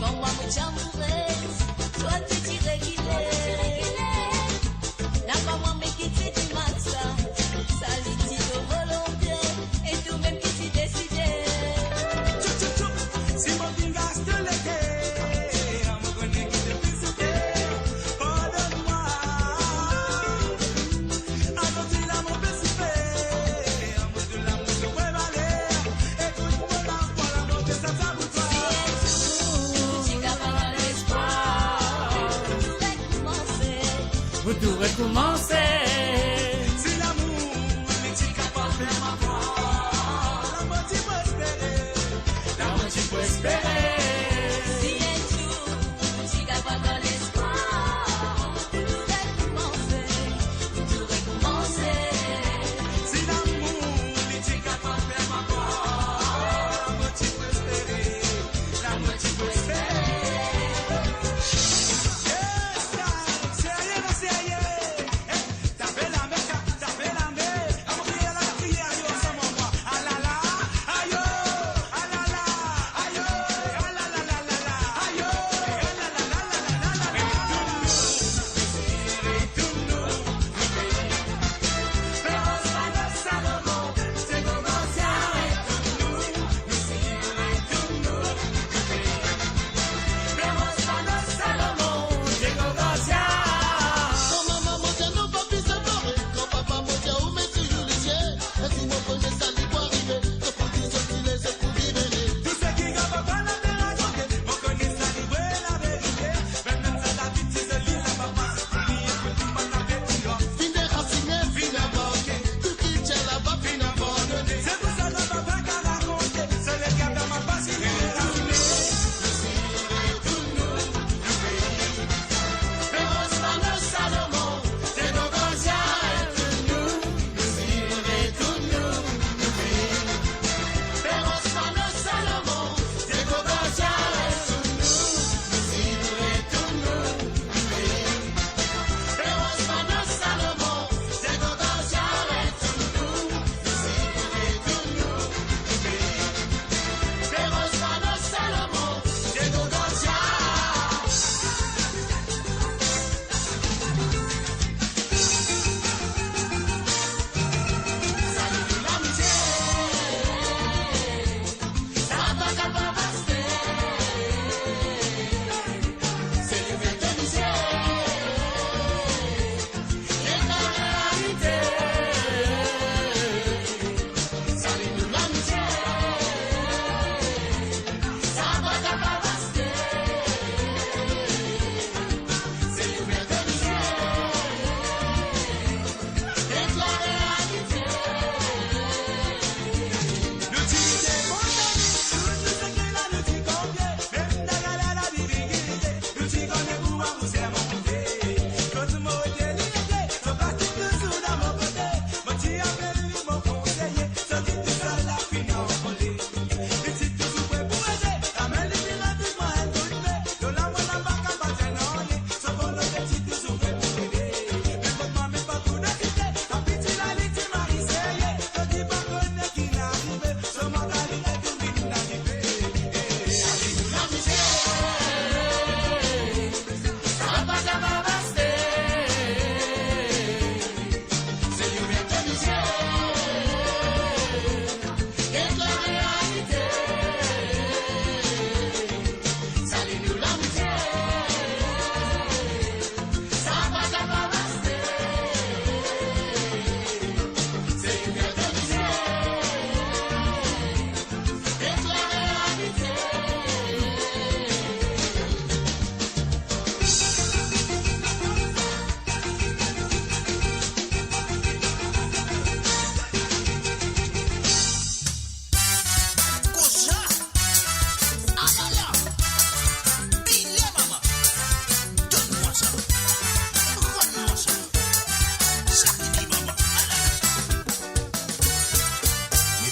Quand moi me j'amoureuse, toi tu dirais qu'il est. N'a pas moi mais qui te dit mal ça. Ça lui dit de volonté et tout même qui t'y décidé. Si mon pingas te l'été, I'm gonna get the piece of it. pour tout recommencer. Si l'amour n'est capable de faire ma voix, l'amour tu peux espérer, l'amour tu peux espérer. Si un jour tu n'as pas dans l'espoir, tout recommencer, tout recommencer. Si l'amour n'est capable de faire ma voix, l'amour tu peux espérer, l'amour tu peux espérer.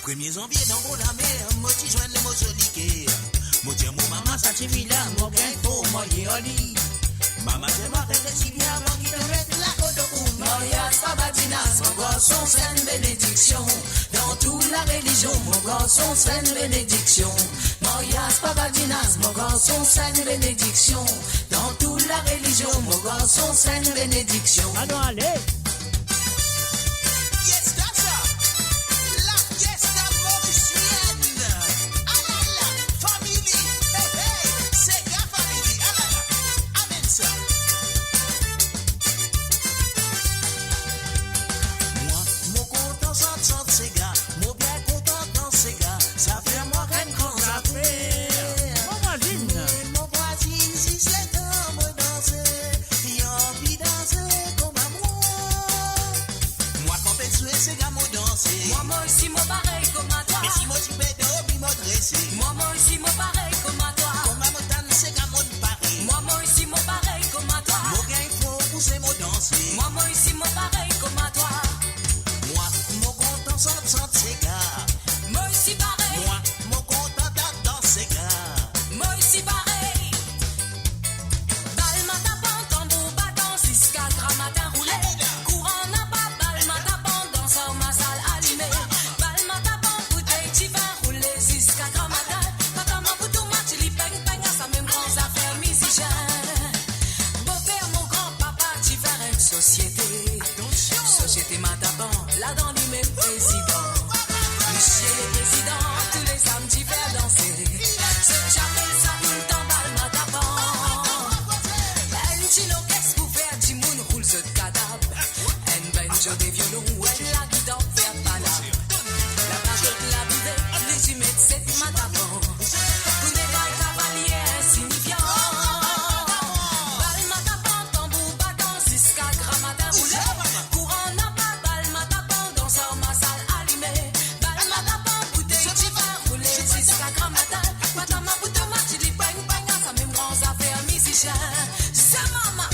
Premiers enviés dans mon la mer, moi qui joigne les mots joliqués. Moi tiens mon maman, ça t'y vit là, mon gain pour moi y oli. Maman, c'est ma tête de chivia, avant qui te mette la côte au bout. Marias, Babadinas, mon garçon, c'est une bénédiction. Dans toute la religion, mon garçon, c'est une bénédiction. Marias, Babadinas, mon garçon, c'est une bénédiction. Dans toute la religion, mon garçon, c'est une bénédiction. Allons, allez! Mon voisine, si c'est un bon danser, il a envie de danser comme Haïtien, c'est maman.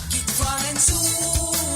Keep flying soon.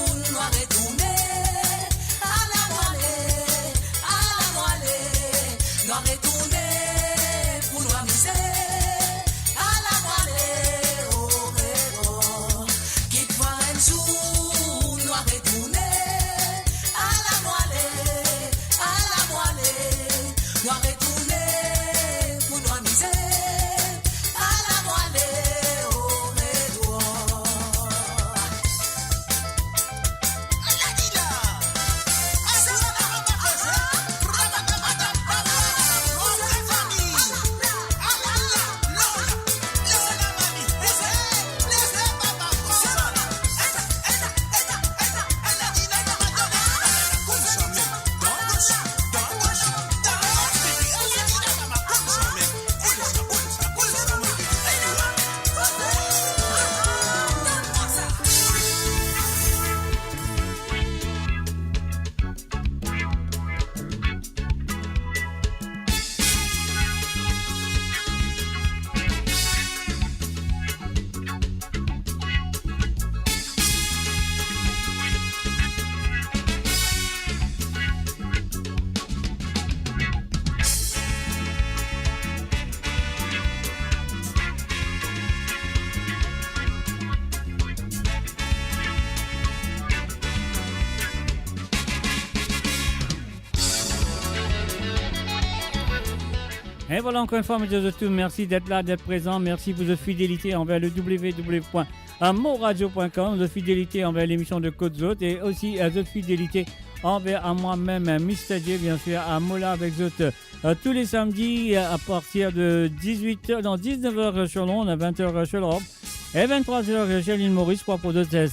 Et voilà encore une fois, mesdames et messieurs, merci d'être là, d'être présent. Merci pour votre fidélité envers le www.moradio.com, votre fidélité envers l'émission de Côte Zot et aussi votre fidélité envers à moi-même, Mr. J, bien sûr, à Mola avec Zot tous les samedis à partir de 18h, dans 19h sur Londres, 20h sur l'Europe et 23h chez l'île Maurice pour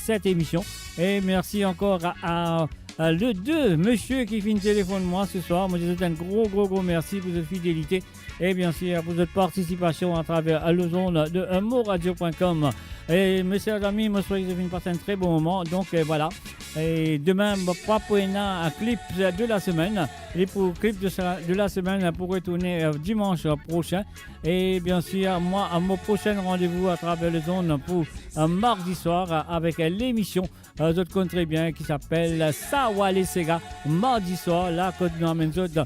cette émission. Et merci encore à le 2, monsieur qui fait une téléphone moi ce soir. Moi, je vous souhaite un gros merci pour votre fidélité et bien sûr pour votre participation à travers le zone de moradio.com. Et mes chers amis, moi, je souhaite que vous passez un très bon moment. Donc voilà. Et demain, un clip de la semaine. Et pour clip de la semaine pour retourner dimanche prochain. Et bien sûr, moi, à mon prochain rendez-vous à travers les zones pour mardi soir avec l'émission vous connaissez très bien qui s'appelle Sawale Sega. Mardi soir, là, quand nous amène dans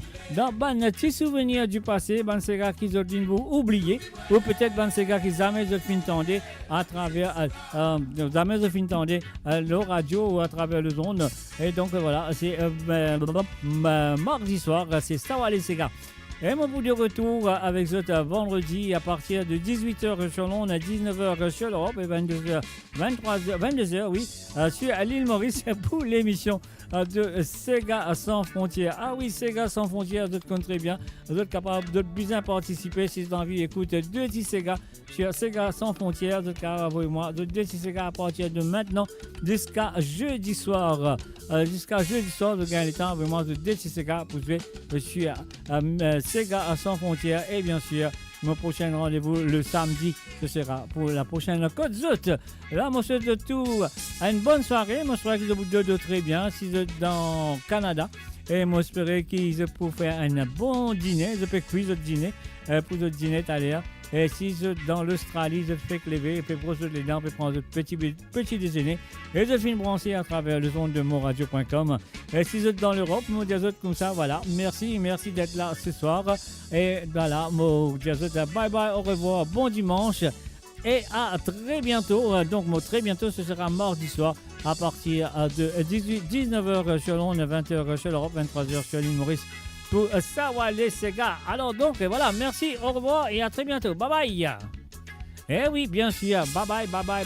un petit souvenir du passé, ban Sega qu'ils ont dit vous oublier, ou peut-être ban Sega qui jamais ont fin tendé à travers jamais ont fin tendé le radio ou à travers le zone. Et donc voilà, c'est mardi soir, c'est Sawale Sega. Et mon bout de retour avec Zot vendredi à partir de 18h sur Londres, à 19h sur l'Europe et 22h, oui, sur l'île Maurice pour l'émission de Sega sans frontières. Ah oui, Sega sans frontières, vous êtes très bien, vous êtes capable de bien participer si vous avez envie d'écouter 2 petits Sega sur Sega sans frontières, vous êtes capable, vous et moi, de 2 petits Sega à partir de maintenant jusqu'à jeudi soir. Jusqu'à jeudi soir, vous gagnez le temps vraiment de 2 petits Sega pour jouer sur Sega sans frontières et bien sûr mon prochain rendez-vous le samedi ce sera pour la prochaine Côte Zot. Là moi je souhaite tout une bonne soirée, moi je souhaite que vous deux très bien si vous êtes dans le Canada et moi j'espère qu'ils pourront faire un bon dîner, je peux cuire votre dîner pour votre dîner tout à l'heure. Et si vous êtes dans l'Australie, vous faites lever, vous brosser les dents, vous prendre votre petit déjeuner et vous faites brancher à travers le zone de moradio.com. Et si vous êtes dans l'Europe, moi dis autres comme ça, voilà. Merci d'être là ce soir. Et voilà, moi dis autres, bye bye, au revoir, bon dimanche et à très bientôt. Donc moi très bientôt, ce sera mardi soir à partir de 19h sur Londres, 20h sur l'Europe, 23h sur l'île Maurice. Pour Sawale Sega. Alors donc voilà, merci, au revoir et à très bientôt. Bye bye. Eh oui, bien sûr. Bye bye.